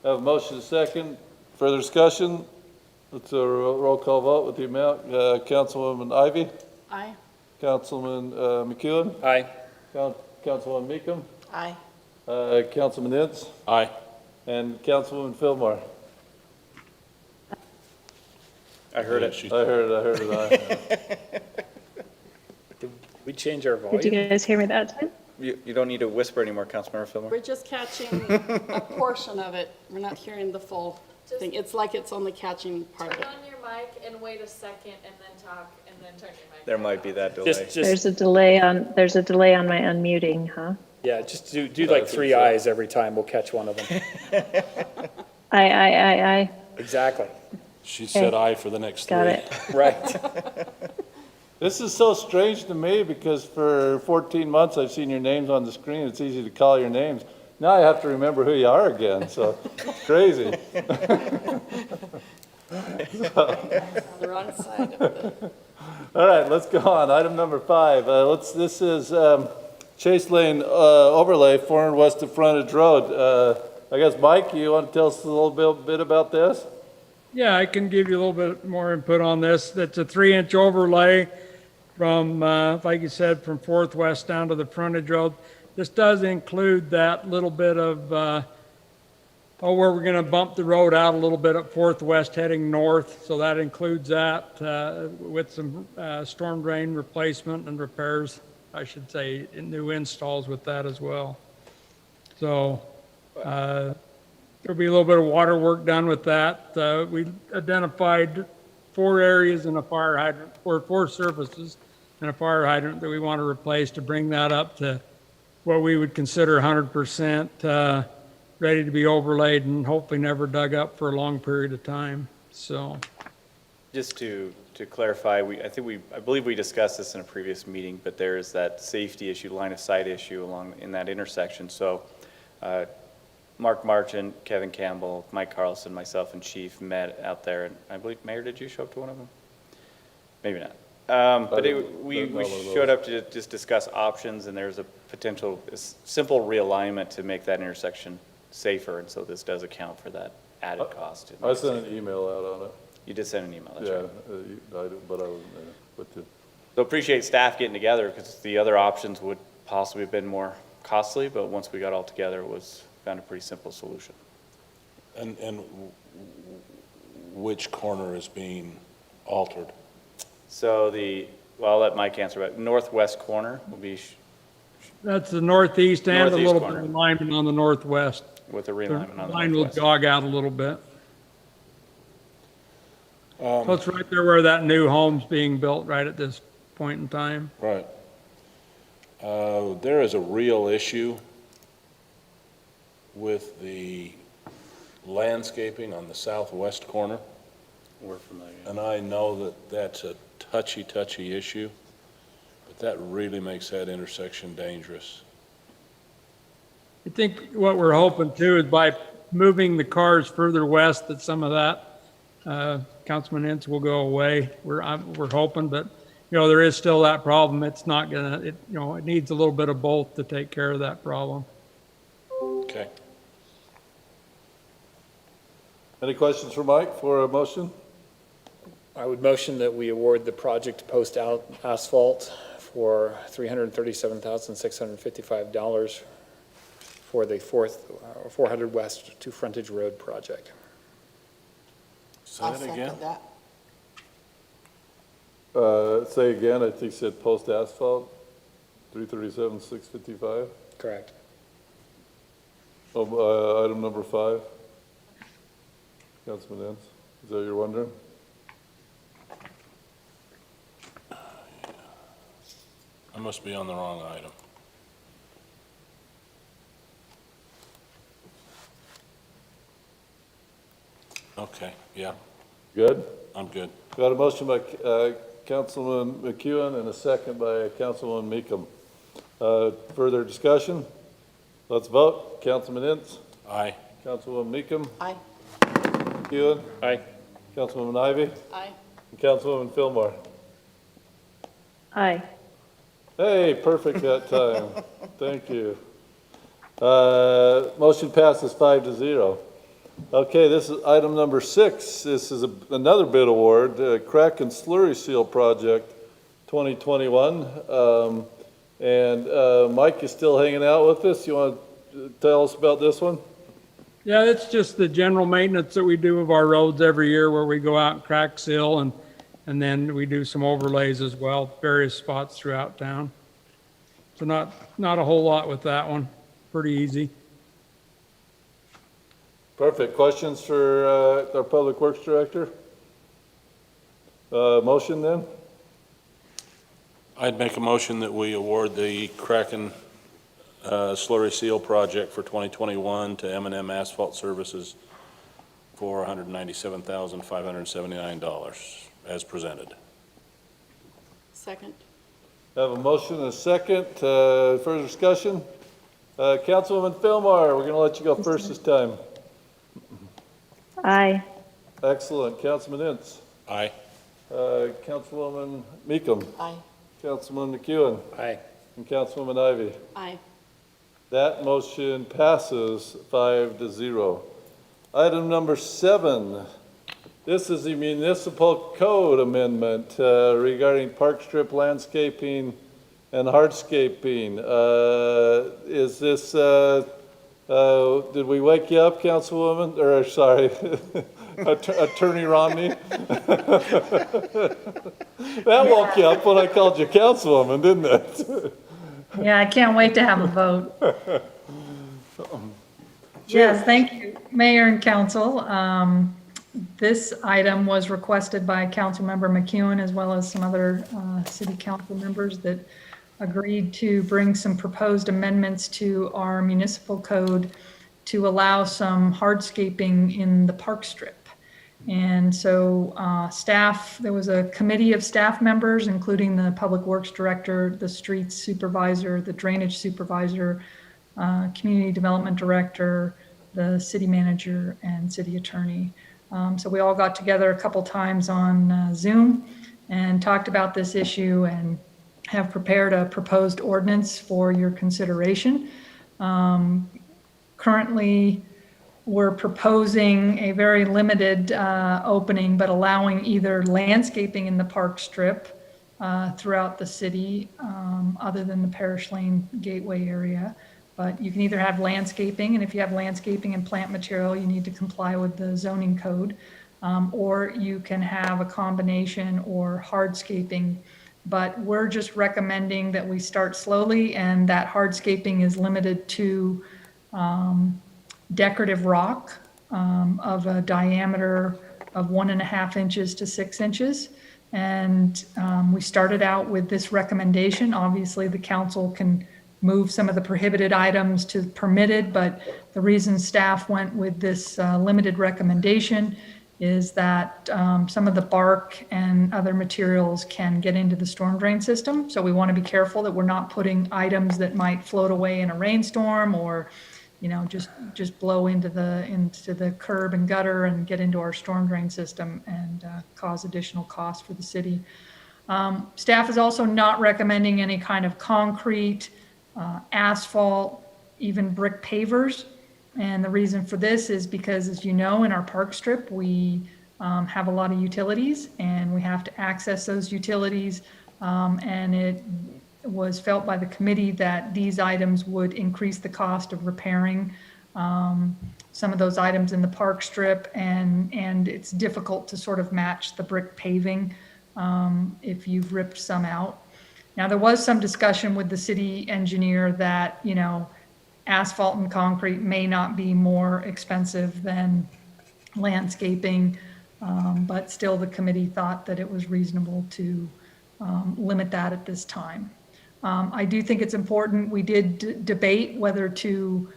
Have a motion and a second. Further discussion? Let's roll call vote with the amount. Councilwoman Ivy? Aye. Councilman McEwen? Aye. Councilwoman Meekum? Aye. Councilman Ince? Aye. And Councilwoman Fillmore? I heard it. I heard it, aye. Did we change our Did you volume? guys hear me that time? You don't need to whisper anymore, Councilmember Fillmore. We're just catching a portion of it. We're not hearing the full thing. It's like it's only catching part of Turn it. on your mic and wait a second and then talk and then turn your mic. There back might on. be that delay. Just, There's a delay on my unmuting, huh? yeah, just do like three ayes every time. We'll catch one of them. I. Exactly. She said aye for the next three. Got it. Right. This is so strange to me because for 14 months I've seen your names on the screen. It's easy to call your names. Now I have to remember who you are again, so it's crazy. The wrong side of it. All right, let's go on. Item number 5. This is Chase Lane overlay, 400 west of Frontage Road. I guess, Mike, you want to tell us a little bit about this? Yeah, I can give you a little bit more input on this. It's a 3-inch overlay from, like you said, from Fourth West down to the frontage road. This does include that little bit of, where we're going to bump the road out a little bit at Fourth West heading north. So that includes that with some storm drain replacement and repairs, I should say, new installs with that as well. So there'll be a little bit of water work done with that. We identified 4 areas in a fire hydrant, or 4 surfaces in a fire hydrant that we want to replace to bring that up to what we would consider 100% ready to be overlaid and hopefully never dug up for a long period of time. So, Just to clarify, I believe we discussed this in a previous meeting, but there is that safety issue, line of sight issue in that intersection. So Mark Marchant, Kevin Campbell, Mike Carlson, myself, and Chief met out there, and I believe, Mayor, did you show up to one of them? Maybe not. But we showed up to just discuss options, and there's a potential simple realignment to make that intersection safer, and so this does account for that added cost. I sent an email out on it. You did send an email, that's Yeah, right. but I wasn't there. But So appreciate staff getting together, because the other options would possibly have been more costly, but once we got all together, found a pretty simple solution. And which corner is being altered? So I'll let Mike answer, but northwest corner will be that's the northeast and a Northeast little corner. bit of alignment on the northwest. with a The realignment on the line will northwest. jog out a little bit. So it's right there where that new home's being built right at this point in time. Right. There is a real issue with the landscaping on the southwest corner, We're familiar. and I know that that's a touchy issue, but that really makes that intersection dangerous. I think what we're hoping too is by moving the cars further west, that some of that, Councilman Ince will go away. We're hoping, but, there is still that problem. It's not gonna, it needs a little bit of both to take care of that problem. Okay. any questions for Mike for a motion? I would motion that we award the project post out asphalt for $337,655 for the 400 West to Frontage Road project. Say I'll that second again? that. Say again, I think you said post asphalt, 337,655. Correct. Item number 5. Councilman Ince, is that what you're wondering? I must be on the wrong item. Okay, yeah, Good? I'm good. Got a motion by Councilman McEwen and a second by Councilman Meekum. Further discussion? Let's vote. Councilman Ince, Aye. Councilwoman Meekum, Aye. Keelan, Aye. Councilwoman Ivy, Aye. and Councilwoman Fillmore. Aye. Hey, perfect that time. Thank you. Motion passes 5-0. Okay, this is item number 6. This is another bid award, Crack and Slurry Seal Project 2021. Mike is still hanging out with us. You want to tell us about this one? Yeah, it's just the general maintenance that we do of our roads every year where we go out and crack seal and then we do some overlays as well, various spots throughout town. So not a whole lot with that one, pretty easy. Perfect. Questions for our Public Works Director? Motion then? I'd make a motion that we award the Kraken Slurry Seal Project for 2021 to M&M Asphalt Services for $197,579 as presented. Second. Have a motion and a second. Further discussion? Councilwoman Fillmore, we're going to let you go first this time. Aye. Excellent. Councilman Ince. Aye. Councilwoman Meekum. Aye. Councilman McEwen. Aye. And Councilwoman Ivy. Aye. That motion passes 5-0. Item number 7. This is the municipal code amendment regarding park strip landscaping and hardscaping. Is this, did we wake you up, Councilwoman? Or, sorry, Attorney Romney? That woke you up when I called you Councilwoman, didn't it? Yeah, I can't wait to have a vote. Yes, thank you, Mayor and Council. This item was requested by Councilmember McEwen as well as some other city council members that agreed to bring some proposed amendments to our municipal code to allow some hardscaping in the park strip. And so there was a committee of staff members, including the Public Works Director, the Streets Supervisor, the Drainage Supervisor, Community Development Director, the City Manager, and City Attorney. So we all got together a couple times on Zoom and talked about this issue and have prepared a proposed ordinance for your consideration. Currently, we're proposing a very limited opening, but allowing either landscaping in the park strip throughout the city, other than the Parish Lane Gateway area. But you can either have landscaping, and if you have landscaping and plant material, you need to comply with the zoning code, or you can have a combination or hardscaping. But we're just recommending that we start slowly, and that hardscaping is limited to decorative rock of a diameter of 1.5 inches to 6 inches. And we started out with this recommendation. Obviously, the council can move some of the prohibited items to permitted, but the reason staff went with this limited recommendation is that some of the bark and other materials can get into the storm drain system. So we want to be careful that we're not putting items that might float away in a rainstorm or, you know, just blow into the curb and gutter and get into our storm drain system and cause additional costs for the city. Staff is also not recommending any kind of concrete, asphalt, even brick pavers. And the reason for this is because, as you know, in our park strip, we have a lot of utilities and we have to access those utilities. And it was felt by the committee that these items would increase the cost of repairing some of those items in the park strip. And it's difficult to sort of match the brick paving if you've ripped some out. Now, there was some discussion with the city engineer that, you know, asphalt and concrete may not be more expensive than landscaping, but still the committee thought that it was reasonable to limit that at this time. I do think it's important. We did debate whether to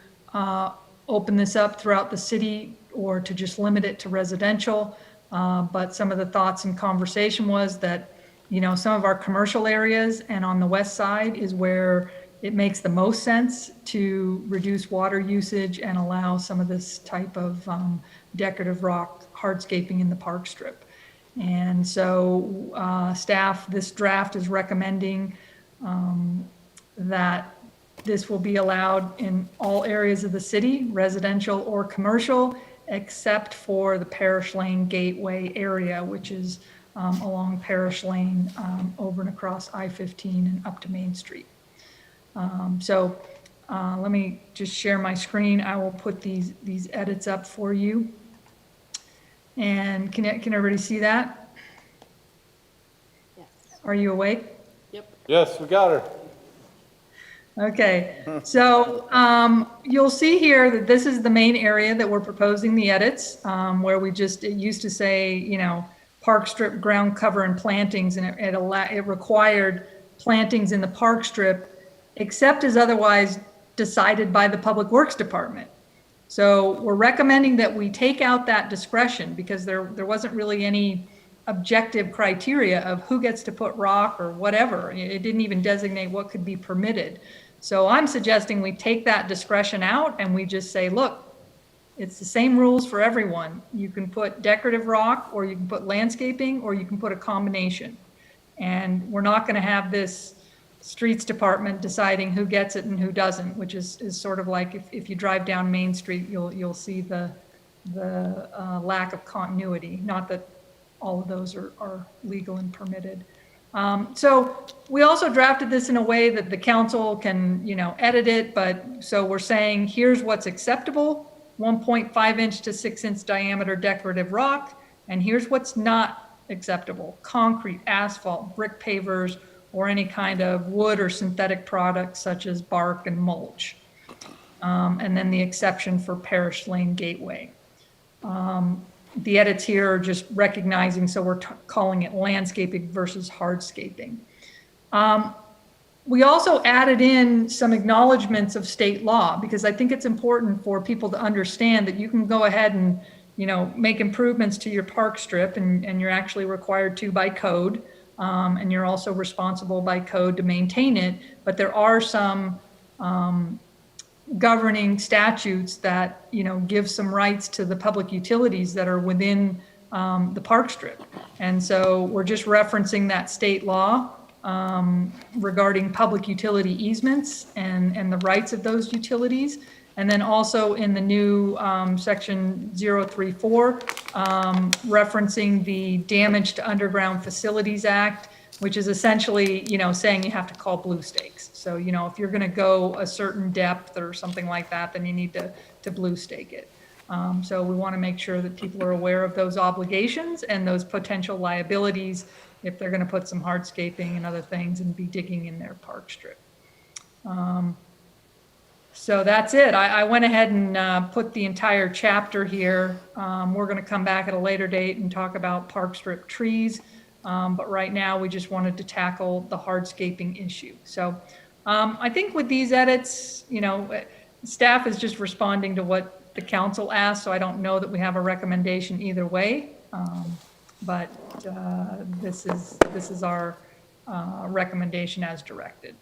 open this up throughout the city or to just limit it to residential, but some of the thoughts and conversation was that, you know, some of our commercial areas and on the west side is where it makes the most sense to reduce water usage and allow some of this type of decorative rock hardscaping in the park strip. And so staff, this draft is recommending that this will be allowed in all areas of the city, residential or commercial, except for the Parish Lane Gateway area, which is along Parish Lane over and across I-15 and up to Main Street. So let me just share my screen. I will put these edits up for you. And can everybody see that? Yes. Are you awake? Yep. Yes, we got her. Okay, so you'll see here that this is the main area that we're proposing the edits, where it used to say, you know, park strip ground cover and plantings, and it required plantings in the park strip, except as otherwise decided by the Public Works Department. So we're recommending that we take out that discretion, because there wasn't really any objective criteria of who gets to put rock or whatever. It didn't even designate what could be permitted. So I'm suggesting we take that discretion out and we just say, look, it's the same rules for everyone. You can put decorative rock, or you can put landscaping, or you can put a combination. And we're not going to have this streets department deciding who gets it and who doesn't, which is sort of like if you drive down Main Street, you'll see the lack of continuity. Not that all of those are legal and permitted. So we also drafted this in a way that the council can, you know, edit it, but so we're saying, here's what's acceptable: 1.5 inch to 6 inch diameter decorative rock, and here's what's not acceptable: concrete, asphalt, brick pavers, or any kind of wood or synthetic products such as bark and mulch. And then the exception for Parish Lane Gateway. The edits here are just recognizing, so we're calling it landscaping versus hardscaping. We also added in some acknowledgements of state law, because I think it's important for people to understand that you can go ahead and, you know, make improvements to your park strip, and you're actually required to by code, and you're also responsible by code to maintain it. But there are some governing statutes that, you know, give some rights to the public utilities that are within the park strip. And so we're just referencing that state law regarding public utility easements and the rights of those utilities. And then also in the new section 034, referencing the Damage to Underground Facilities Act, which is essentially, you know, saying you have to call blue stakes. So, you know, if you're going to go a certain depth or something like that, then you need to blue stake it. So we want to make sure that people are aware of those obligations and those potential liabilities if they're going to put some hardscaping and other things and be digging in their park strip. So that's it. I went ahead and put the entire chapter here. We're going to come back at a later date and talk about park strip trees. But right now we just wanted to tackle the hardscaping issue. So I think with these edits, you know, staff is just responding to what the council asked. So I don't know that we have a recommendation either way. But this is our recommendation as directed.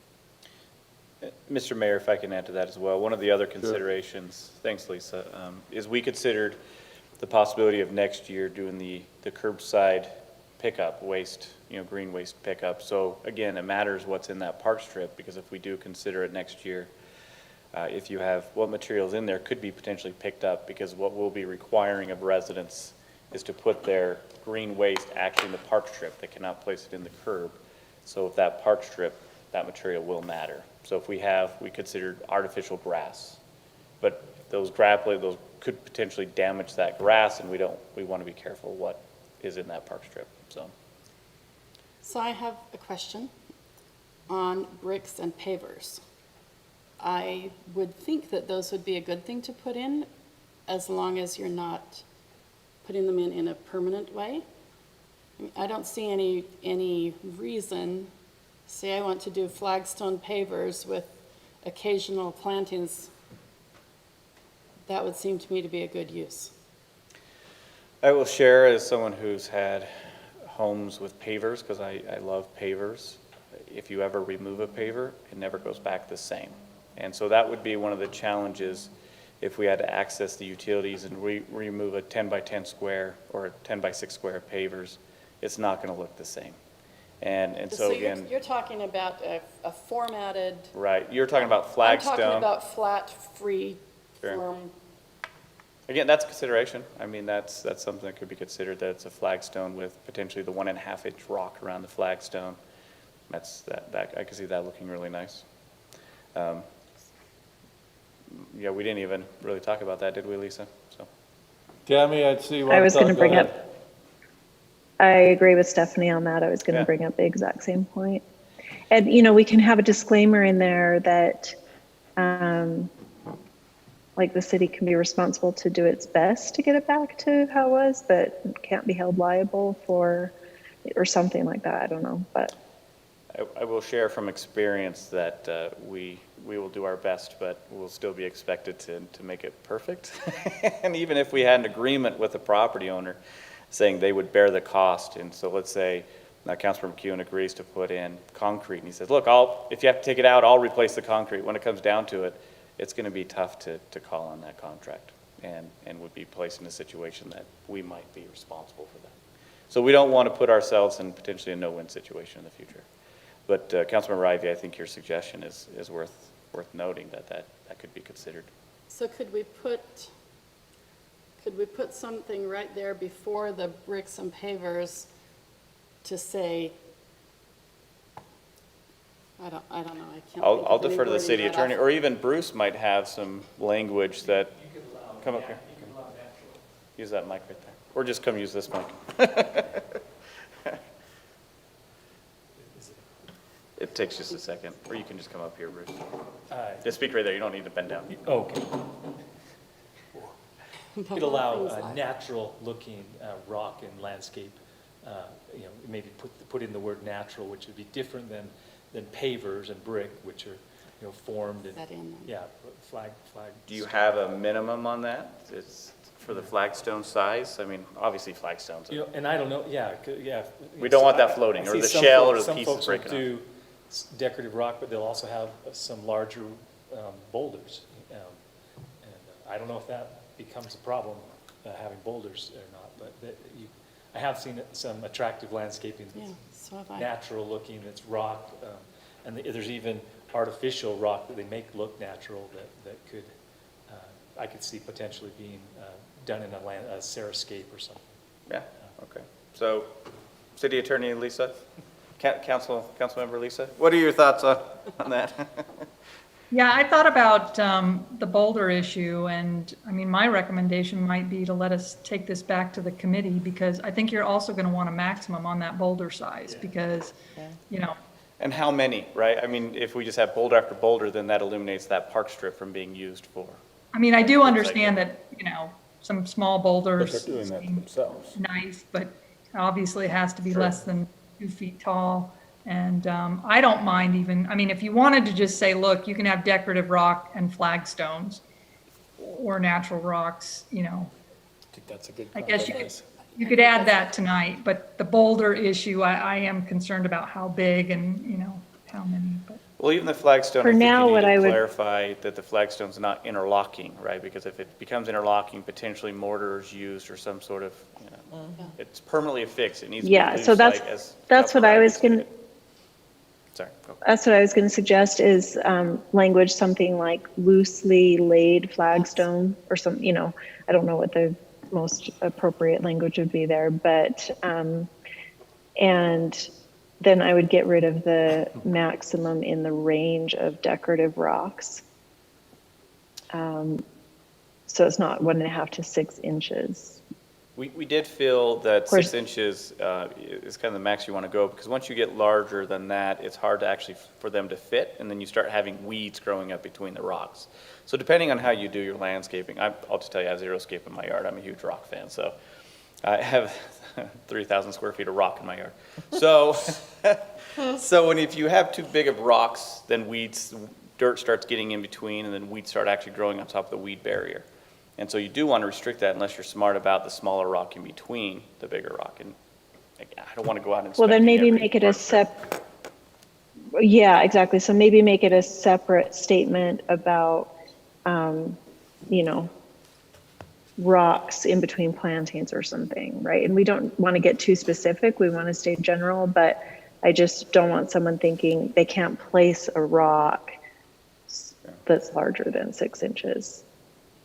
Mr. Mayor, if I can add to that as well, one of the other considerations, thanks Lisa, is we considered the possibility of next year doing the curbside pickup waste, you know, green waste pickup. So again, it matters what's in that park strip, because if we do consider it next year, if you have what materials in there could be potentially picked up, because what we'll be requiring of residents is to put their green waste actually in the park strip. They cannot place it in the curb. So if that park strip, that material will matter. So if we considered artificial grass, but those could potentially damage that grass, and we want to be careful what is in that park strip. So I have a question on bricks and pavers. I would think that those would be a good thing to put in, as long as you're not putting them in a permanent way. I mean, I don't see any reason. Say I want to do flagstone pavers with occasional plantings. That would seem to me to be a good use. I will share, as someone who's had homes with pavers, because I love pavers. if you ever remove a paver, it never goes back the same. And so that would be one of the challenges if we had to access the utilities and remove a 10 by 10 square or a 10 by 6 square pavers, it's not going to look the same. And so again, You're talking about a formatted. right, you're talking about flagstone. I'm talking about flat, free Sure. form. Again, that's a consideration. I mean, that's something that could be considered, that it's a flagstone with potentially the 1.5 inch rock around the flagstone. That I can see that looking really nice. Yeah, we didn't even really talk about that, did we, Lisa? So, Tammy, I'd see one. I was going to thought. bring Go up, ahead. I agree with Stephanie on that. I was going to Yeah. bring up the exact same point. And, you know, we can have a disclaimer in there that, like, the city can be responsible to do its best to get it back to how it was, but can't be held liable for, or something like that. I don't know, but. I will share from experience that we will do our best, but we'll still be expected to make it perfect. And even if we had an agreement with the property owner saying they would bear the cost, and so let's say Councilor McEwen agrees to put in concrete, and he says, look, if you have to take it out, I'll replace the concrete. When it comes down to it, it's going to be tough to call on that contract and would be placed in a situation that we might be responsible for that. So we don't want to put ourselves in potentially a no-win situation in the future. But Councilman Rivey, I think your suggestion is worth noting, that could be considered. So could we put something right there before the bricks and pavers to say, I don't know, I can't think I'll of any defer to the wording city right attorney, off. or even Bruce might have some language that, come up here. Use that mic right there, or just come use this mic. It takes just a second, or you can just come up here, Bruce. Just speak right there, you don't need to bend down. Okay. The Could whole allow thing's a like- natural-looking you know, landscape, you know, maybe put in the word natural, which would be different than pavers and brick, which are, you know, formed and, That in there. yeah, flag. Do you have a minimum on that? It's for the flagstone size? I mean, obviously flagstones. You know, and I don't know, yeah, yeah. We don't want that I- floating, I or see the some shell, folks- or the some pieces folks will breaking off. do decorative rock, but they'll also have some larger boulders. And I don't know if that becomes a problem, having boulders or not, but I have seen some attractive landscaping Yeah, that's so have I. natural looking, that's rock, and there's even artificial rock that they make look natural that could, I could see potentially being done in a xeriscape or something. Yeah, okay. So, City Attorney Lisa, Councilmember Lisa, what are your thoughts on that? Yeah, I thought about the boulder issue, and I mean, my recommendation might be to let us take this back to the committee, because I think you're also going to want a maximum on that boulder size, because, you know, And how many, right? I mean, if we just have boulder after boulder, then that eliminates that park strip from being used for. I mean, I do understand that, you know, some small boulders. But they're doing that seem themselves. Nice, but obviously it has to be Sure. less than 2 feet tall. And I don't mind even, I mean, if you wanted to just say, look, you can have decorative rock and flagstones or natural rocks, you know, I think that's a good I guess compromise. you could add that tonight, but the boulder issue, I am concerned about how big and, you know, how many, but. Well, even the flagstone, For I think now, you what need I to would- clarify that the flagstone's not interlocking, right? Because if it becomes interlocking, potentially mortar is used or some sort of, you know, it's permanently affixed. It needs to be Yeah, so loose, that's, like, as that's what I was Councilor Ivey going to, stated. Sorry, go. that's what I was going to suggest is language, something loosely laid flagstone or some, you know, I don't know what the most appropriate language would be there, but, and then I would get rid of the maximum in the range of decorative rocks. So it's not 1.5 to 6 inches. We did feel that course. 6 inches is kind of the max you want to go, because once you get larger than that, it's hard to actually, for them to fit, and then you start having weeds growing up between the rocks. So depending on how you do your landscaping, I'll just tell you, I have xeriscape in my yard. I'm a huge rock fan, so I have 3,000 square feet of rock in my yard. So, if you have too big of rocks, then dirt starts getting in between, and then weeds start actually growing on top of the weed barrier. And so you do want to restrict that unless you're smart about the smaller rock in between the bigger rock. And I don't want to go out and Well, then inspect maybe every make it a part of Yeah, exactly. So maybe make it a separate statement about, you know, rocks in between plantings or something, right? And we don't want to get too specific. We want to stay general, but I just don't want someone thinking they can't place a rock that's larger than 6 inches,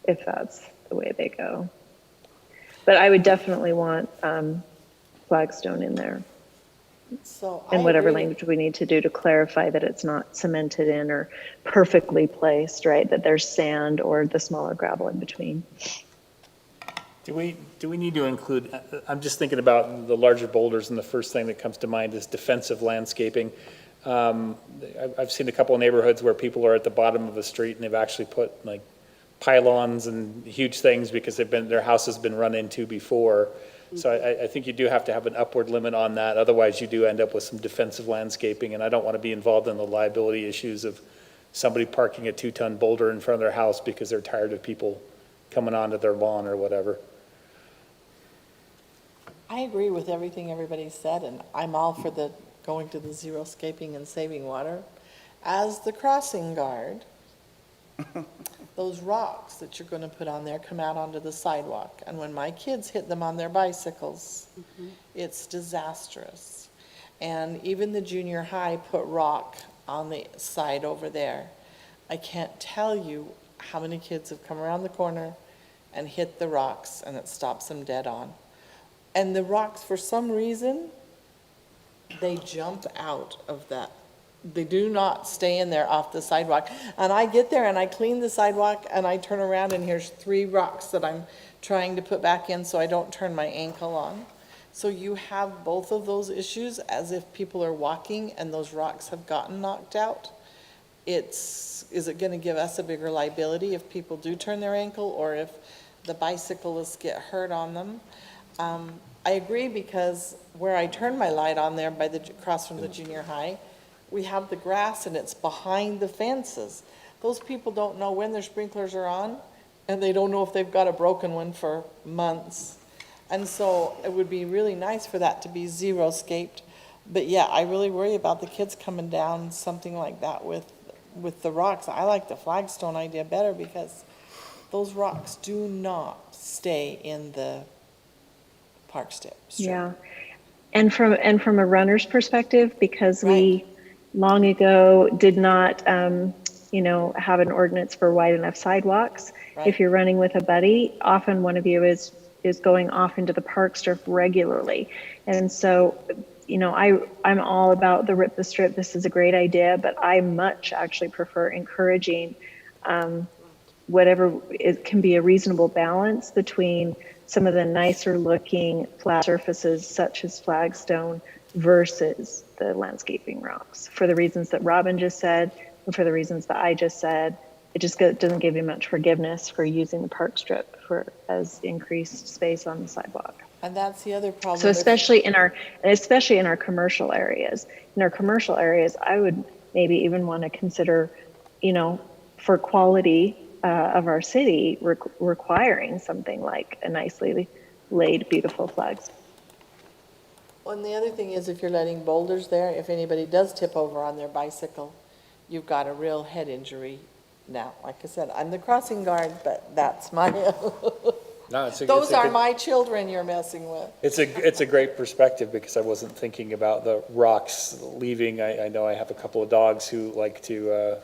if that's the way they go. But I would definitely want flagstone in there. So I And whatever agree. language we need to do to clarify that it's not cemented in or perfectly placed, right? That there's sand or the smaller gravel in between. Do we need to include, I'm just thinking about the larger boulders, and the first thing that comes to mind is defensive landscaping. I've seen a couple of neighborhoods where people are at the bottom of the street and they've actually put like pylons and huge things because their house has been run into before. So I think you do have to have an upward limit on that. Otherwise, you do end up with some defensive landscaping, and I don't want to be involved in the liability issues of somebody parking a 2-ton boulder in front of their house because they're tired of people coming onto their lawn or whatever. I agree with everything everybody said, and I'm all for the going to the zero scaping and saving water. As the crossing guard, those rocks that you're going to put on there come out onto the sidewalk, and when my kids hit them on their bicycles, it's disastrous. And even the junior high put rock on the side over there. I can't tell you how many kids have come around the corner and hit the rocks, and it stops them dead on. And the rocks, for some reason, they jump out of that. They do not stay in there off the sidewalk. And I get there and I clean the sidewalk and I turn around and here's 3 rocks that I'm trying to put back in so I don't turn my ankle on. So you have both of those issues as if people are walking and those rocks have gotten knocked out. Is it going to give us a bigger liability if people do turn their ankle or if the bicyclists get hurt on them? I agree, because where I turn my light on there by across from the junior high, we have the grass and it's behind the fences. Those people don't know when their sprinklers are on, and they don't know if they've got a broken one for months. And so it would be really nice for that to be zero scaped. But yeah, I really worry about the kids coming down something like that with the rocks. I like the flagstone idea better because those rocks do not stay in the park strip. Yeah. And from a runner's perspective, because we Right. long ago did not, have an ordinance for wide enough sidewalks. Right. If you're running with a buddy, often one of you is going off into the park strip regularly. And so, I'm all about the rip the strip. This is a great idea, but I much actually prefer encouraging whatever it can be a reasonable balance between some of the nicer looking flat surfaces such as flagstone versus the landscaping rocks. For the reasons that Robin just said, and for the reasons that I just said, it just doesn't give you much forgiveness for using the park strip as increased space on the sidewalk. And that's the other problem. So especially in our commercial areas. In our commercial areas, I would maybe even want to consider, for quality of our city, requiring something like a nicely laid, beautiful flags. Well, and the other thing is, if you're letting boulders there, if anybody does tip over on their bicycle, you've got a real head injury. Now, like I said, I'm the crossing guard, but that's my, No, those are my children you're messing with. It's a great perspective, because I wasn't thinking about the rocks leaving. I know I have a couple of dogs who like to,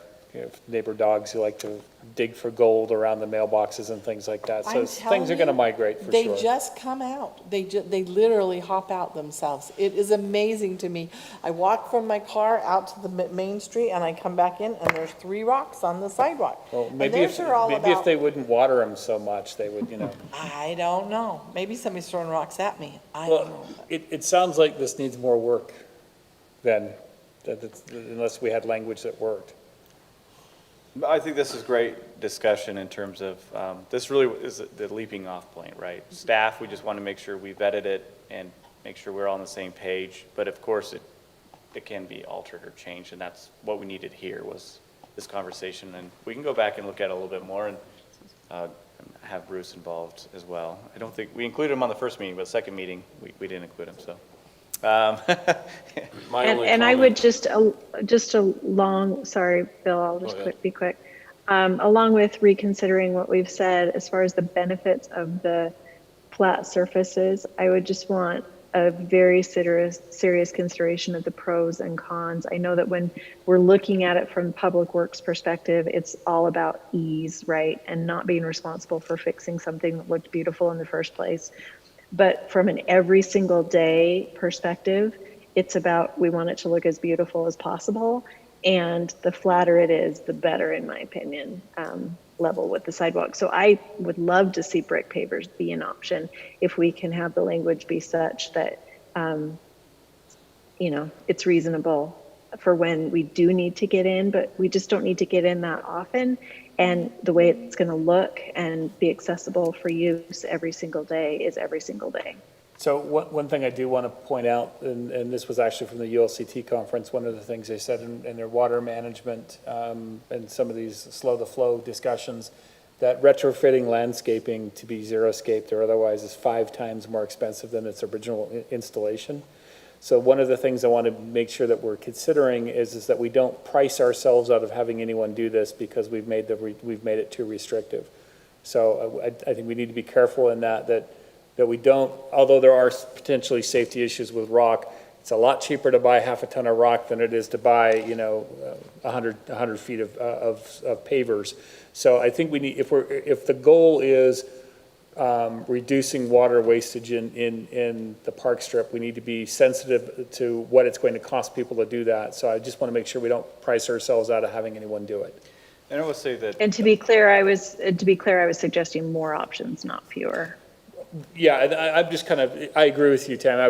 neighbor dogs who like to dig for gold around the mailboxes and things like that. So I'm things are telling going to you, migrate for sure. They just come out. They literally hop out themselves. It is amazing to me. I walk from my car out to the main street and I come back in and there's 3 rocks on the sidewalk. Well, And maybe theirs are all maybe if about- they wouldn't water them so much, they would, I don't know. Maybe somebody's throwing rocks at me. I don't know. Well, it sounds like this needs more work then, unless we had language that worked. I think this is great discussion in terms of, this really is the leaping off point, right? Staff, we just want to make sure we vetted it and make sure we're all on the same page. But of course, it can be altered or changed, and that's what we needed here was this conversation. And we can go back and look at it a little bit more and have Bruce involved as well. I don't think, we included him on the first meeting, but the second meeting, we didn't include him, so. My And, only and I comment- would just along, sorry, Bill, I'll just Go ahead. be quick. Along with reconsidering what we've said as far as the benefits of the flat surfaces, I would just want a very serious consideration of the pros and cons. I know that when we're looking at it from Public Works perspective, it's all about ease, right? And not being responsible for fixing something that looked beautiful in the first place. But from an every single day perspective, it's about, we want it to look as beautiful as possible. And the flatter it is, the better, in my opinion, level with the sidewalk. So I would love to see brick pavers be an option if we can have the language be such that, it's reasonable for when we do need to get in, but we just don't need to get in that often. And the way it's going to look and be accessible for use every single day is every single day. So one thing I do want to point out, and this was actually from the ULCT conference, one of the things they said in their water management and some of these slow the flow discussions, that retrofitting landscaping to be xeriscaped or otherwise is 5 times more expensive than its original installation. So one of the things I want to make sure that we're considering is that we don't price ourselves out of having anyone do this because we've made it too restrictive. So I think we need to be careful in that we don't, although there are potentially safety issues with rock, it's a lot cheaper to buy half a ton of rock than it is to buy, 100 feet of pavers. So I think we need, if the goal is reducing water wastage in the park strip, we need to be sensitive to what it's going to cost people to do that. So I just want to make sure we don't price ourselves out of having anyone do it. And I will say that. And to be clear, I was suggesting more options, not fewer. Yeah, I'm just I agree with you, Tam. I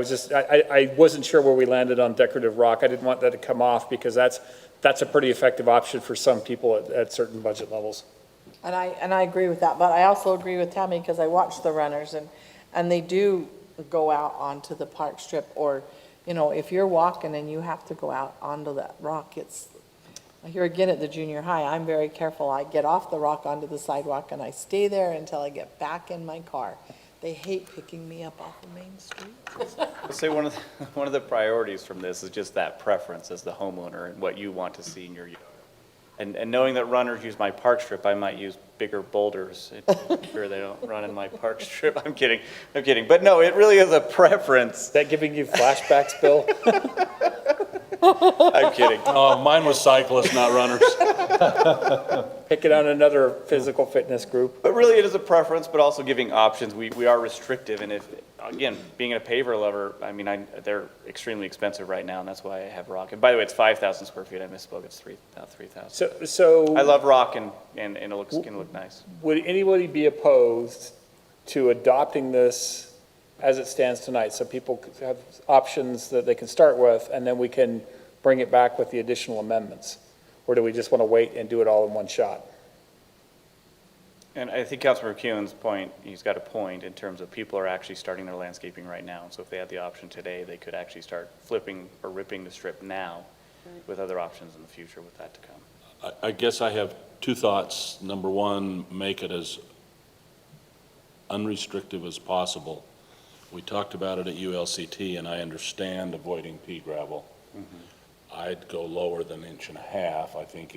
wasn't sure where we landed on decorative rock. I didn't want that to come off because that's a pretty effective option for some people at certain budget levels. And I agree with that, but I also agree with Tammy because I watch the runners and they do go out onto the park strip, or, if you're walking and you have to go out onto that rock, here again at the junior high, I'm very careful. I get off the rock onto the sidewalk and I stay there until I get back in my car. They hate picking me up off of Main Street. I'll say one of the priorities from this is just that preference as the homeowner and what you want to see in your yard. And knowing that runners use my park strip, I might use bigger boulders to ensure they don't run in my park strip. I'm kidding. But no, it really is a preference. Is that giving you flashbacks, Bill? I'm kidding. Oh, mine was cyclists, not runners. Pick it on another physical fitness group. But really, it is a preference, but also giving options. We are restrictive, and if, again, being a paver lover, they're extremely expensive right now, and that's why I have rock. And by the way, it's 5,000 square feet. I misspoke. It's 3,000. So I love rock, and it can look nice. Would anybody be opposed to adopting this as it stands tonight, so people have options that they can start with, and then we can bring it back with the additional amendments? Or do we just want to wait and do it all in one shot? And I think Councilmember Kuhn's point, he's got a point in terms of people are actually starting their landscaping right now. So if they had the option today, they could actually start flipping or ripping the strip now with other options in the future with that to come. I guess I have 2 thoughts. Number one, make it as unrestrictive as possible. We talked about it at ULCT, and I understand avoiding pea gravel. I'd go lower than 1.5 inches. I think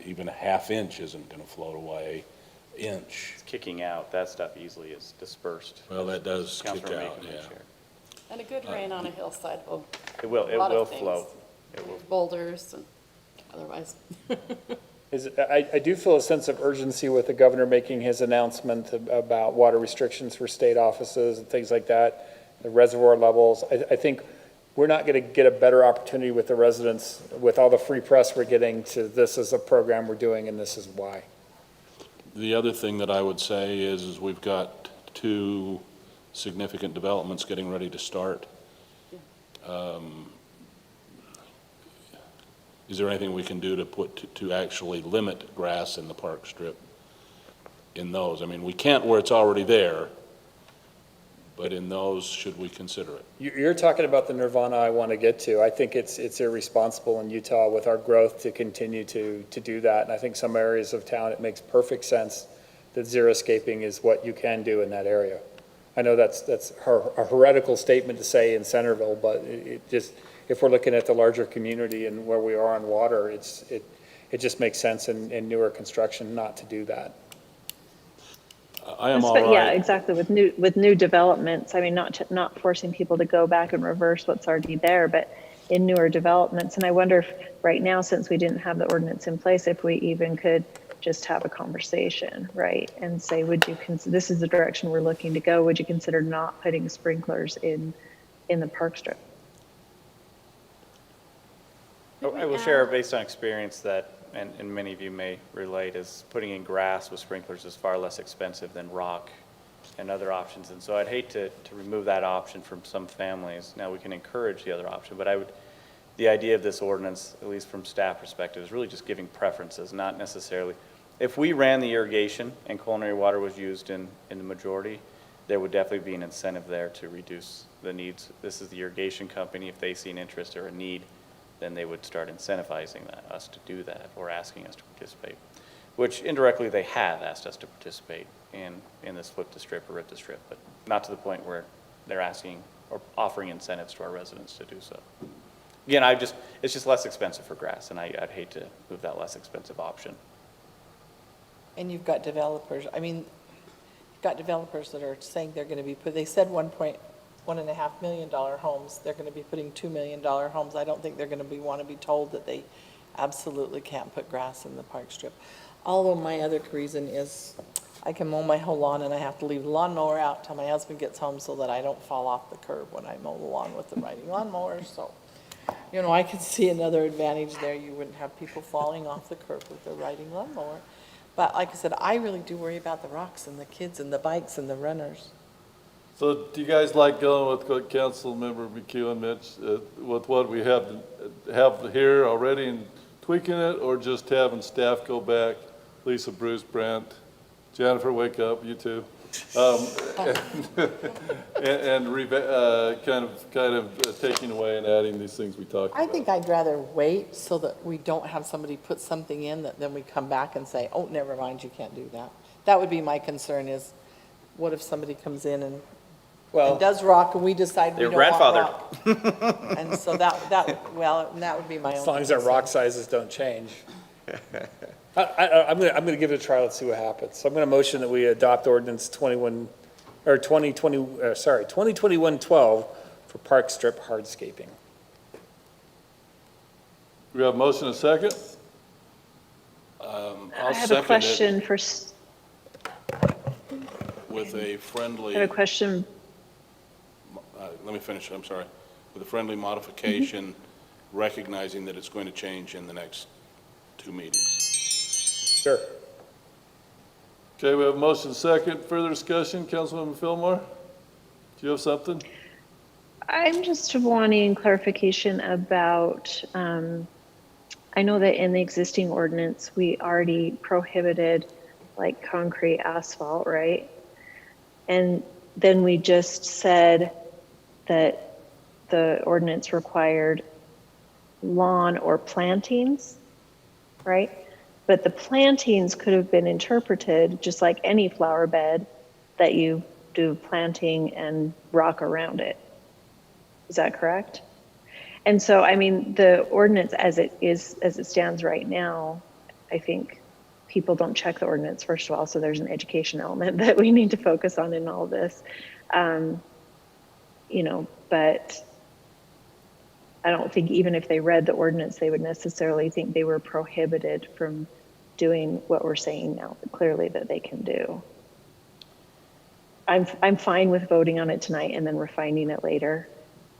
even a 1/2 inch isn't going to float away. Inch. It's kicking out. That stuff easily is dispersed. Well, that does kick Councilmember out, Macon yeah. shared. And a good rain on a hillside will, It will a lot of flow. things. It will. Boulders and otherwise. I do feel a sense of urgency with the governor making his announcement about water restrictions for state offices and things like that, the reservoir levels. I think we're not going to get a better opportunity with the residents with all the free press we're getting to this is a program we're doing and this is why. The other thing that I would say is we've got 2 significant developments getting ready to start. Is there anything we can do to actually limit grass in the park strip in those? We can't where it's already there, but in those, should we consider it? You're talking about the nirvana I want to get to. I think it's irresponsible in Utah with our growth to continue to do that. And I think some areas of town, it makes perfect sense that xeriscaping is what you can do in that area. I know that's a heretical statement to say in Centerville, but it just, if we're looking at the larger community and where we are on water, it just makes sense in newer construction not to do that. I am all But yeah, right. exactly. With new developments, I mean, not forcing people to go back and reverse what's already there, but in newer developments. And I wonder if right now, since we didn't have the ordinance in place, if we even could just have a conversation, right? And say, this is the direction we're looking to go. Would you consider not putting sprinklers in the park strip? I will share based on experience that, and many of you may relate, is putting in grass with sprinklers is far less expensive than rock and other options. And so I'd hate to remove that option from some families. Now, we can encourage the other option, but the idea of this ordinance, at least from staff perspective, is really just giving preferences, not necessarily. If we ran the irrigation and culinary water was used in the majority, there would definitely be an incentive there to reduce the needs. This is the irrigation company. If they see an interest or a need, then they would start incentivizing us to do that, or asking us to participate, which indirectly they have asked us to participate in this flip the strip or rip the strip, but not to the point where they're asking or offering incentives to our residents to do so. Again, it's just less expensive for grass, and I'd hate to move that less expensive option. And you've got developers, I mean, you've got developers that are saying they're going to be they said $1.5 million homes, they're going to be putting $2 million homes. I don't think they're going to want to be told that they absolutely can't put grass in the park strip. Although my other reason is I can mow my whole lawn and I have to leave the lawnmower out till my husband gets home so that I don't fall off the curb when I mow the lawn with the riding lawnmower. So, you know, I could see another advantage there. You wouldn't have people falling off the curb with their riding lawnmower. But like I said, I really do worry about the rocks and the kids and the bikes and the runners. So do you guys like going with what Councilmember McHugh and Mitch, with what we have here already and tweaking it, or just having staff go back, Lisa, Bruce, Brent, Jennifer, wake up, you too, kind of taking away and adding these things we talked about? I think I'd rather wait so that we don't have somebody put something in that then we come back and say, oh, never mind, you can't do that. That would be my concern is, what if somebody comes in and does rock and we decide we don't want rock? And so that would be my own. As long as our rock sizes don't change. I'm gonna give it a try. Let's see what happens. So I'm gonna motion that we adopt ordinance 2021-12 for park strip hardscaping. We have a motion and a second? I have a question for. With a friendly. I have a question. Let me finish, I'm sorry. With a friendly modification, recognizing that it's going to change in the next 2 meetings. Sure. Okay, we have a motion and a second. Further discussion, Councilwoman Fillmore? Do you have something? I'm just wanting clarification about, I know that in the existing ordinance, we already prohibited like concrete asphalt, right? And then we just said that the ordinance required lawn or plantings, right? But the plantings could have been interpreted just like any flower bed, that you do planting and rock around it. Is that correct? And so, I mean, the ordinance as it stands right now, I think people don't check the ordinance, first of all, so there's an education element that we need to focus on in all of this. You know, but I don't think even if they read the ordinance, they would necessarily think they were prohibited from doing what we're saying now, clearly that they can do. I'm fine with voting on it tonight and then refining it later.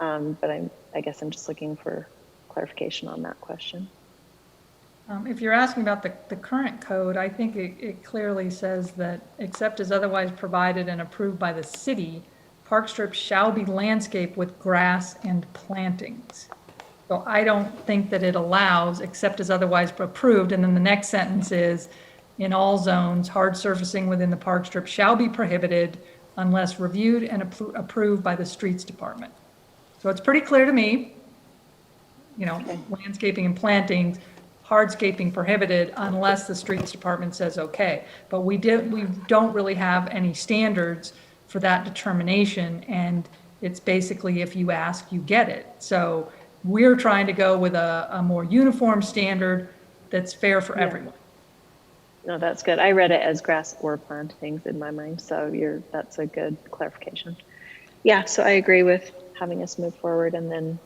But I guess I'm just looking for clarification on that question. If you're asking about the current code, I think it clearly says that except as otherwise provided and approved by the city, park strips shall be landscaped with grass and plantings. So I don't think that it allows, except as otherwise approved, and then the next sentence is, in all zones, hard surfacing within the park strip shall be prohibited unless reviewed and approved by the streets department. So it's pretty clear to me, you know, landscaping and plantings, hardscaping prohibited unless the streets department says okay. But we don't really have any standards for that determination. And it's basically if you ask, you get it. So we're trying to go with a more uniform standard that's fair for everyone. No, that's good. I read it as grass or plantings in my mind, so that's a good clarification. Yeah, so I agree with having us move forward and then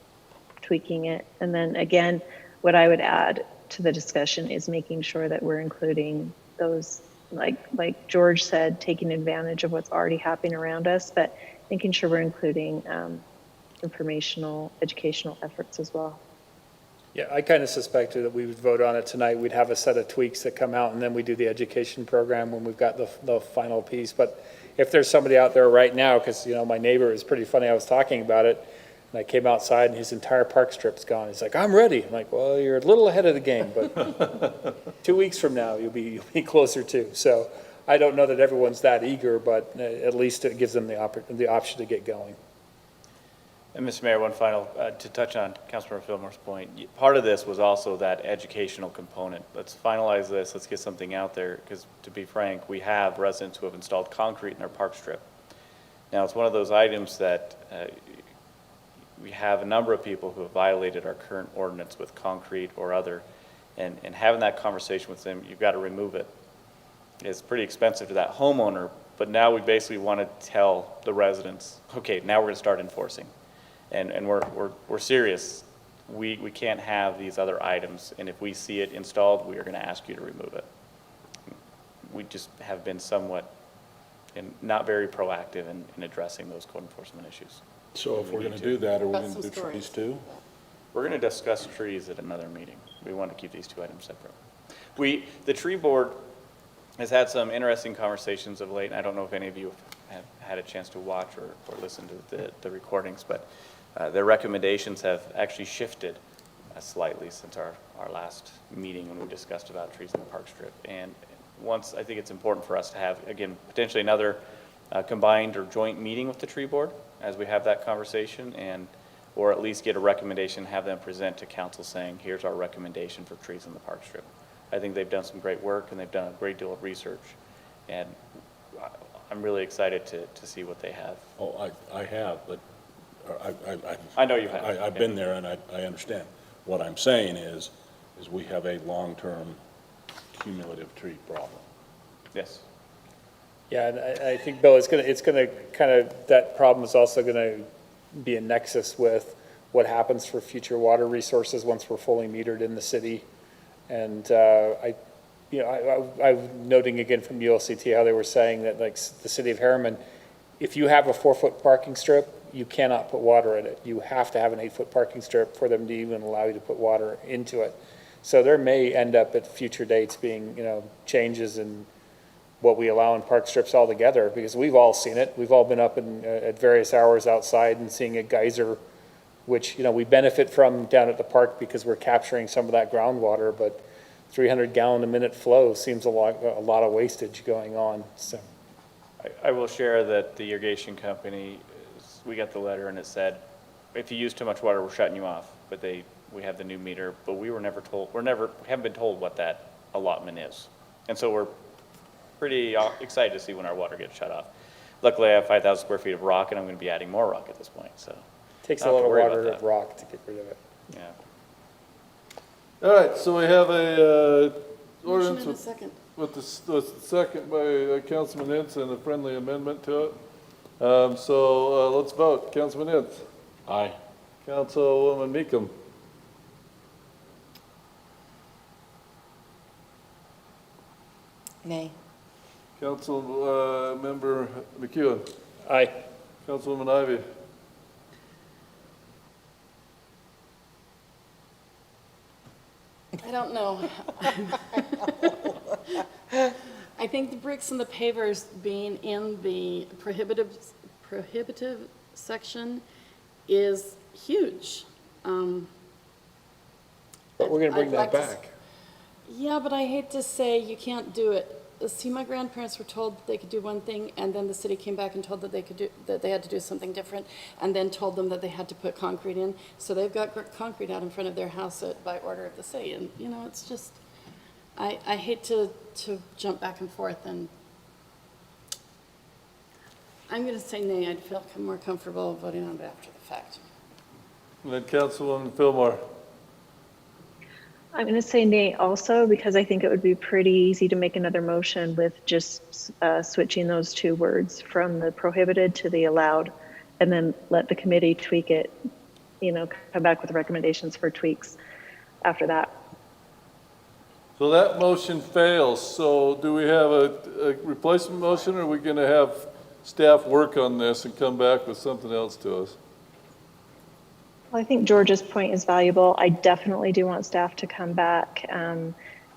tweaking it. And then again, what I would add to the discussion is making sure that we're including those, like George said, taking advantage of what's already happening around us, but making sure we're including informational, educational efforts as well. Yeah, I kind of suspected that we would vote on it tonight. We'd have a set of tweaks that come out, and then we do the education program when we've got the final piece. But if there's somebody out there right now, because, you know, my neighbor is pretty funny, I was talking about it, and I came outside, and his entire park strip's gone. He's like, I'm ready. I'm like, well, you're a little ahead of the game, but 2 weeks from now, you'll be closer too. So I don't know that everyone's that eager, but at least it gives them the option to get going. And Mr. Mayor, one final, to touch on Councilmember Fillmore's point, part of this was also that educational component. Let's finalize this, let's get something out there, because to be frank, we have residents who have installed concrete in our park strip. Now, it's one of those items that we have a number of people who have violated our current ordinance with concrete or other, and having that conversation with them, you've got to remove it. It's pretty expensive to that homeowner, but now we basically want to tell the residents, okay, now we're going to start enforcing. And we're serious. We can't have these other items, and if we see it installed, we are going to ask you to remove it. We just have been somewhat and not very proactive in addressing those code enforcement issues. So if we're going to do that, are we Got going to some do trees stories. too? We're going to discuss trees at another meeting. We want to keep these two items separate. The tree board has had some interesting conversations of late, and I don't know if any of you have had a chance to watch or listen to the recordings, but their recommendations have actually shifted slightly since our last meeting when we discussed about trees in the park strip. And once, I think it's important for us to have, again, potentially another combined or joint meeting with the tree board as we have that conversation, or at least get a recommendation, have them present to council saying, here's our recommendation for trees in the park strip. I think they've done some great work, and they've done a great deal of research, and I'm really excited to see what they have. Oh, I have, but I know you have. I've been there, and I understand. What I'm saying is we have a long-term cumulative tree problem. Yes. Yeah, and I think, Bill, it's gonna kind of, that problem is also gonna be a nexus with what happens for future water resources once we're fully metered in the city. And I'm noting again from ULCT how they were saying that, like, the city of Harriman, if you have a 4-foot parking strip, you cannot put water in it. You have to have an 8-foot parking strip for them to even allow you to put water into it. So there may end up at future dates being, changes in what we allow in park strips altogether, because we've all seen it. We've all been up at various hours outside and seeing a geyser, which, we benefit from down at the park because we're capturing some of that groundwater, but 300 gallon a minute flow seems a lot of wastage going on, so. I will share that the irrigation company, we got the letter and it said, if you use too much water, we're shutting you off. But we have the new meter, but we were never told, we haven't been told what that allotment is. And so we're pretty excited to see when our water gets shut off. Luckily, I have 5,000 square feet of rock, and I'm going to be adding more rock at this point, so. Takes a lot of water and rock to get rid of it. Yeah. All right, so we have a ordinance Motion and a second. with the second by Councilman Ince and a friendly amendment to it. So let's vote. Councilman Ince. Aye. Councilwoman Meekum. Nay. Council member McEwen. Aye. Councilwoman Ivy. I don't know. I think the bricks and the pavers being in the prohibitive section is huge. But we're gonna bring I'd that like to back. Yeah, but I hate to say you can't do it. See, my grandparents were told that they could do one thing, and then the city came back and told that they had to do something different, and then told them that they had to put concrete in. So they've got concrete out in front of their house by order of the city, and it's just, I hate to jump back and forth, and I'm going to say nay. I'd feel more comfortable voting on it after the fact. And then Councilwoman Fillmore. I'm going to say nay also because I think it would be pretty easy to make another motion with just switching those two words from the prohibited to the allowed, and then let the committee tweak it, come back with recommendations for tweaks after that. So that motion fails. So do we have a replacement motion, or are we going to have staff work on this and come back with something else to us? Well, I think George's point is valuable. I definitely do want staff to come back.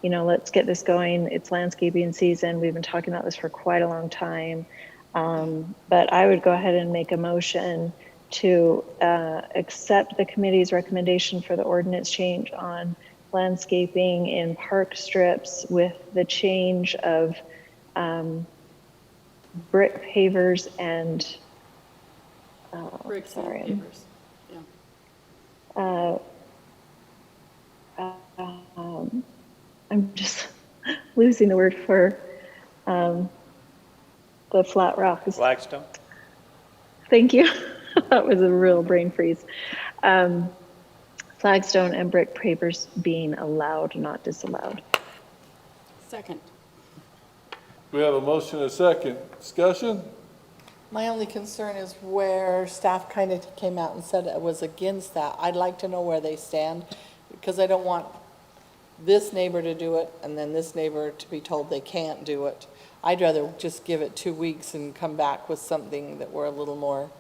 Let's get this going. It's landscaping season. We've been talking about this for quite a long time. But I would go ahead and make a motion to accept the committee's recommendation for the ordinance change on landscaping in park strips with the change of brick pavers and, Bricks sorry, and pavers. I'm just losing the word for the flat rock. Flagstone? Thank you. That was a real brain freeze. Flagstone and brick pavers being allowed, not disallowed. Second. We have a motion and a second. Discussion? My only concern is where staff kind of came out and said it was against that. I'd like to know where they stand, because I don't want this neighbor to do it and then this neighbor to be told they can't do it. I'd rather just give it 2 weeks and come back with something that we're a little more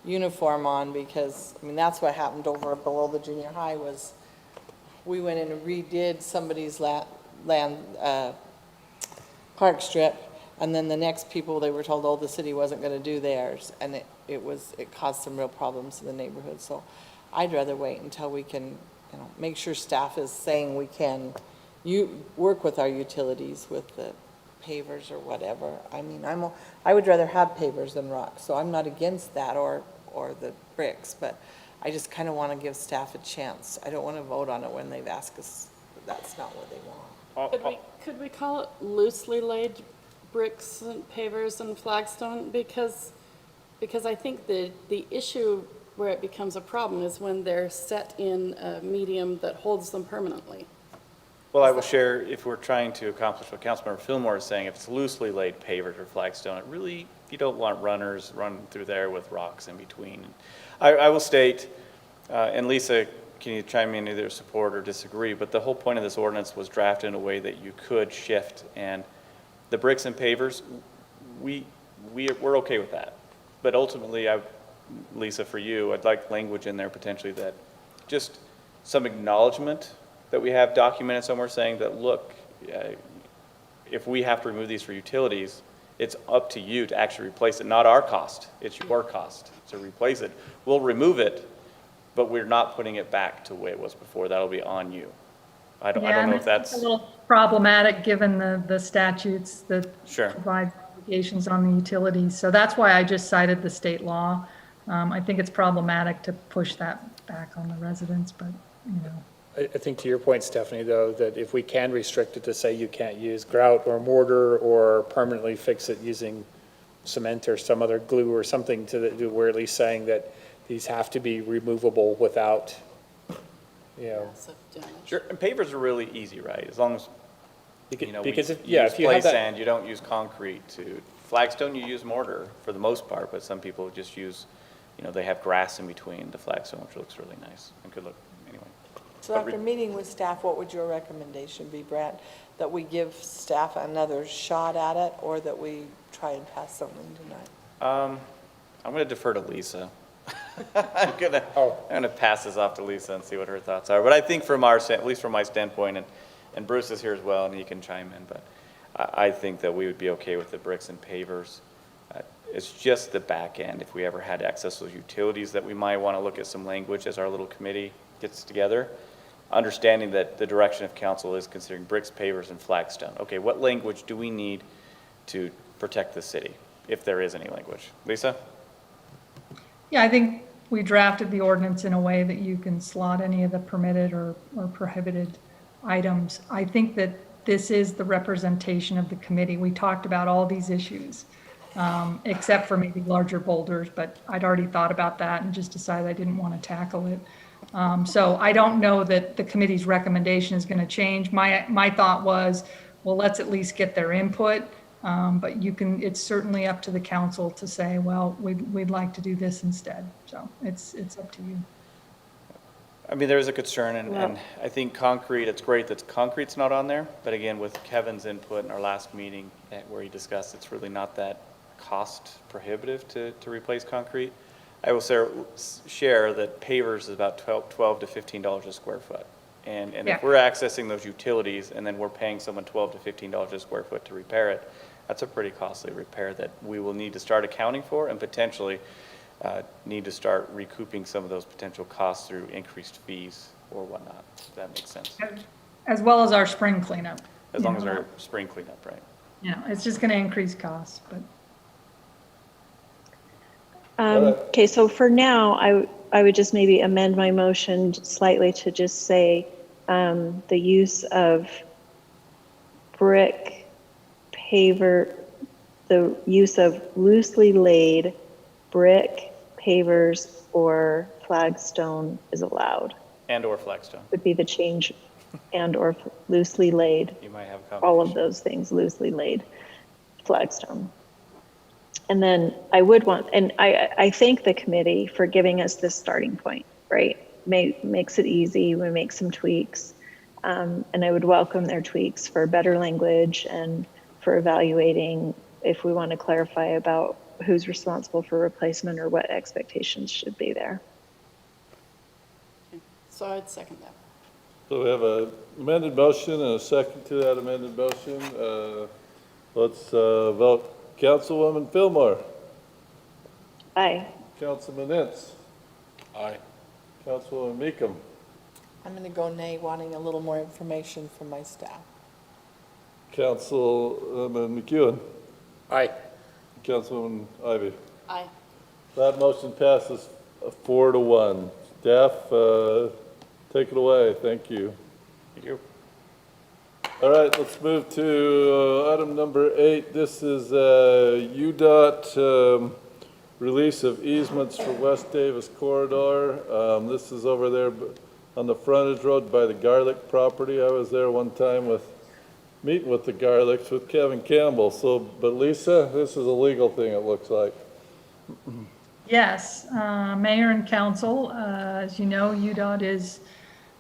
uniform on, because, that's what happened over below the junior high was we went in and redid somebody's land park strip, and then the next people, they were told, oh, the city wasn't going to do theirs, and it caused some real problems in the neighborhood. So I'd rather wait until we can, make sure staff is saying we can work with our utilities with the pavers or whatever. I would rather have pavers than rock, so I'm not against that or the bricks, but I just kind of want to give staff a chance. I don't want to vote on it when they've asked us that that's not what they want. Could we call it loosely laid bricks and pavers and flagstone? Because I think the issue where it becomes a problem is when they're set in a medium that holds them permanently. Well, I will share, if we're trying to accomplish what Councilmember Fillmore is saying, if it's loosely laid pavers or flagstone, it really, you don't want runners running through there with rocks in between. I will state, and Lisa, can you chime in either support or disagree, but the whole point of this ordinance was drafted in a way that you could shift, and the bricks and pavers, we're okay with that. But ultimately, Lisa, for you, I'd like language in there potentially that just some acknowledgement that we have documented somewhere saying that, look, if we have to remove these for utilities, it's up to you to actually replace it, not our cost. It's your cost to replace it. We'll remove it, but we're not putting it back to the way it was before. That'll be on you. I don't know if that's a little problematic given the statutes that Sure. provide obligations on the utilities. So that's why I just cited the state law. I think it's problematic to push that back on the residents, but, I think to your point, Stephanie, though, that if we can restrict it to say you can't use grout or mortar or permanently fix it using cement or some other glue or something we're at least saying that these have to be removable without, Sure, and pavers are really easy, right? As long as, because if you use you have clay that, sand, you don't use concrete. To flagstone, you use mortar for the most part, but some people just use, they have grass in between the flagstone, which looks really nice and could look, anyway. So after meeting with staff, what would your recommendation be, Brad? That we give staff another shot at it, or that we try and pass something tonight? I'm going to defer to Lisa. I'm going to pass this off to Lisa and see what her thoughts are. But I think at least from my standpoint, and Bruce is here as well, and he can chime in, but I think that we would be okay with the bricks and pavers. It's just the back end. If we ever had access to those utilities, that we might want to look at some language as our little committee gets together, understanding that the direction of council is considering bricks, pavers, and flagstone. Okay, what language do we need to protect the city, if there is any language? Lisa? yeah, I think we drafted the ordinance in a way that you can slot any of the permitted or prohibited items. I think that this is the representation of the committee. We talked about all these issues. except for maybe larger boulders, but I'd already thought about that and just decided I didn't want to tackle it. So I don't know that the committee's recommendation is going to change. My thought was, well, let's at least get their input. But it's certainly up to the council to say, well, we'd like to do this instead. So it's up to you. I mean, there is a concern, and I think concrete, it's great that concrete's not on there, but again, with Kevin's input in our last meeting where he discussed it's really not that cost prohibitive to replace concrete. I will share that pavers is about $12 to $15 a square foot. And if we're accessing those utilities and then we're paying someone $12 to $15 a square foot to repair it, that's a pretty costly repair that we will need to start accounting for and potentially need to start recouping some of those potential costs through increased fees or whatnot, if that makes sense. As well as our spring cleanup. As long as our spring cleanup, right? Yeah, it's just going to increase costs, but. Okay, so for now, I would just maybe amend my motion slightly to just say the use of brick paver, the use of loosely laid brick pavers or flagstone is allowed. And or flagstone. Would be the change, and or loosely laid. You might have all of those things, loosely laid flagstone. And then I would want, and I thank the committee for giving us this starting point, right? Makes it easy, we make some tweaks. And I would welcome their tweaks for better language and for evaluating if we want to clarify about who's responsible for replacement or what expectations should be there. So I'd second that. So we have an amended motion and a second to that amended motion. Let's vote. Councilwoman Fillmore. Aye. Councilman Ince. Aye. Councilwoman Meekum. I'm going to go nay, wanting a little more information from my staff. Councilman McEwen. Aye. Councilwoman Ivy. Aye. That motion passes 4-1. Staff, take it away. Thank you. Thank you. All right, let's move to item number 8. This is UDOT release of easements for West Davis corridor. This is over there on the frontage road by the Garlic property. I was there one time meeting with the Garlics with Kevin Campbell. So, but Lisa, this is a legal thing, it looks like. Yes, Mayor and Council, as you know, UDOT is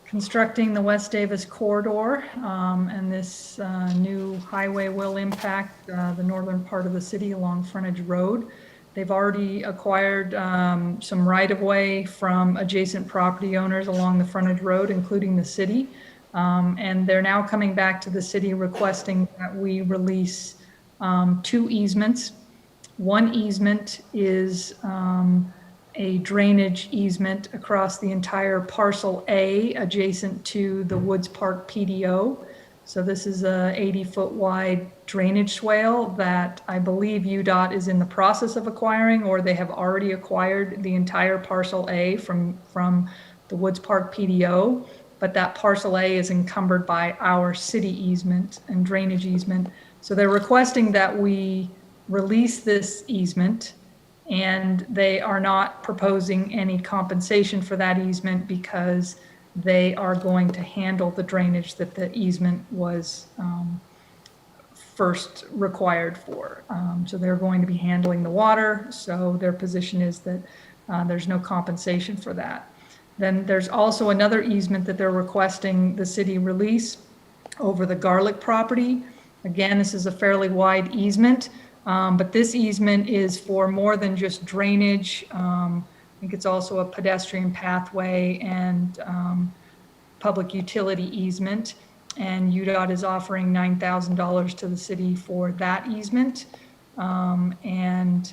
constructing the West Davis corridor, and this new highway will impact the northern part of the city along Frontage Road. They've already acquired some right-of-way from adjacent property owners along the Frontage Road, including the city. And they're now coming back to the city requesting that we release 2 easements. One easement is a drainage easement across the entire parcel A adjacent to the Woods Park PDO. So this is a 80-foot wide drainage swale that I believe UDOT is in the process of acquiring, or they have already acquired the entire parcel A from the Woods Park PDO. But that parcel A is encumbered by our city easement and drainage easement. So they're requesting that we release this easement, and they are not proposing any compensation for that easement because they are going to handle the drainage that the easement was first required for. So they're going to be handling the water, so their position is that there's no compensation for that. Then there's also another easement that they're requesting the city release over the Garlic property. Again, this is a fairly wide easement. But this easement is for more than just drainage. I think it's also a pedestrian pathway and public utility easement. And UDOT is offering $9,000 to the city for that easement. And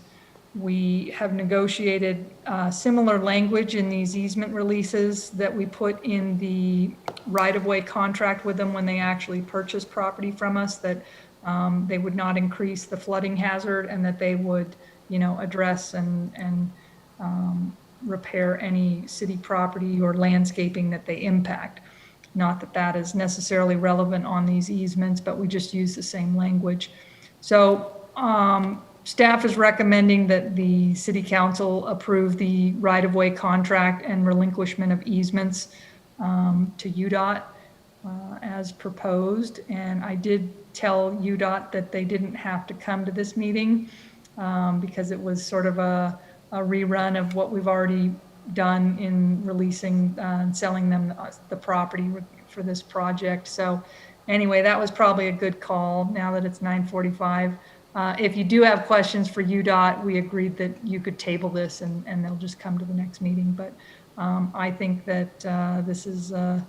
we have negotiated similar language in these easement releases that we put in the right-of-way contract with them when they actually purchase property from us, that they would not increase the flooding hazard and that they would, address and repair any city property or landscaping that they impact. Not that that is necessarily relevant on these easements, but we just use the same language. So Staff is recommending that the city council approve the right-of-way contract and relinquishment of easements to UDOT as proposed. And I did tell UDOT that they didn't have to come to this meeting because it was sort of a rerun of what we've already done in releasing and selling them the property for this project. So anyway, that was probably a good call now that it's 9:45. If you do have questions for UDOT, we agreed that you could table this and they'll just come to the next meeting. But I think that this is a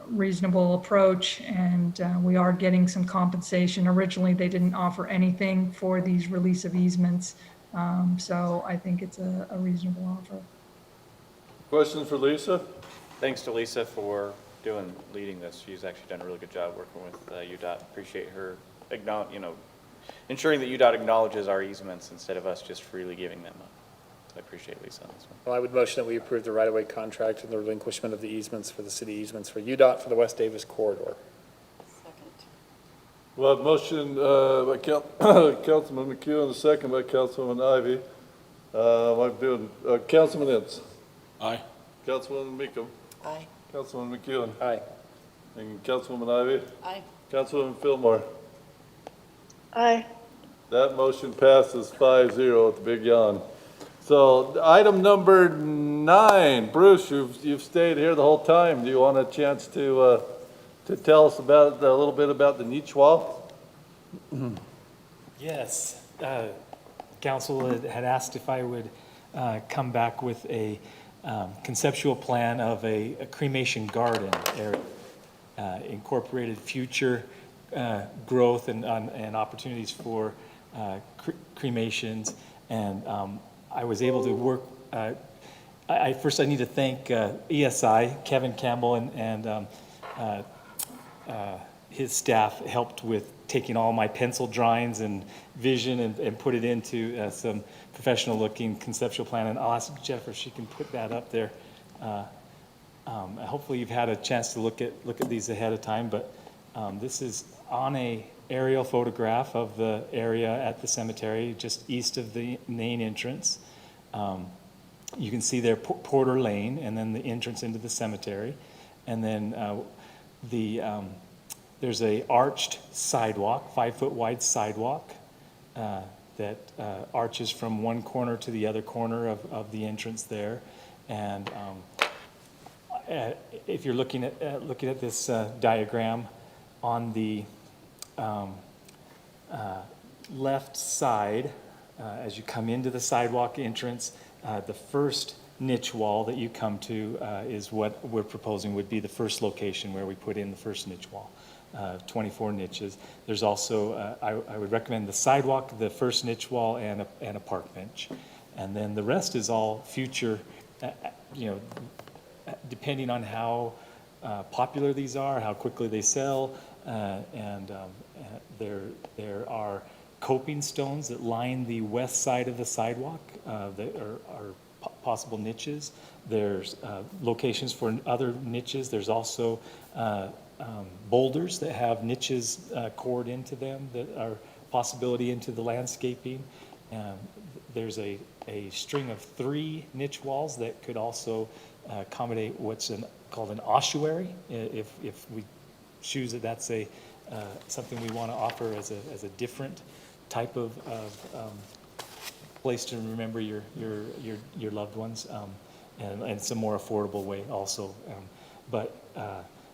reasonable approach, and we are getting some compensation. Originally, they didn't offer anything for these release of easements. So I think it's a reasonable offer. Questions for Lisa? Thanks to Lisa for leading this. She's actually done a really good job working with UDOT. Appreciate her ensuring that UDOT acknowledges our easements instead of us just freely giving them up. So I appreciate Lisa on this one. Well, I would motion that we approve the right-of-way contract and the relinquishment of the easements for the city easements for UDOT for the West Davis corridor. Second. Well, motion by Councilman McHugh and a second by Councilwoman Ivy. I'm doing Councilman Ince. Aye. Councilwoman Meekum. Aye. Councilman McEwen. Aye. And Councilwoman Ivy. Aye. Councilwoman Fillmore. Aye. That motion passes 5-0 at the big yawn. So item number 9, Bruce, you've stayed here the whole time. Do you want a chance to tell us about a little bit about the niche wall? Yes, council had asked if I would come back with a conceptual plan of a cremation garden area, incorporated future growth and opportunities for cremations. And I was able to work, first I need to thank ESI, Kevin Campbell and his staff helped with taking all my pencil drawings and vision and put it into some professional looking conceptual plan. And I'll ask Jennifer if she can put that up there. Hopefully you've had a chance to look at these ahead of time, but this is on a aerial photograph of the area at the cemetery just east of the main entrance. You can see there Porter Lane and then the entrance into the cemetery. And then there's a arched sidewalk, 5-foot wide sidewalk that arches from one corner to the other corner of the entrance there. And if you're looking at this diagram, on the left side, as you come into the sidewalk entrance, the first niche wall that you come to is what we're proposing would be the first location where we put in the first niche wall, 24 niches. There's also, I would recommend the sidewalk, the first niche wall, and a park bench. And then the rest is all future, depending on how popular these are, how quickly they sell, and there are coping stones that line the west side of the sidewalk that are possible niches. There's locations for other niches. There's also boulders that have niches cored into them that are possibility into the landscaping. There's a string of 3 niche walls that could also accommodate what's called an ossuary, if we choose that that's something we want to offer as a different type of place to remember your loved ones, and it's a more affordable way also. But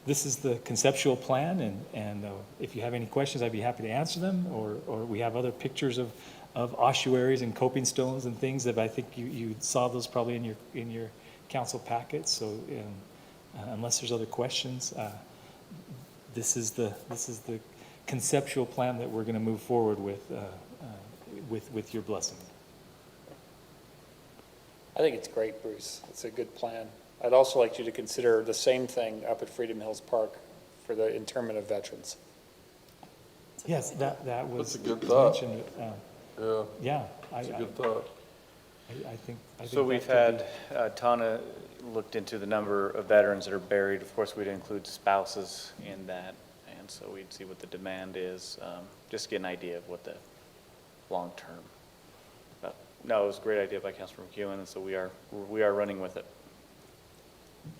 this is the conceptual plan, and if you have any questions, I'd be happy to answer them, or we have other pictures of ossuaries and coping stones and things that I think you saw those probably in your council packets. So unless there's other questions, this is the conceptual plan that we're going to move forward with your blessing. I think it's great, Bruce. It's a good plan. I'd also like you to consider the same thing up at Freedom Hills Park for the interment of veterans. Yes, that was That's a good thought. mentioned. Yeah, That's it's a good thought. I think So we've had, Tana looked into the number of veterans that are buried. Of course, we'd include spouses in that, and so we'd see what the demand is, just get an idea of what the long-term No, it was a great idea by Councilor McEwen, and so we are running with it.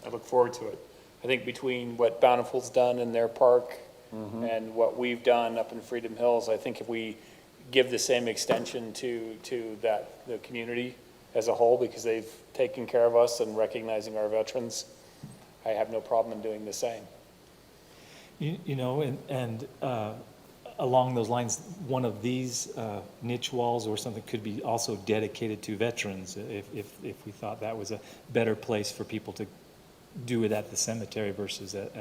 I look forward to it. I think between what Bountiful's done in their park and what we've done up in Freedom Hills, I think if we give the same extension to the community as a whole, because they've taken care of us and recognizing our veterans, I have no problem in doing the same. You know, and along those lines, one of these niche walls or something could be also dedicated to veterans if we thought that was a better place for people to do it at the cemetery versus at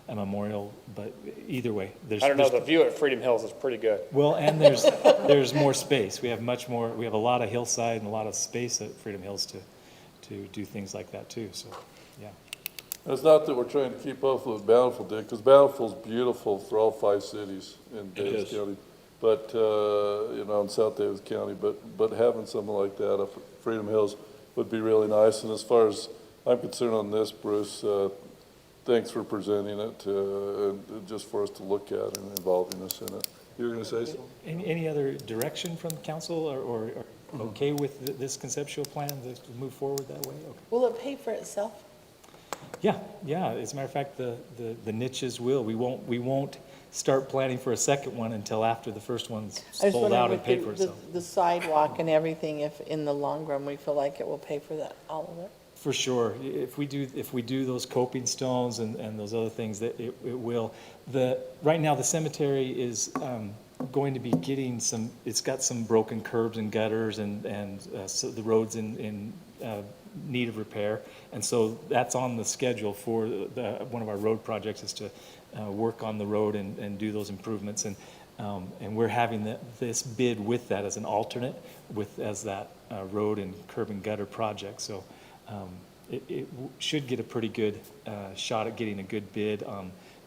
a memorial. But either way, I don't know, the view at Freedom Hills is pretty good. well, and there's more space. We have much more. We have a lot of hillside and a lot of space at Freedom Hills to do things like that too. So, yeah. It's not that we're trying to keep up with what Bountiful did, because Bountiful's beautiful for all 5 cities in Davis County, but, you know, in South Davis County, but having something like that up at Freedom Hills would be really nice. And as far as I'm concerned on this, Bruce, thanks for presenting it, and just for us to look at and involving us in it. You were going to say something? Any other direction from council or okay with this conceptual plan to move forward that way? Okay. Will it pay for itself? Yeah. As a matter of fact, the niches will. We won't start planning for a second one until after the first one's I was sold out wondering and paid for with itself. the sidewalk and everything, if in the long run, we feel like it will pay for that, all of it? For sure. If we do those coping stones and those other things, that it will. Right now, the cemetery is going to be getting it's got some broken curbs and gutters and so the roads in need of repair. And so that's on the schedule for one of our road projects is to work on the road and do those improvements. And we're having this bid with that as an alternate as that road and curb and gutter project. So it should get a pretty good shot at getting a good bid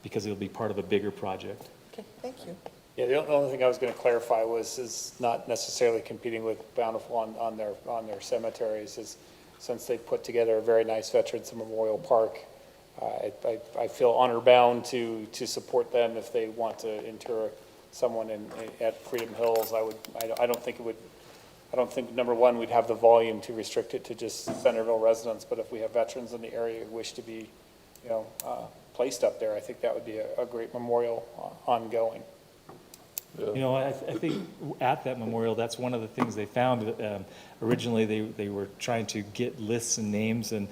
because it'll be part of a bigger project. Okay, thank you. Yeah, the only thing I was going to clarify is not necessarily competing with Bountiful on their cemeteries, is since they've put together a very nice Veterans Memorial Park, I feel honor bound to support them if they want to inter someone at Freedom Hills. I don't think, number one, we'd have the volume to restrict it to just Centerville residents, but if we have veterans in the area who wish to be, placed up there, I think that would be a great memorial ongoing. Yeah. You know, I think at that memorial, that's one of the things they found. Originally, they were trying to get lists and names and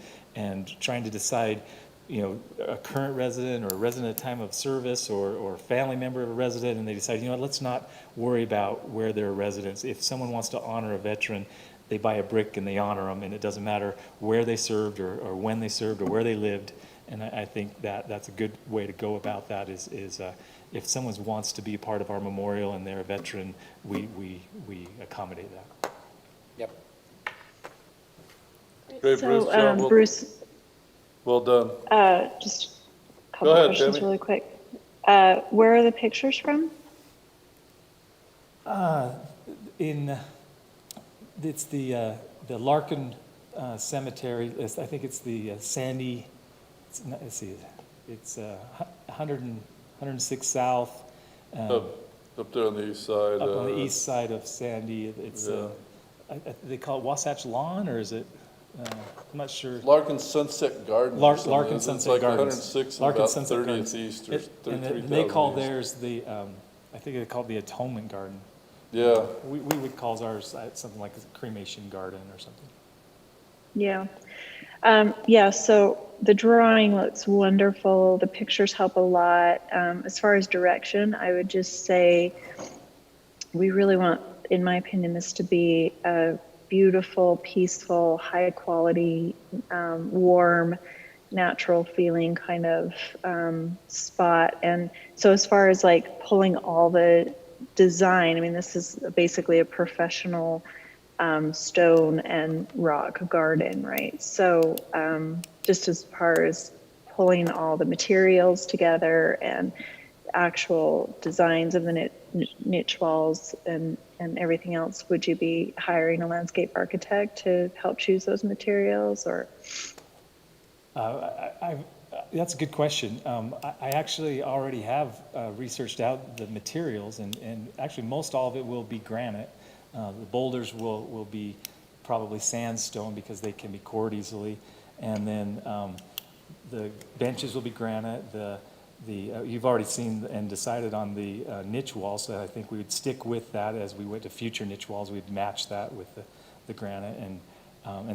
trying to decide, a current resident or a resident at time of service or a family member of a resident, and they decided, let's not worry about where they're residents. If someone wants to honor a veteran, they buy a brick and they honor them, and it doesn't matter where they served or when they served or where they lived. And I think that's a good way to go about that is if someone wants to be a part of our memorial and they're a veteran, we accommodate that. Yep. Great, Bruce. So, Job. Bruce, Well done. just a Go couple ahead, questions Tammy. really quick. Where are the pictures from? It's the Larkin Cemetery. I think it's the Sandy. Let's see. It's 106 South. Up there on the east side. Up on the east side of Sandy. It's Yeah. they call it Wasatch Lawn, or is it? I'm not sure. Larkin Sunset Gardens. or something. Larkin It's Sunset like Gardens. 106 and Larkin about Sunset 30th Gardens. East or And 33,000 they call East. theirs the, I think they call it the Atonement Garden. Yeah. We would call ours something like a cremation garden or something. Yeah. Yeah, so the drawing looks wonderful. The pictures help a lot. As far as direction, I would just say we really want, in my opinion, this to be a beautiful, peaceful, high quality, warm, natural feeling kind of spot. And so as far as like pulling all the design, I mean, this is basically a professional stone and rock garden, right? So just as far as pulling all the materials together and actual designs of the niche walls and everything else, would you be hiring a landscape architect to help choose those materials, or? That's a good question. I actually already have researched out the materials, and actually most all of it will be granite. The boulders will be probably sandstone because they can be cored easily. And then the benches will be granite. You've already seen and decided on the niche walls, so I think we would stick with that as we went to future niche walls. We'd match that with the granite and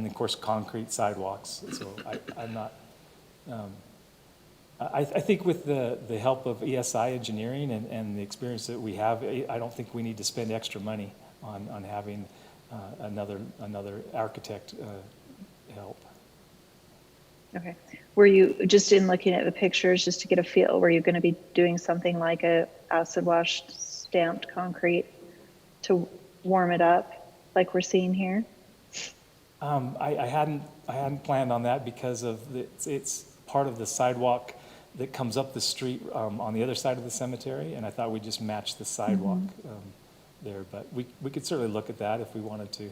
of course concrete sidewalks. So I'm not. I think with the help of ESI engineering and the experience that we have, I don't think we need to spend extra money on having another architect help. Okay. Were you, just in looking at the pictures, just to get a feel, were you going to be doing something like a acid wash stamped concrete to warm it up like we're seeing here? I hadn't planned on that because of it's part of the sidewalk that comes up the street on the other side of the cemetery, and I thought we'd just match the sidewalk there. But we could certainly look at that if we wanted to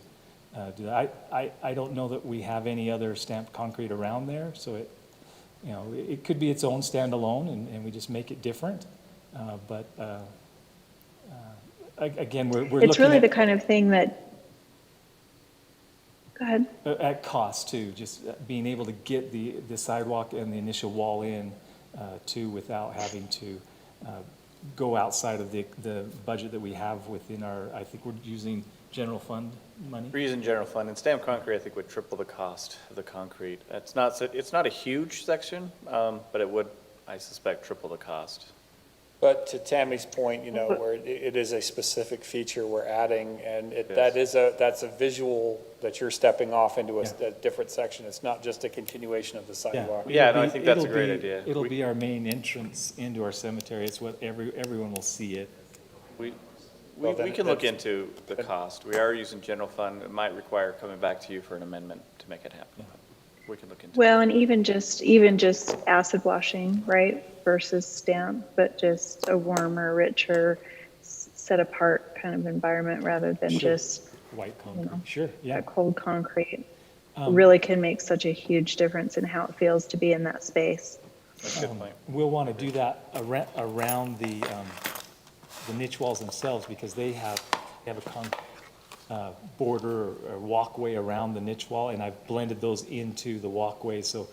do that. I don't know that we have any other stamped concrete around there, so it could be its own standalone, and we just make it different. But again, we're looking It's really at, the kind of thing that, go ahead. at cost too, just being able to get the sidewalk and the initial wall in too without having to go outside of the budget that we have within our, I think we're using general fund money. We're using general fund, and stamped concrete, I think, would triple the cost of the concrete. It's not a huge section, but it would, I suspect, triple the cost. But to Tammy's point, where it is a specific feature we're adding, and that's a visual that you're stepping off into a different section. It's not just a continuation of the sidewalk. Yeah, no, I think that's a great idea. It'll be our main entrance into our cemetery. It's what everyone will see it. We can look into the cost. We are using general fund. It might require coming back to you for an amendment to make it happen. We can look into it. Well, and even just acid washing, right, versus stamp, but just a warmer, richer, set apart kind of environment rather than just White concrete, sure, yeah. a cold concrete. Really can make such a huge difference in how it feels to be in that space. That's a good point. We'll want to do that around the niche walls themselves because they have a border or walkway around the niche wall, and I've blended those into the walkway, so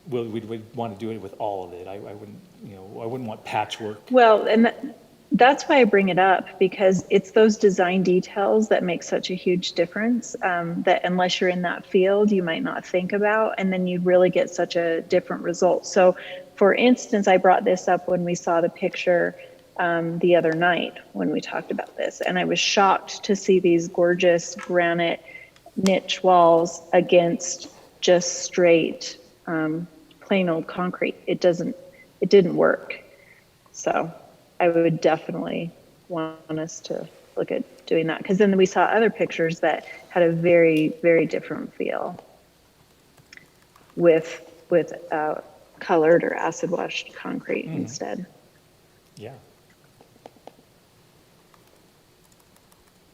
we'd want to do it with all of it. I wouldn't want patchwork. Well, and that's why I bring it up, because it's those design details that make such a huge difference that unless you're in that field, you might not think about, and then you'd really get such a different result. So for instance, I brought this up when we saw the picture the other night when we talked about this, and I was shocked to see these gorgeous granite niche walls against just straight plain old concrete. It didn't work. So I would definitely want us to look at doing that, because then we saw other pictures that had a very, very different feel with colored or acid washed concrete instead. Yeah.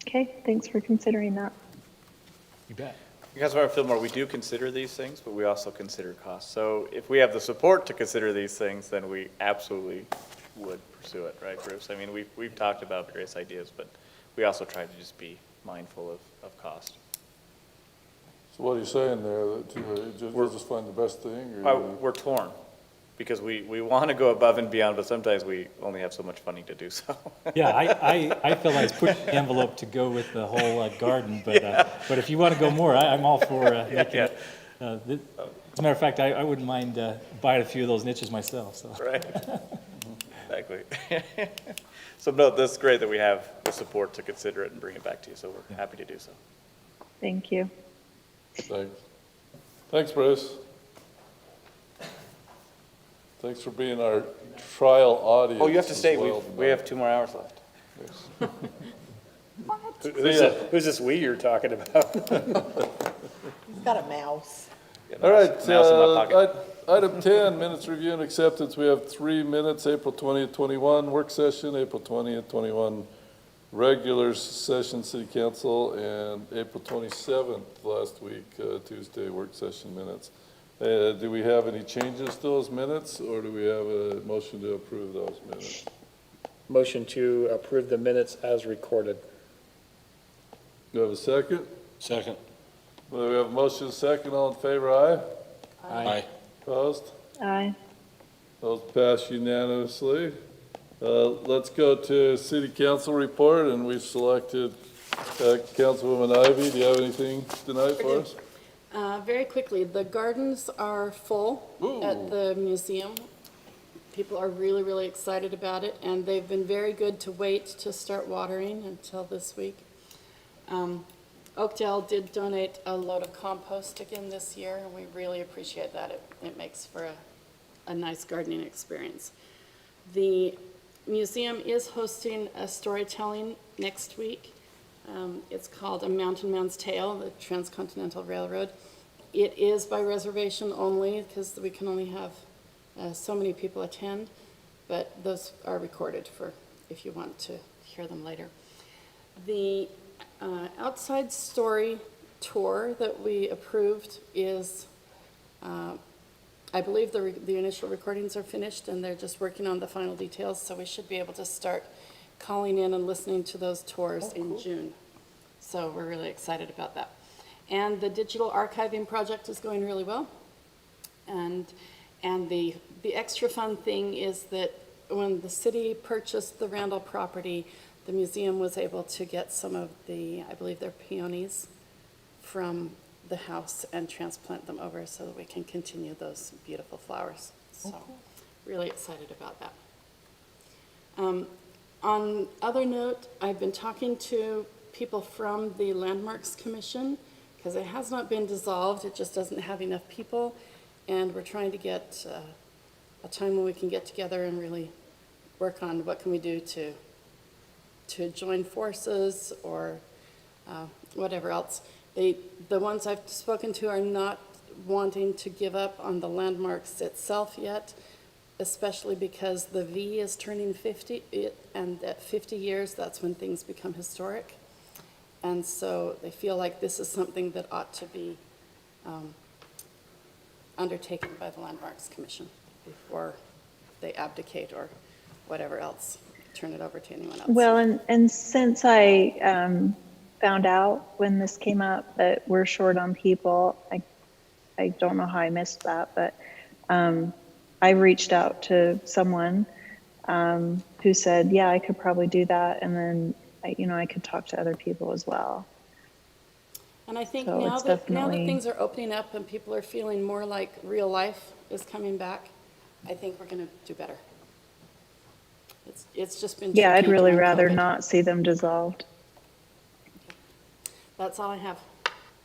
Okay, thanks for considering that. You bet. Councilmember Fillmore, we do consider these things, but we also consider costs. So if we have the support to consider these things, then we absolutely would pursue it, right, Bruce? I mean, we've talked about various ideas, but we also try to just be mindful of cost. So what are you saying there, that we'll just find the best thing? Or We're torn, because we want to go above and beyond, but sometimes we only have so much funding to do so. Yeah, I feel like it's pushing the envelope to go with the whole garden, but if you want to go more, I'm all for making it. As a matter of fact, I wouldn't mind buying a few of those niches myself. So. Right. Exactly. So no, that's great that we have the support to consider it and bring it back to you, so we're happy to do so. Thank you. Thanks, Bruce. Thanks for being our trial audience. Oh, you have to stay, as well we have 2 more hours left. Who's this we you're talking about? He's got a mouse. All right, Mouse in my pocket. item 10, minutes review and acceptance. We have 3 minutes, April 20th, 21, work session, April 20th, 21, regular session, city council, and April 27th, last week, Tuesday, work session minutes. Do we have any changes to those minutes, or do we have a motion to approve those minutes? Motion to approve the minutes as recorded. Do we have a second? Second. Well, we have a motion and a second. All in favor, aye? Aye. Opposed? Aye. Those pass unanimously. Let's go to city council report, and we've selected Councilwoman Ivy. Do you have anything tonight for us? Very quickly, the gardens are full at the museum. People are really, really excited about it, and they've been very good to wait to start watering until this week. Oakdale did donate a load of compost again this year, and we really appreciate that. It makes for a nice gardening experience. The museum is hosting a storytelling next week. It's called A Mountain Man's Tale, the Transcontinental Railroad. It is by reservation only because we can only have so many people attend, but those are recorded for if you want to hear them later. The outside story tour that we approved is, I believe the initial recordings are finished and they're just working on the final details, so we should be able to start calling in and listening to those tours in June. So we're really excited about that. And the digital archiving project is going really well. And the extra fun thing is that when the city purchased the Randall property, the museum was able to get some of the, I believe they're peonies, from the house and transplant them over so that we can continue those beautiful flowers. So really excited about that. On other note, I've been talking to people from the Landmarks Commission because it has not been dissolved. It just doesn't have enough people. And we're trying to get a time when we can get together and really work on what can we do to join forces or whatever else. The ones I've spoken to are not wanting to give up on the landmarks itself yet, especially because the V is turning 50, and at 50 years, that's when things become historic. And so they feel like this is something that ought to be undertaken by the Landmarks Commission before they abdicate or whatever else, turn it over to anyone else. Well, and since I found out when this came up that we're short on people, I don't know how I missed that, but I reached out to someone who said, yeah, I could probably do that. And then, I could talk to other people as well. And I think So now it's that definitely- things are opening up and people are feeling more like real life is coming back, I think we're going to do better. It's just been Yeah, I'd tricky really during rather COVID. not see them dissolved. That's all I have.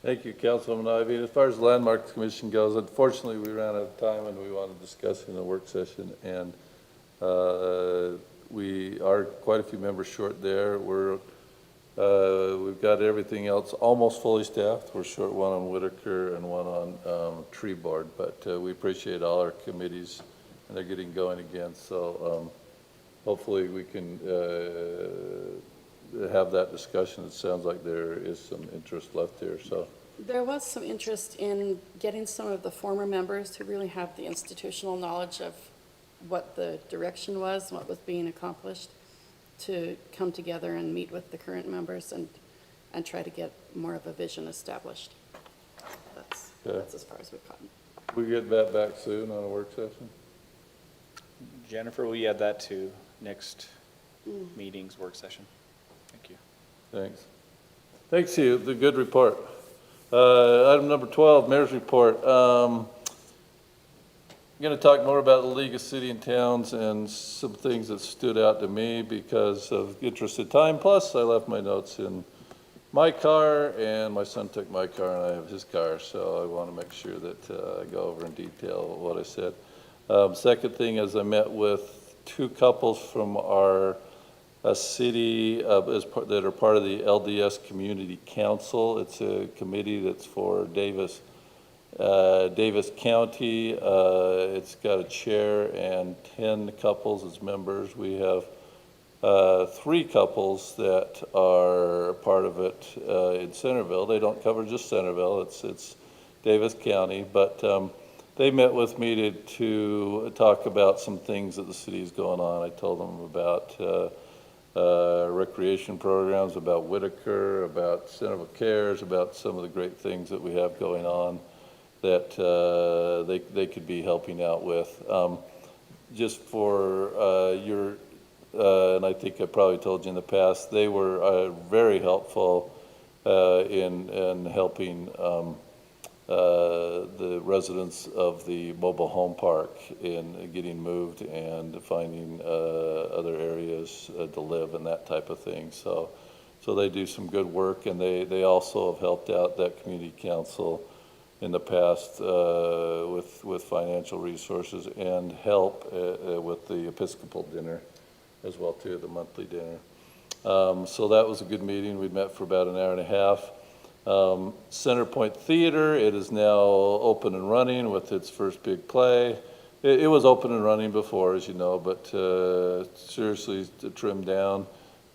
Thank you, Councilwoman Ivy. As far as the Landmarks Commission goes, unfortunately, we ran out of time and we want to discuss in the work session. And we are quite a few members short there. We've got everything else almost fully staffed. We're short one on Whitaker and one on Tree Board, but we appreciate all our committees and they're getting going again. So hopefully we can have that discussion. It sounds like there is some interest left there. So There was some interest in getting some of the former members who really have the institutional knowledge of what the direction was, what was being accomplished, to come together and meet with the current members and try to get more of a vision established. That's as far as we've gotten. we get that back soon on a work session. Jennifer, will you add that to next meeting's work session? Thank you. Thanks. Thanks to you. The good report. Item number 12, Mayor's Report. I'm going to talk more about the League of City and Towns and some things that stood out to me because of interest of time. Plus, I left my notes in my car, and my son took my car, and I have his car, so I want to make sure that I go over in detail what I said. Second thing is I met with two couples from our city that are part of the LDS Community Council. It's a committee that's for Davis County. It's got a chair and 10 couples as members. We have 3 couples that are part of it in Centerville. They don't cover just Centerville. It's Davis County, but they met with me to talk about some things that the city is going on. I told them about recreation programs, about Whitaker, about Centerville Cares, about some of the great things that we have going on that they could be helping out with. Just for and I think I probably told you in the past, they were very helpful in helping the residents of the mobile home park in getting moved and finding other areas to live and that type of thing. So they do some good work, and they also have helped out that community council in the past with financial resources and help with the Episcopal dinner as well too, the monthly dinner. So that was a good meeting. We met for about an hour and a half. Center Point Theater, it is now open and running with its first big play. It was open and running before, as you know, but seriously trimmed down.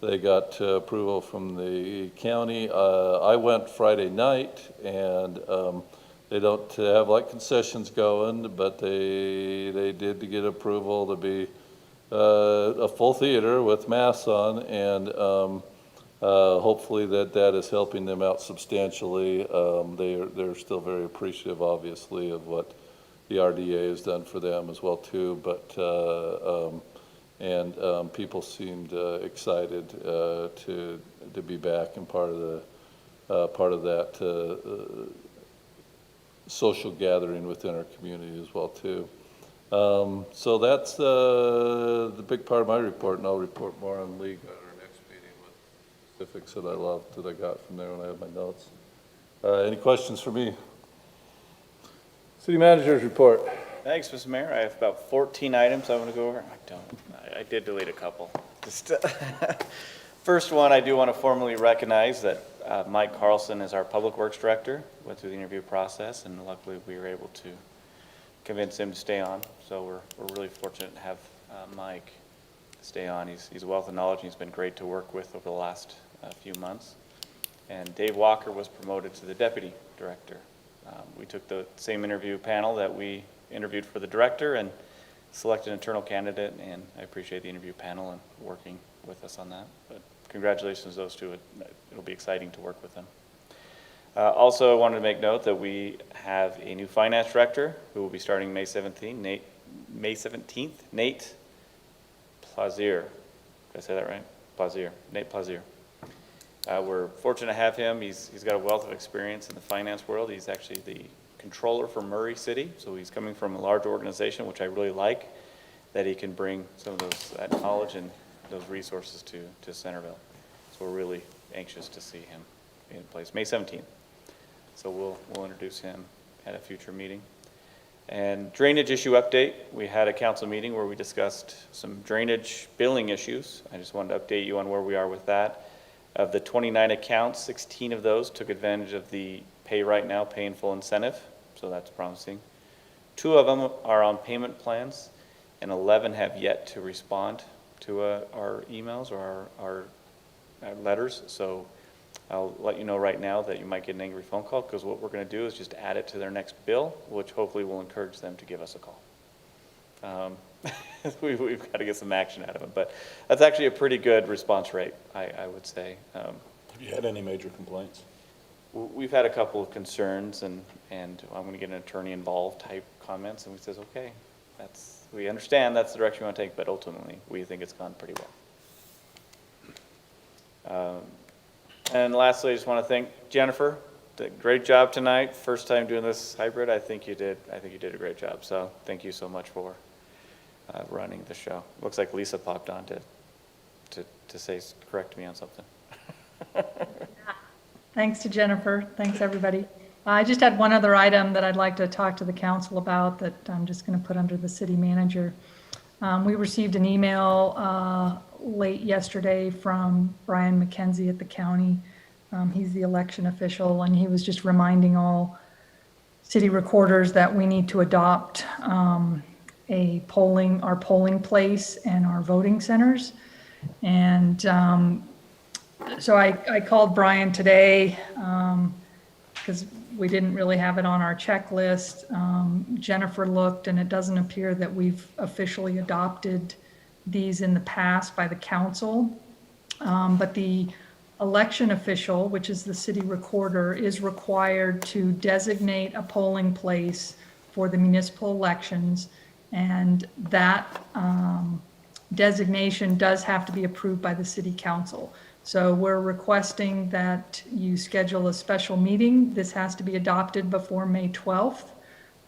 They got approval from the county. I went Friday night, and they don't have like concessions going, but they did to get approval to be a full theater with masks on, and hopefully that is helping them out substantially. They're still very appreciative, obviously, of what the RDA has done for them as well too. But people seemed excited to be back and part of that social gathering within our community as well too. So that's the big part of my report, and I'll report more on league at our next meeting with specifics that I got from there when I had my notes. Any questions for me? City manager's report. Thanks, Mr. Mayor. I have about 14 items I want to go over. I did delete a couple. Just first one, I do want to formally recognize that Mike Carlson is our Public Works Director. Went through the interview process, and luckily we were able to convince him to stay on. So we're really fortunate to have Mike stay on. He's a wealth of knowledge, and he's been great to work with over the last few months. And Dave Walker was promoted to the Deputy Director. We took the same interview panel that we interviewed for the director and selected an internal candidate, and I appreciate the interview panel and working with us on that. But congratulations to those two. It'll be exciting to work with them. Also, I wanted to make note that we have a new finance director who will be starting May 17th, Nate Plazier. Did I say that right? Plazier, Nate Plazier. We're fortunate to have him. He's got a wealth of experience in the finance world. He's actually the controller for Murray City, so he's coming from a large organization, which I really like, that he can bring some of that knowledge and those resources to Centerville. So we're really anxious to see him in place. May 17th. So we'll introduce him at a future meeting. And drainage issue update. We had a council meeting where we discussed some drainage billing issues. I just wanted to update you on where we are with that. Of the 29 accounts, 16 of those took advantage of the pay right now, pay in full incentive. So that's promising. 2 of them are on payment plans, and 11 have yet to respond to our emails or our letters. So I'll let you know right now that you might get an angry phone call, because what we're going to do is just add it to their next bill, which hopefully will encourage them to give us a call. We've got to get some action out of them, but that's actually a pretty good response rate, I would say. Have you had any major complaints? We've had a couple of concerns, and I'm going to get an attorney involved type comments, and we says, okay, we understand that's the direction we want to take, but ultimately we think it's gone pretty well. And lastly, I just want to thank Jennifer. Did a great job tonight. First time doing this hybrid. I think you did a great job. So thank you so much for running the show. Looks like Lisa popped on to correct me on something. Thanks to Jennifer. Thanks, everybody. I just had one other item that I'd like to talk to the council about that I'm just going to put under the city manager. We received an email late yesterday from Brian McKenzie at the county. He's the election official, and he was just reminding all city recorders that we need to adopt our polling place and our voting centers. And so I called Brian today because we didn't really have it on our checklist. Jennifer looked, and it doesn't appear that we've officially adopted these in the past by the council. But the election official, which is the city recorder, is required to designate a polling place for the municipal elections. And that designation does have to be approved by the city council. So we're requesting that you schedule a special meeting. This has to be adopted before May 12th,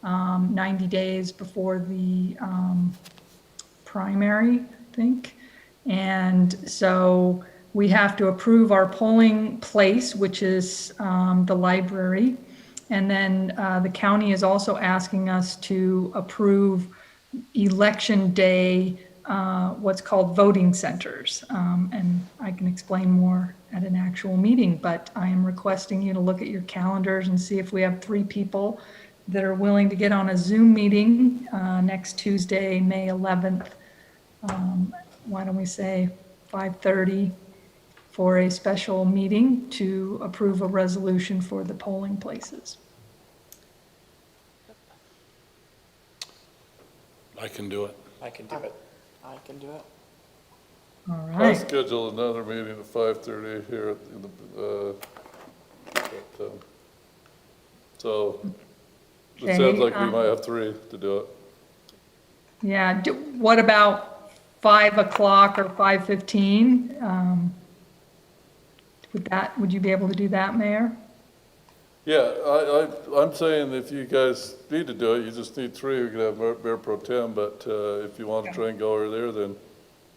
90 days before the primary, I think. And so we have to approve our polling place, which is the library. And then the county is also asking us to approve election day, what's called voting centers. And I can explain more at an actual meeting, but I am requesting you to look at your calendars and see if we have 3 people that are willing to get on a Zoom meeting next Tuesday, May 11th. Why don't we say 5:30 for a special meeting to approve a resolution for the polling places. I can do it. I can do it. I can do it. All I'll right. schedule another meeting at 5:30 here in the, so it sounds like we might have 3 to do it. Yeah, what about 5 o'clock or 5:15? Would you be able to do that, Mayor? Yeah, I'm saying if you guys need to do it, you just need 3, we could have Mayor Pro Tem, but if you want to try and go over there, then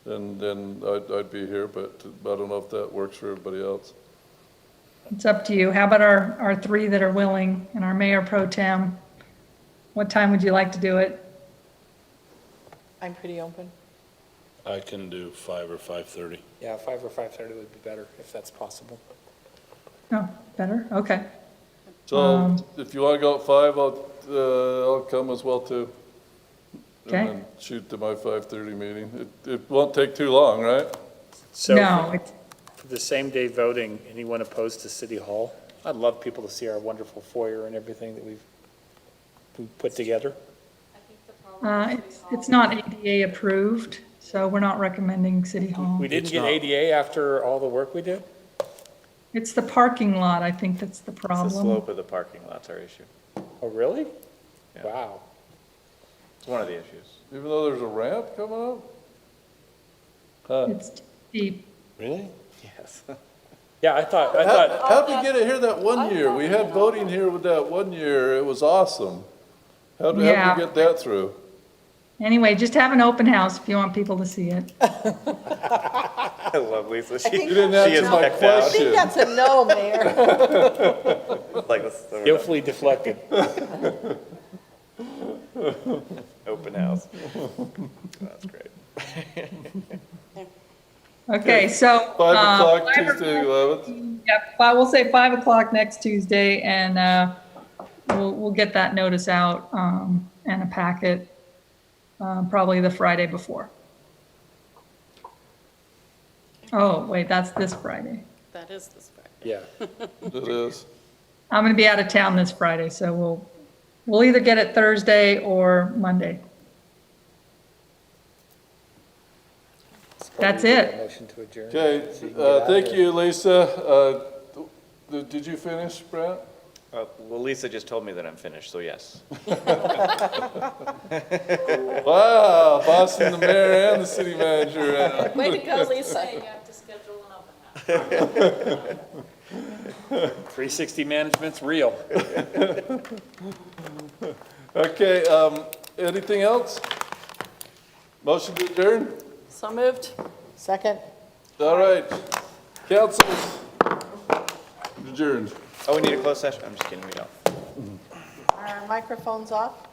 I'd be here, but I don't know if that works for everybody else. It's up to you. How about our 3 that are willing and our Mayor Pro Tem? What time would you like to do it? I'm pretty open. I can do 5 or 5:30. Yeah, 5 or 5:30 would be better, if that's possible. Oh, better? Okay. So if you want to go at 5, I'll come as well too. Okay. And then shoot to my 5:30 meeting. It won't take too long, right? So No, for the same day voting, anyone opposed to City Hall? I'd love people to see our wonderful foyer and everything that we've put together. I think the problem is it's not ADA approved, so we're not recommending City Hall. We didn't It's get not. ADA after all the work we did? It's the parking lot, I think that's the It's the problem. slope of the parking lot's our issue. Oh, really? Yeah. Wow. It's one of the issues. Even though there's a ramp coming up? Huh. It's steep. Really? Yes. Yeah, I thought, How'd we get it here that one year? We had voting here with that one year. It was awesome. How'd we Yeah. get that through? Anyway, just have an open house if you want people to see it. I love Lisa. think You didn't She is answer my checked out. I think question. that's a no, Mayor. Like, let's throw it up. skillfully deflected. Open house. That's great. Okay, so. 5 o'clock, 5 Tuesday, 11th. Yep, we'll say 5 o'clock next Tuesday, and we'll get that notice out and a packet probably the Friday before. Oh, wait, that's this Friday. That is this Friday. Yeah. It is. I'm going to be out of town this Friday, so we'll either get it Thursday or Monday. That's it. Motion to adjourn. Okay, So you can get out of thank here. you, Lisa. Did you finish, Brent? Well, Lisa just told me that I'm finished, so yes. Wow, bossing the mayor and the city manager around. Way to go, Lisa. Say you have to schedule an open house. 360 management's real. Okay, anything else? Motion to adjourn? So moved. Second? All right, council adjourned. Oh, we need a closed session? I'm just kidding, we don't. Are our microphones off?